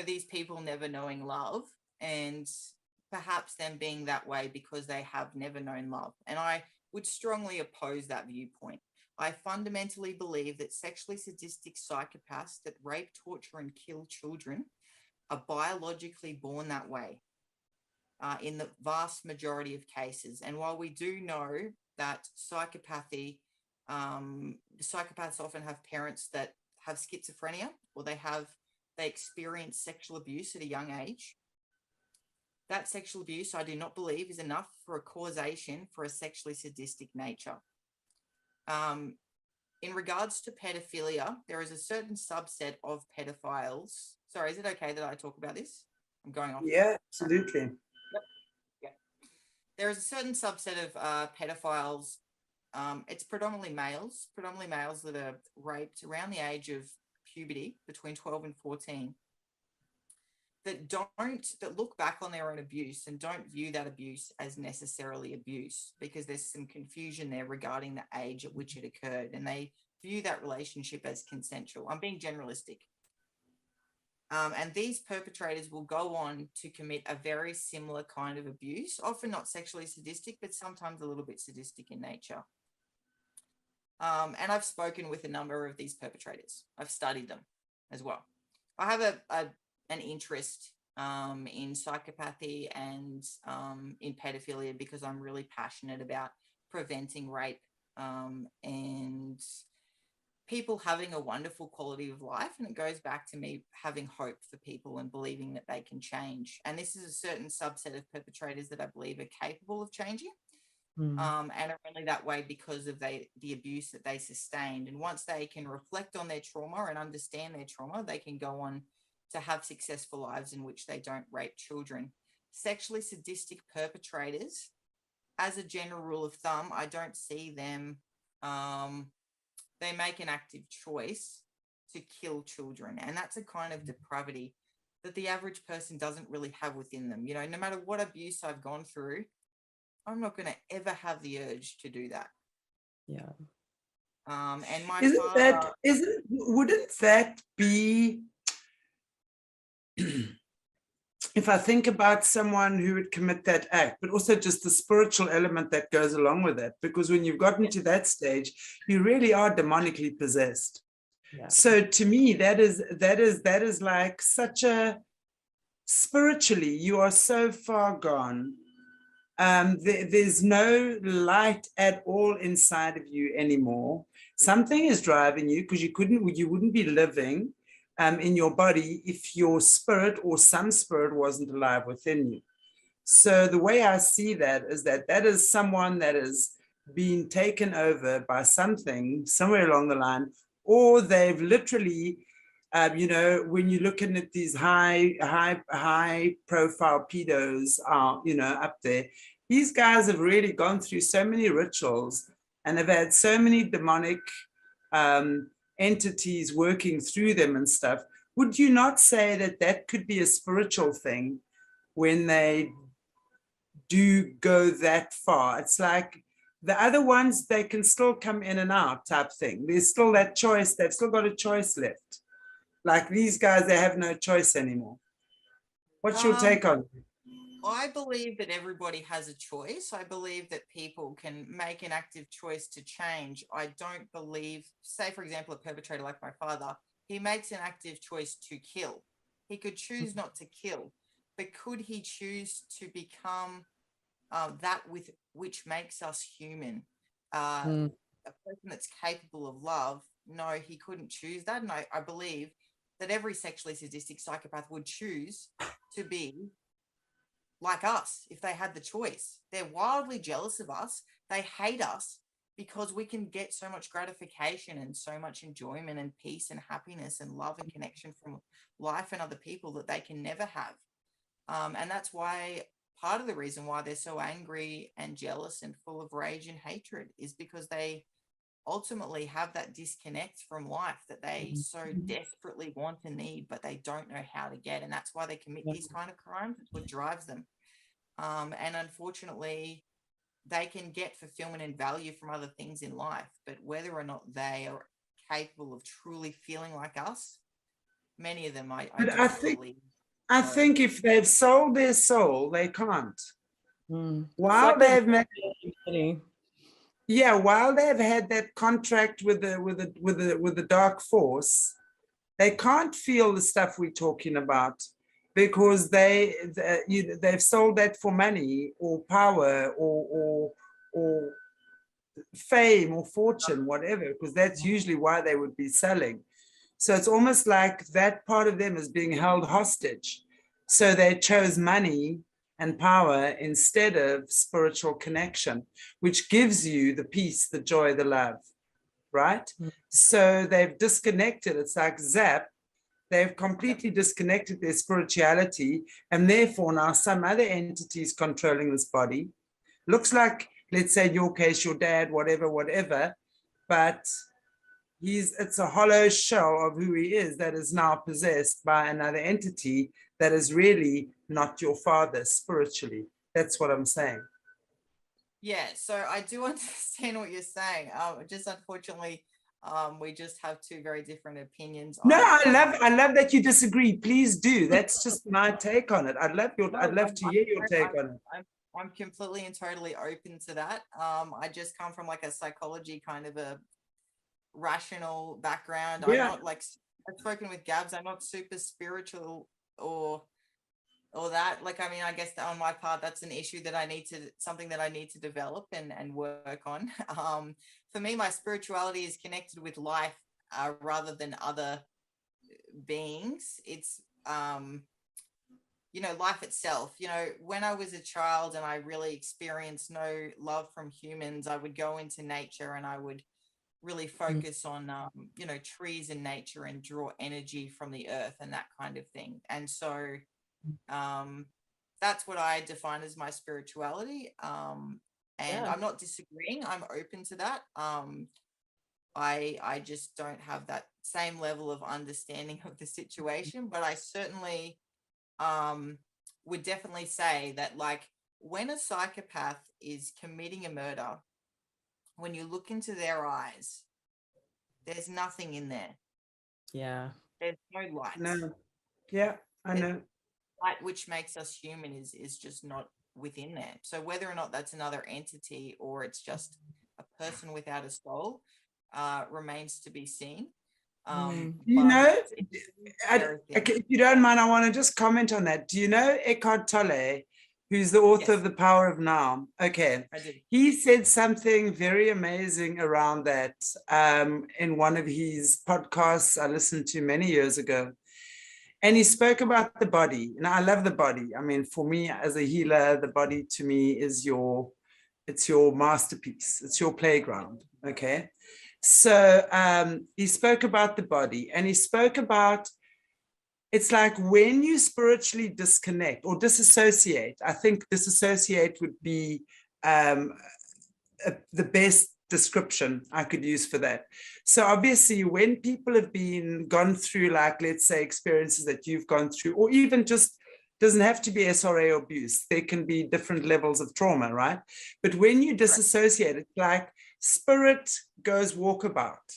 S3: these people never knowing love, and perhaps them being that way because they have never known love. And I would strongly oppose that viewpoint. I fundamentally believe that sexually sadistic psychopaths that rape, torture, and kill children are biologically born that way in the vast majority of cases. And while we do know that psychopaths often have parents that have schizophrenia, or they experience sexual abuse at a young age, that sexual abuse, I do not believe, is enough for a causation for a sexually sadistic nature. In regards to pedophilia, there is a certain subset of pedophiles. Sorry, is it okay that I talk about this? I'm going off.
S1: Yeah, absolutely.
S3: Yep. There is a certain subset of pedophiles. It's predominantly males that are raped around the age of puberty, between 12 and 14, that look back on their own abuse and don't view that abuse as necessarily abuse, because there's some confusion there regarding the age at which it occurred, and they view that relationship as consensual. I'm being generalistic. And these perpetrators will go on to commit a very similar kind of abuse, often not sexually sadistic, but sometimes a little bit sadistic in nature. And I've spoken with a number of these perpetrators. I've studied them as well. I have an interest in psychopathy and in pedophilia, because I'm really passionate about preventing rape and people having a wonderful quality of life. And it goes back to me having hope for people and believing that they can change. And this is a certain subset of perpetrators that I believe are capable of changing. And are only that way because of the abuse that they sustained. And once they can reflect on their trauma and understand their trauma, they can go on to have successful lives in which they don't rape children. Sexually sadistic perpetrators, as a general rule of thumb, I don't see them, they make an active choice to kill children. And that's a kind of depravity that the average person doesn't really have within them. No matter what abuse I've gone through, I'm not going to ever have the urge to do that.
S2: Yeah.
S3: And my
S1: wouldn't that be, if I think about someone who would commit that act, but also just the spiritual element that goes along with it, because when you've gotten to that stage, you really are demonically possessed. Yeah. So to me, that is like such a, spiritually, you are so far gone. There's no light at all inside of you anymore. Something is driving you, because you wouldn't be living in your body if your spirit or some spirit wasn't alive within you. So the way I see that is that is someone that has been taken over by something somewhere along the line, or they've literally You know, when you're looking at these high profile pedos, you know, up there, these guys have really gone through so many rituals and have had so many demonic entities working through them and stuff. Would you not say that that could be a spiritual thing when they do go that far? It's like the other ones, they can still come in and out type thing. There's still that choice. They've still got a choice left. Like these guys, they have no choice anymore. What's your take on it?
S3: I believe that everybody has a choice. I believe that people can make an active choice to change. I don't believe, say, for example, a perpetrator like my father, he makes an active choice to kill. He could choose not to kill, but could he choose to become that with which makes us human? A person that's capable of love, no, he couldn't choose that. And I believe that every sexually sadistic psychopath would choose to be like us if they had the choice. They're wildly jealous of us. They hate us because we can get so much gratification and so much enjoyment and peace and happiness and love and connection from life and other people that they can never have. And that's why part of the reason why they're so angry and jealous and full of rage and hatred is because they ultimately have that disconnect from life that they so desperately want and need, but they don't know how to get. And that's why they commit these kind of crimes. It's what drives them. And unfortunately, they can get fulfillment and value from other things in life, but whether or not they are capable of truly feeling like us, many of them, I don't believe.
S1: I think if they've sold their soul, they can't. While
S2: Like
S1: they've while they've had that contract with the dark force, they can't feel the stuff we're talking about because they've sold that for money or power or fame or fortune, whatever, because that's usually why they would be selling. So it's almost like that part of them is being held hostage. So they chose money and power instead of spiritual connection, which gives you the peace, the joy, the love, right? So they've disconnected. It's like zap. They've completely disconnected their spirituality, and therefore now some other entity is controlling this body. Looks like, let's say in your case, your dad, whatever, but it's a hollow shell of who he is that is now possessed by another entity that is really not your father spiritually. That's what I'm saying.
S3: Yeah, so I do understand what you're saying. Just unfortunately, we just have two very different opinions.
S1: No, I love that you disagree. Please do. That's just my take on it. I'd love to hear your take on it.
S3: I'm completely and totally open to that. I just come from like a psychology kind of a rational background. I'm not like, I've spoken with Gabs, I'm not super spiritual or that. Like, I mean, I guess on my part, that's an issue that something that I need to develop and work on. For me, my spirituality is connected with life rather than other beings. It's, life itself. When I was a child and I really experienced no love from humans, I would go into nature and I would really focus on, trees and nature and draw energy from the earth and that kind of thing. And so that's what I define as my spirituality. I'm not disagreeing. I'm open to that. I just don't have that same level of understanding of the situation, but I certainly would definitely say that, like, when a psychopath is committing a murder, when you look into their eyes, there's nothing in there.
S2: Yeah.
S3: There's no light.
S1: No. Yeah, I know.
S3: Light which makes us human is just not within there. So whether or not that's another entity or it's just a person without a soul remains to be seen.
S1: If you don't mind, I want to just comment on that. Do you know Eckhart Tolle, who's the author of The Power of Now? Okay. He said something very amazing around that in one of his podcasts I listened to many years ago. And he spoke about the body. And I love the body. I mean, for me as a healer, the body to me is it's your masterpiece. It's your playground. Okay. So he spoke about the body, and he spoke about, it's like when you spiritually disconnect or disassociate. I think disassociate would be the best description I could use for that. So obviously when people have gone through, like, let's say experiences that you've gone through, or even just, doesn't have to be SRA or abuse, there can be different levels of trauma, right? But when you disassociate, it's like spirit goes walkabout,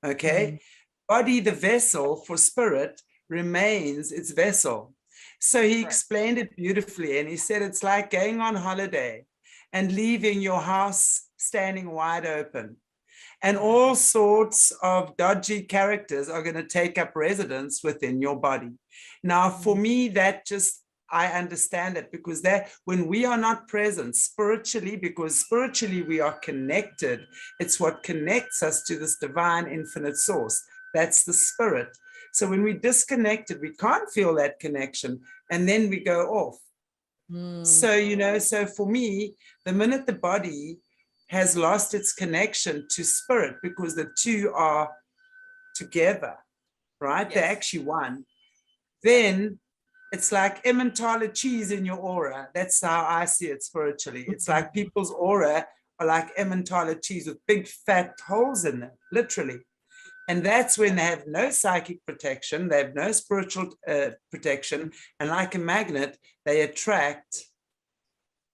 S1: okay? Body, the vessel for spirit, remains its vessel. So he explained it beautifully, and he said it's like going on holiday and leaving your house standing wide open, and all sorts of dodgy characters are going to take up residence within your body. Now, for me, that just, I understand it, because that when we are not present spiritually, because spiritually we are connected, it's what connects us to this divine infinite source. That's the spirit. So when we disconnected, we can't feel that connection, and then we go off. So, you know, so for me, the minute the body has lost its connection to spirit, because the two are together, right? They're actually one. Then it's like Emmentaler cheese in your aura. That's how I see it spiritually. It's like people's aura are like Emmentaler cheese with big fat holes in them, literally. And that's when they have no psychic protection, they have no spiritual protection, and like a magnet, they attract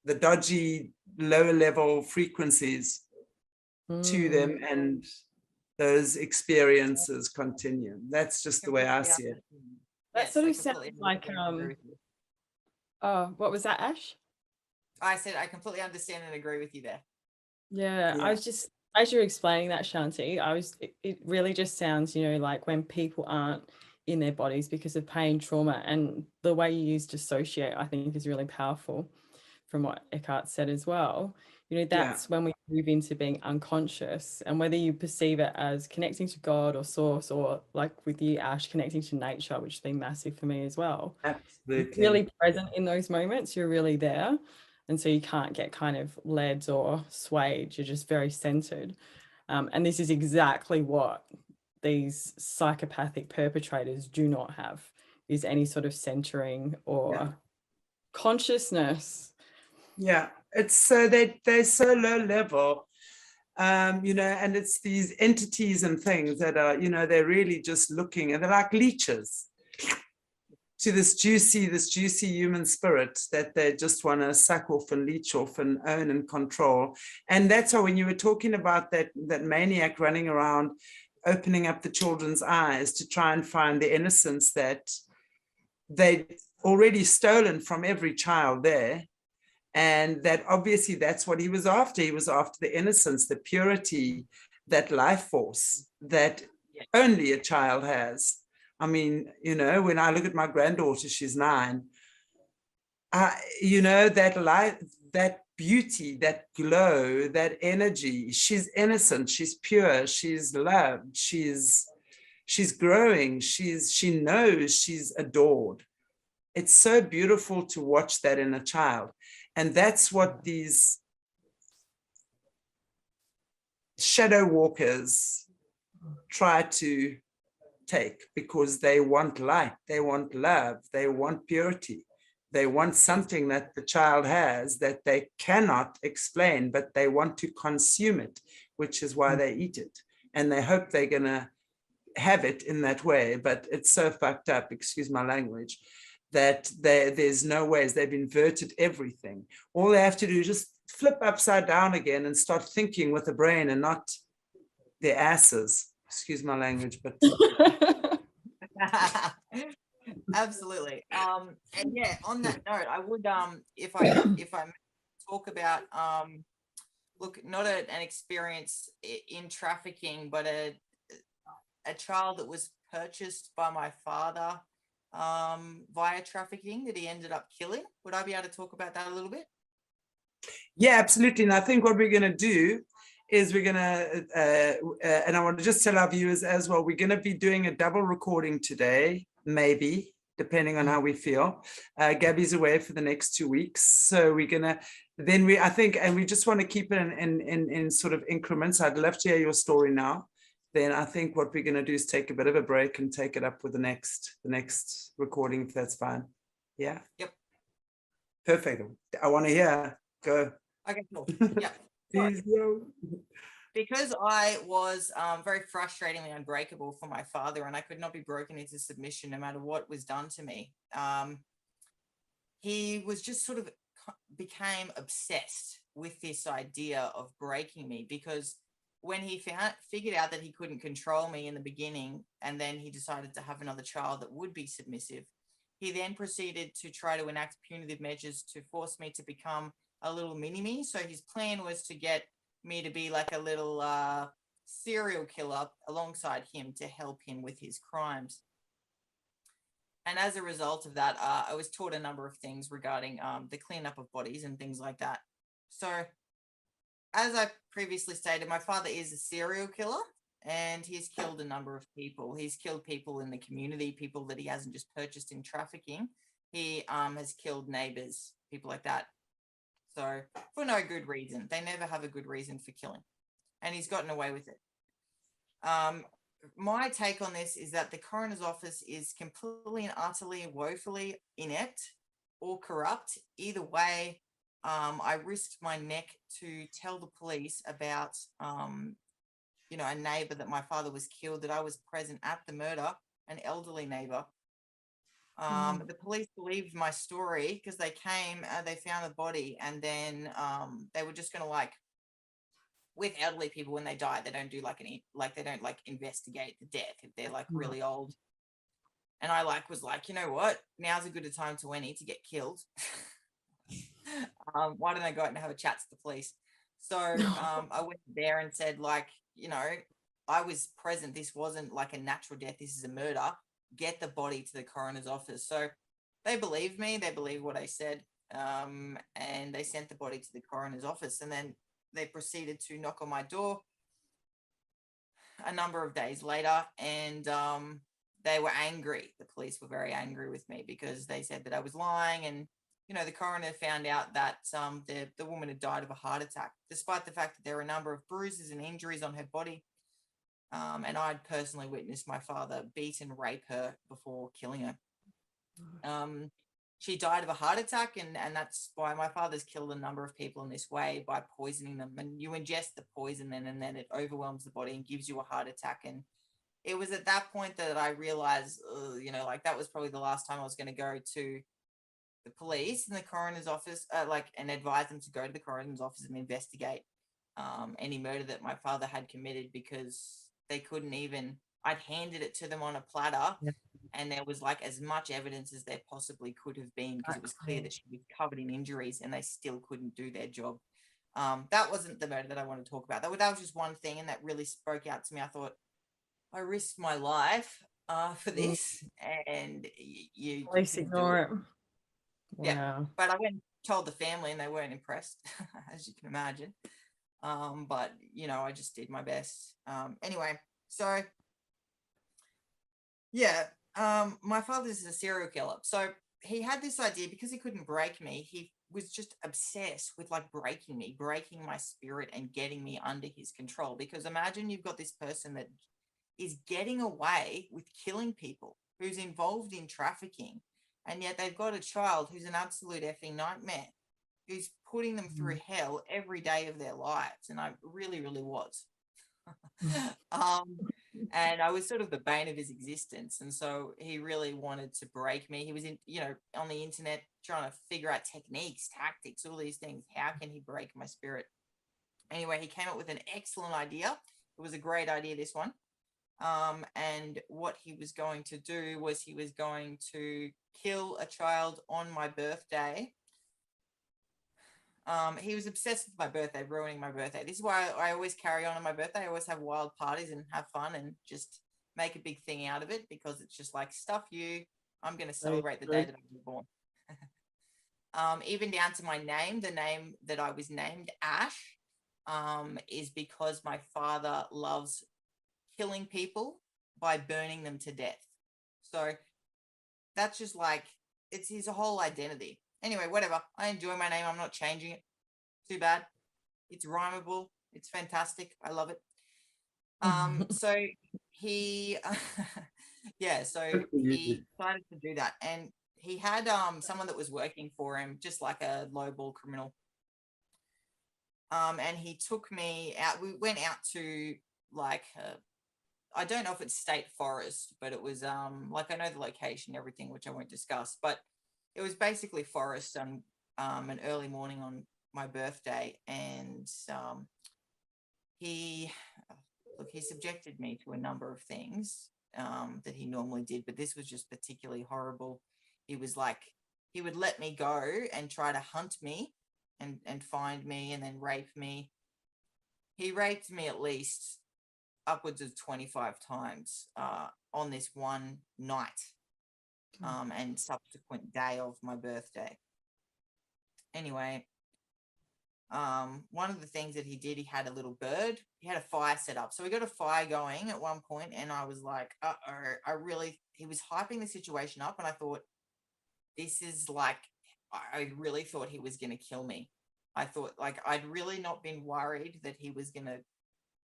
S1: the dodgy lower level frequencies to them, and those experiences continue. That's just the way I see it.
S2: That sort of sounds like oh, what was that, Ash?
S3: I said I completely understand and agree with you there.
S2: Yeah, I was just, as you're explaining that, Shanti, it really just sounds, you know, like when people aren't in their bodies because of pain, trauma, and the way you use dissociate, I think, is really powerful from what Eckhart said as well. You know, that's when we move into being unconscious, and whether you perceive it as connecting to God or source, or like with you, Ash, connecting to nature, which has been massive for me as well.
S1: Absolutely.
S2: You're really present in those moments, you're really there. And so you can't get kind of led or swayed. You're just very centered. And this is exactly what these psychopathic perpetrators do not have, is any sort of centering or consciousness.
S1: Yeah, it's so they're so low level, you know, and it's these entities and things that are, you know, they're really just looking, and they're like leeches to this juicy human spirit that they just want to suck off and leech off and own and control. And that's why when you were talking about that maniac running around opening up the children's eyes to try and find the innocence that they'd already stolen from every child there, and that obviously that's what he was after. He was after the innocence, the purity, that life force that only a child has. I mean, you know, when I look at my granddaughter, she's 9, you know, that light, that beauty, that glow, that energy, she's innocent, she's pure, she's loved, she's growing, she knows she's adored. It's so beautiful to watch that in a child. And that's what these shadow walkers try to take, because they want light, they want love, they want purity, they want something that the child has that they cannot explain, but they want to consume it, which is why they eat it, and they hope they're gonna have it in that way. But it's so fucked up, excuse my language, that there's no ways. They've inverted everything. All they have to do is just flip upside down again and start thinking with the brain and not their asses. Excuse my language, but
S3: absolutely. And yeah, on that note, I would if I talk about look, not an experience in trafficking, but a child that was purchased by my father via trafficking that he ended up killing. Would I be able to talk about that a little bit?
S1: Yeah, absolutely. And I think what we're going to do is we're going to, and I want to just tell our viewers as well, we're going to be doing a double recording today, maybe, depending on how we feel. Gabby's away for the next 2 weeks. So we're going to, then I think, and we just want to keep it in sort of increments. I'd love to hear your story now. Then I think what we're going to do is take a bit of a break and take it up with the next recording, if that's fine. Yeah.
S3: Yep.
S1: Perfect. I want to hear. Go.
S3: Okay, cool. Yeah.
S1: Please, no.
S3: Because I was very frustratingly unbreakable for my father, and I could not be broken into submission no matter what was done to me. He was just sort of became obsessed with this idea of breaking me, because when he figured out that he couldn't control me in the beginning, and then he decided to have another child that would be submissive, he then proceeded to try to enact punitive measures to force me to become a little mini-me. So his plan was to get me to be like a little serial killer alongside him to help him with his crimes. And as a result of that, I was taught a number of things regarding the cleanup of bodies and things like that. So as I previously stated, my father is a serial killer, and he's killed a number of people. He's killed people in the community, people that he hasn't just purchased in trafficking. He has killed neighbors, people like that. So for no good reason. They never have a good reason for killing. And he's gotten away with it. My take on this is that the coroner's office is completely and utterly and woefully inept or corrupt. Either way, I risked my neck to tell the police about, a neighbor that my father was killed, that I was present at the murder, an elderly neighbor. The police believed my story because they came, they found the body, and then they were just going to with elderly people, when they die, they don't do they don't investigate the death if they're really old. And I was you know what? Now's a good a time to any to get killed. Why don't I go out and have a chat to the police? So I went there and said, I was present. This wasn't a natural death. This is a murder. Get the body to the coroner's office. So they believed me. They believed what I said. And they sent the body to the coroner's office. And then they proceeded to knock on my door a number of days later. And they were angry. The police were very angry with me because they said that I was lying. And the coroner found out that the woman had died of a heart attack, despite the fact that there were a number of bruises and injuries on her body. And I'd personally witnessed my father beat and rape her before killing her. She died of a heart attack, and that's why my father's killed a number of people in this way, by poisoning them. And you ingest the poison, and then it overwhelms the body and gives you a heart attack. And it was at that point that I realized, that was probably the last time I was going to go to the police and the coroner's office, and advise them to go to the coroner's office and investigate any murder that my father had committed, because they couldn't even, I'd handed it to them on a platter, and there was as much evidence as there possibly could have been, because it was clear that she was covered in injuries, and they still couldn't do their job. That wasn't the murder that I want to talk about. That was just one thing, and that really spoke out to me. I thought, I risked my life for this, and you
S2: Please ignore it. Wow.
S3: Yeah, but I went and told the family, and they weren't impressed, as you can imagine. But I just did my best. Anyway, so yeah, my father's a serial killer. So he had this idea, because he couldn't break me, he was just obsessed with breaking me, breaking my spirit, and getting me under his control. Because imagine you've got this person that is getting away with killing people, who's involved in trafficking, and yet they've got a child who's an absolute effing nightmare, who's putting them through hell every day of their lives. And I really, really was. And I was sort of the bane of his existence. And so he really wanted to break me. He was on the internet trying to figure out techniques, tactics, all these things. How can he break my spirit? Anyway, he came up with an excellent idea. It was a great idea, this one. And what he was going to do was he was going to kill a child on my birthday. He was obsessed with my birthday, ruining my birthday. This is why I always carry on my birthday. I always have wild parties and have fun and just make a big thing out of it, because it's just stuff you. I'm going to celebrate the day that I was born. Even down to my name, the name that I was named, Ash, is because my father loves killing people by burning them to death. So that's just it's his whole identity. Anyway, whatever. I enjoy my name. I'm not changing it. too bad. It's rhymable. It's fantastic. I love it. So he, yeah, so he decided to do that, and he had someone that was working for him, just like a lowball criminal. And he took me out. We went out to like I don't know if it's state forest, but it was like I know the location, everything, which I won't discuss, but it was basically forest on an early morning on my birthday, and he subjected me to a number of things that he normally did, but this was just particularly horrible. He was like, he would let me go and try to hunt me and find me and then rape me. He raped me at least upwards of 25 times on this one night and subsequent day of my birthday. Anyway, one of the things that he did, he had a little bird. He had a fire set up. So we got a fire going at one point, and I was like, he was hyping the situation up, and I thought, this is like, I really thought he was going to kill me. I thought, like, I'd really not been worried that he was going to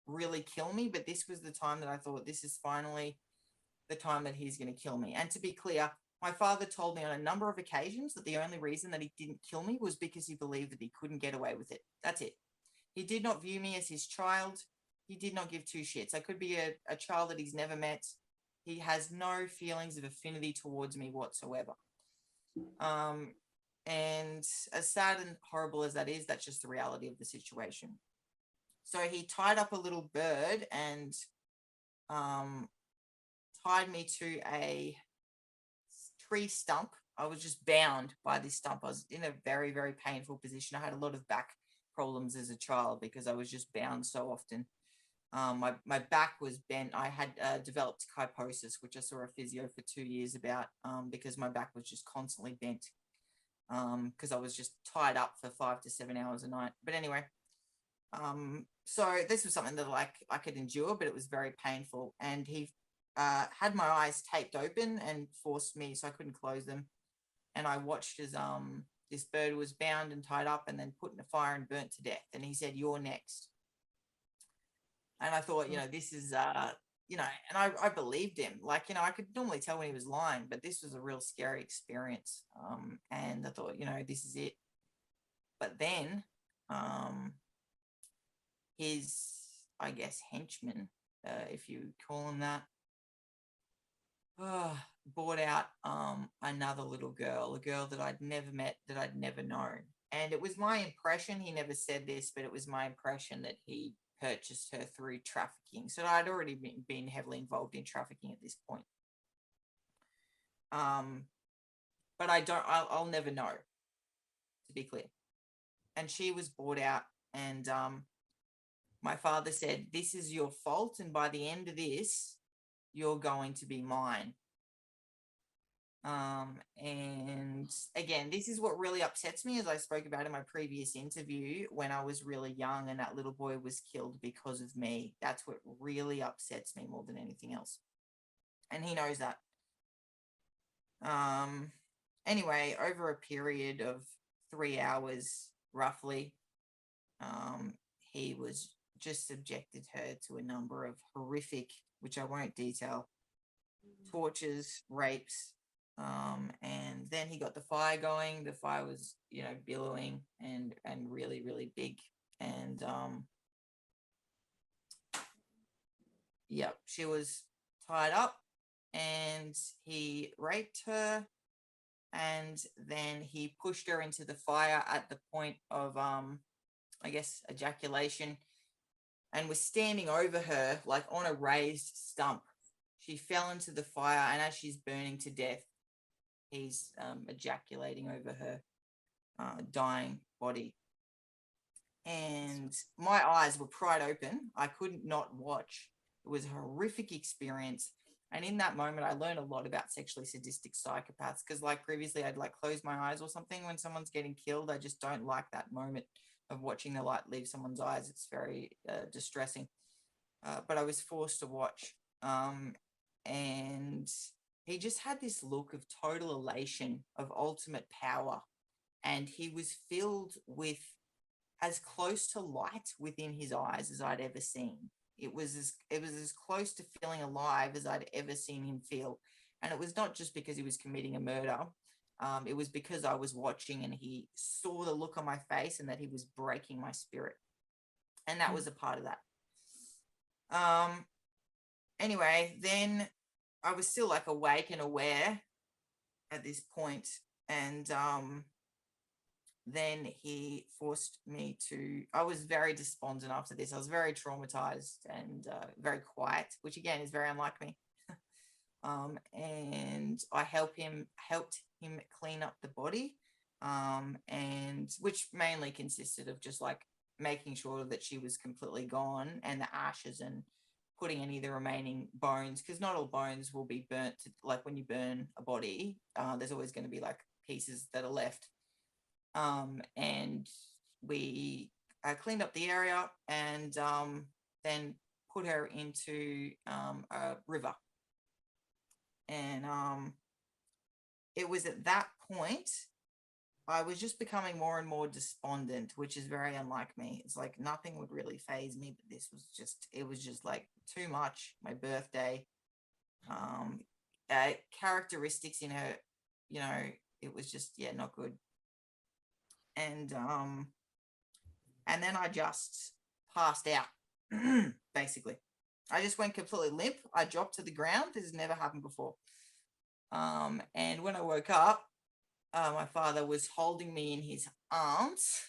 S3: really kill me, but this was the time that I thought, this is finally the time that he's going to kill me. And to be clear, my father told me on a number of occasions that the only reason that he didn't kill me was because he believed that he couldn't get away with it. That's it. He did not view me as his child. He did not give two shits. I could be a child that he's never met. He has no feelings of affinity towards me whatsoever. And as sad and horrible as that is, that's just the reality of the situation. So he tied up a little bird and tied me to a tree stump. I was just bound by this stump. I was in a very, very painful position. I had a lot of back problems as a child because I was just bound so often. My back was bent. I had developed kyphosis, which I saw a physio for 2 years about because my back was just constantly bent because I was just tied up for 5 to 7 hours a night. But anyway, so this was something that like I could endure, but it was very painful. And he had my eyes taped open and forced me so I couldn't close them. And I watched as this bird was bound and tied up and then put in a fire and burnt to death. And he said, "You're next." And I thought, this is, and I believed him. Like, I could normally tell when he was lying, but this was a real scary experience. And I thought, this is it. But then his, I guess, henchman, if you call him that, brought out another little girl, a girl that I'd never met, that I'd never known. And it was my impression, he never said this, but it was my impression that he purchased her through trafficking. So I'd already been heavily involved in trafficking at this point. But I'll never know, to be clear. And she was bought out, and my father said, "This is your fault, and by the end of this, you're going to be mine." And again, this is what really upsets me, as I spoke about in my previous interview, when I was really young and that little boy was killed because of me. That's what really upsets me more than anything else. And he knows that. Anyway, over a period of 3 hours, roughly, he was just subjected her to a number of horrific, which I won't detail, tortures, rapes, and then he got the fire going. The fire was, billowing and really, really big. And she was tied up, and he raped her, and then he pushed her into the fire at the point of I guess ejaculation, and was standing over her like on a raised stump. She fell into the fire, and as she's burning to death, he's ejaculating over her dying body. And my eyes were pried open. I couldn't not watch. It was a horrific experience. And in that moment, I learned a lot about sexually sadistic psychopaths, because like previously, I'd like close my eyes or something when someone's getting killed. I just don't like that moment of watching the light leave someone's eyes. It's very distressing. But I was forced to watch. And he just had this look of total elation, of ultimate power. And he was filled with as close to light within his eyes as I'd ever seen. It was as close to feeling alive as I'd ever seen him feel. And it was not just because he was committing a murder. It was because I was watching and he saw the look on my face and that he was breaking my spirit. And that was a part of that. Anyway, then I was still like awake and aware at this point. And then he forced me to, I was very despondent after this. I was very traumatized and very quiet, which again is very unlike me. And I helped him clean up the body, and which mainly consisted of just like making sure that she was completely gone and the ashes, and putting any of the remaining bones, because not all bones will be burnt to, like when you burn a body, there's always going to be like pieces that are left. And we cleaned up the area and then put her into a river. And it was at that point I was just becoming more and more despondent, which is very unlike me. It's like nothing would really faze me, but this was just, it was just like too much. My birthday, characteristics in her, you know, it was just, yeah, not good. And then I just passed out, basically. I just went completely limp. I dropped to the ground. This has never happened before. And when I woke up, my father was holding me in his arms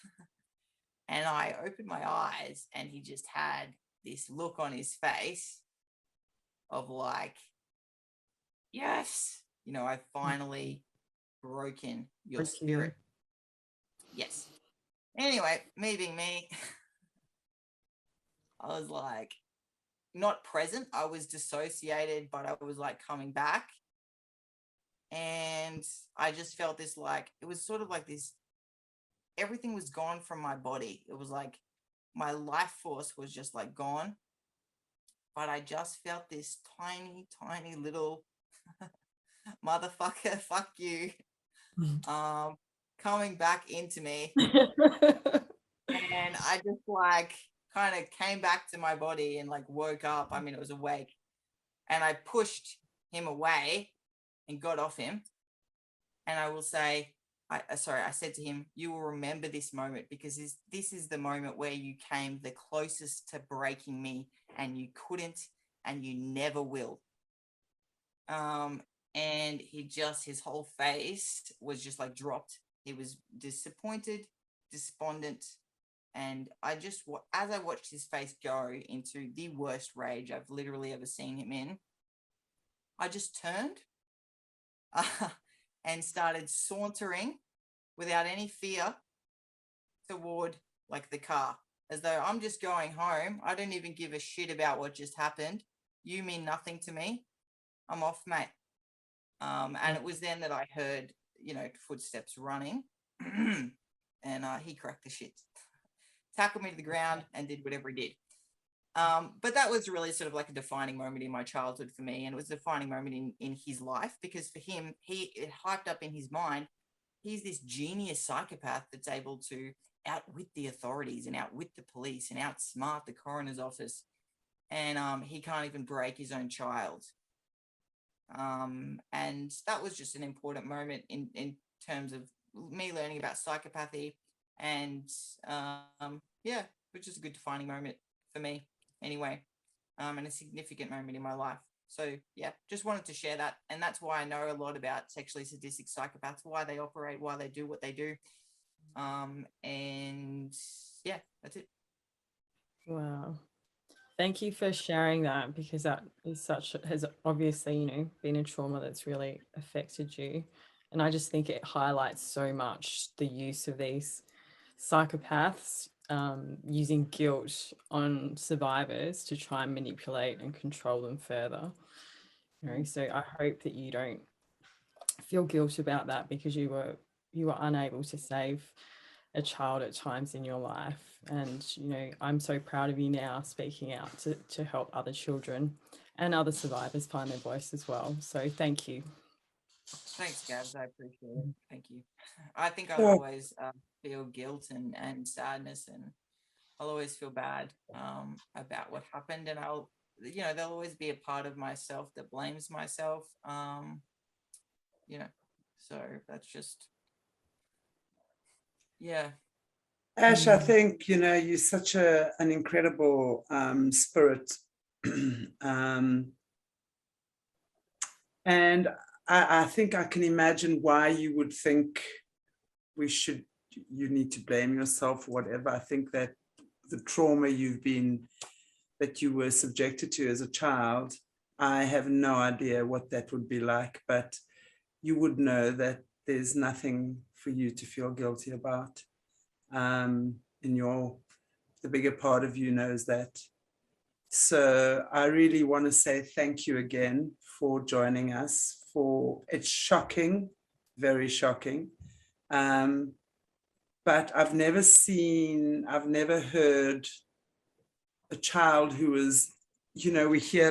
S3: and I opened my eyes and he just had this look on his face of like, yes, you know, I've finally broken your spirit. Yes. Anyway, me being me, I was like not present. I was dissociated, but I was like coming back. And I just felt this, like, it was sort of like this, everything was gone from my body. It was like my life force was just like gone. But I just felt this tiny, tiny little motherfucker, fuck you, coming back into me. And I just like kind of came back to my body and like woke up. I mean, it was awake. And I pushed him away and got off him. And I will say, I said to him, you will remember this moment because this is the moment where you came the closest to breaking me and you couldn't and you never will. And his whole face was just like dropped. He was disappointed, despondent. And I just, as I watched his face go into the worst rage I've literally ever seen him in, I just turned and started sauntering without any fear toward like the car, as though I'm just going home. I don't even give a shit about what just happened. You mean nothing to me. I'm off, mate. And it was then that I heard, you know, footsteps running and he cracked the shit, tackled me to the ground and did whatever he did. But that was really sort of like a defining moment in my childhood for me. And it was a defining moment in his life, because for him, it hyped up in his mind, he's this genius psychopath that's able to outwit the authorities and outwit the police and outsmart the coroner's office. And he can't even break his own child. And that was just an important moment in terms of me learning about psychopathy. And yeah, which is a good defining moment for me anyway, and a significant moment in my life. So yeah, just wanted to share that. And that's why I know a lot about sexually sadistic psychopaths, why they operate, why they do what they do. And yeah, that's it.
S2: Wow. Thank you for sharing that, because that is has obviously, you know, been a trauma that's really affected you. And I just think it highlights so much the use of these psychopaths using guilt on survivors to try and manipulate and control them further. You know, so I hope that you don't feel guilt about that, because you were unable to save a child at times in your life. And, you know, I'm so proud of you now speaking out to help other children and other survivors find their voice as well. So thank you.
S3: Thanks, Gabs. I appreciate it. Thank you. I think I'll
S1: Yeah.
S3: always feel guilt and sadness, and I'll always feel bad about what happened, and I'll, there'll always be a part of myself that blames myself. So that's just, yeah.
S1: Ash, I think, you're such an incredible spirit. And I think I can imagine why you would think you need to blame yourself or whatever. I think that the trauma that you were subjected to as a child, I have no idea what that would be like, but you would know that there's nothing for you to feel guilty about. The bigger part of you knows that. So I really want to say thank you again for joining us. It's shocking, very shocking. But I've never heard a child who was, we hear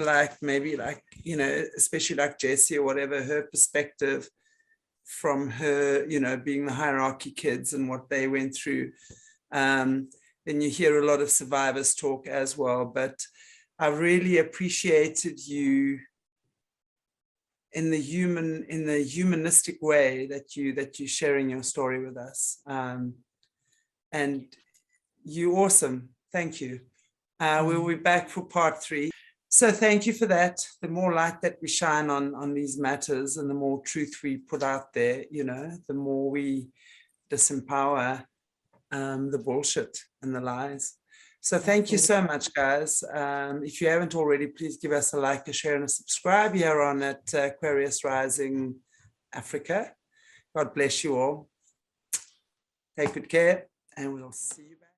S1: especially like Jessie or whatever, her perspective from her, being the hierarchy kids and what they went through. And you hear a lot of survivors talk as well, but I really appreciated you in the humanistic way that you're sharing your story with us. And you're awesome. Thank you. We'll be back for part 3. So thank you for that. The more light that we shine on these matters and the more truth we put out there, the more we disempower the bullshit and the lies. So thank you so much, guys. If you haven't already, please give us a like, a share, and a subscribe here on at Aquarius Rising Africa. God bless you all. Take good care, and we'll see you back.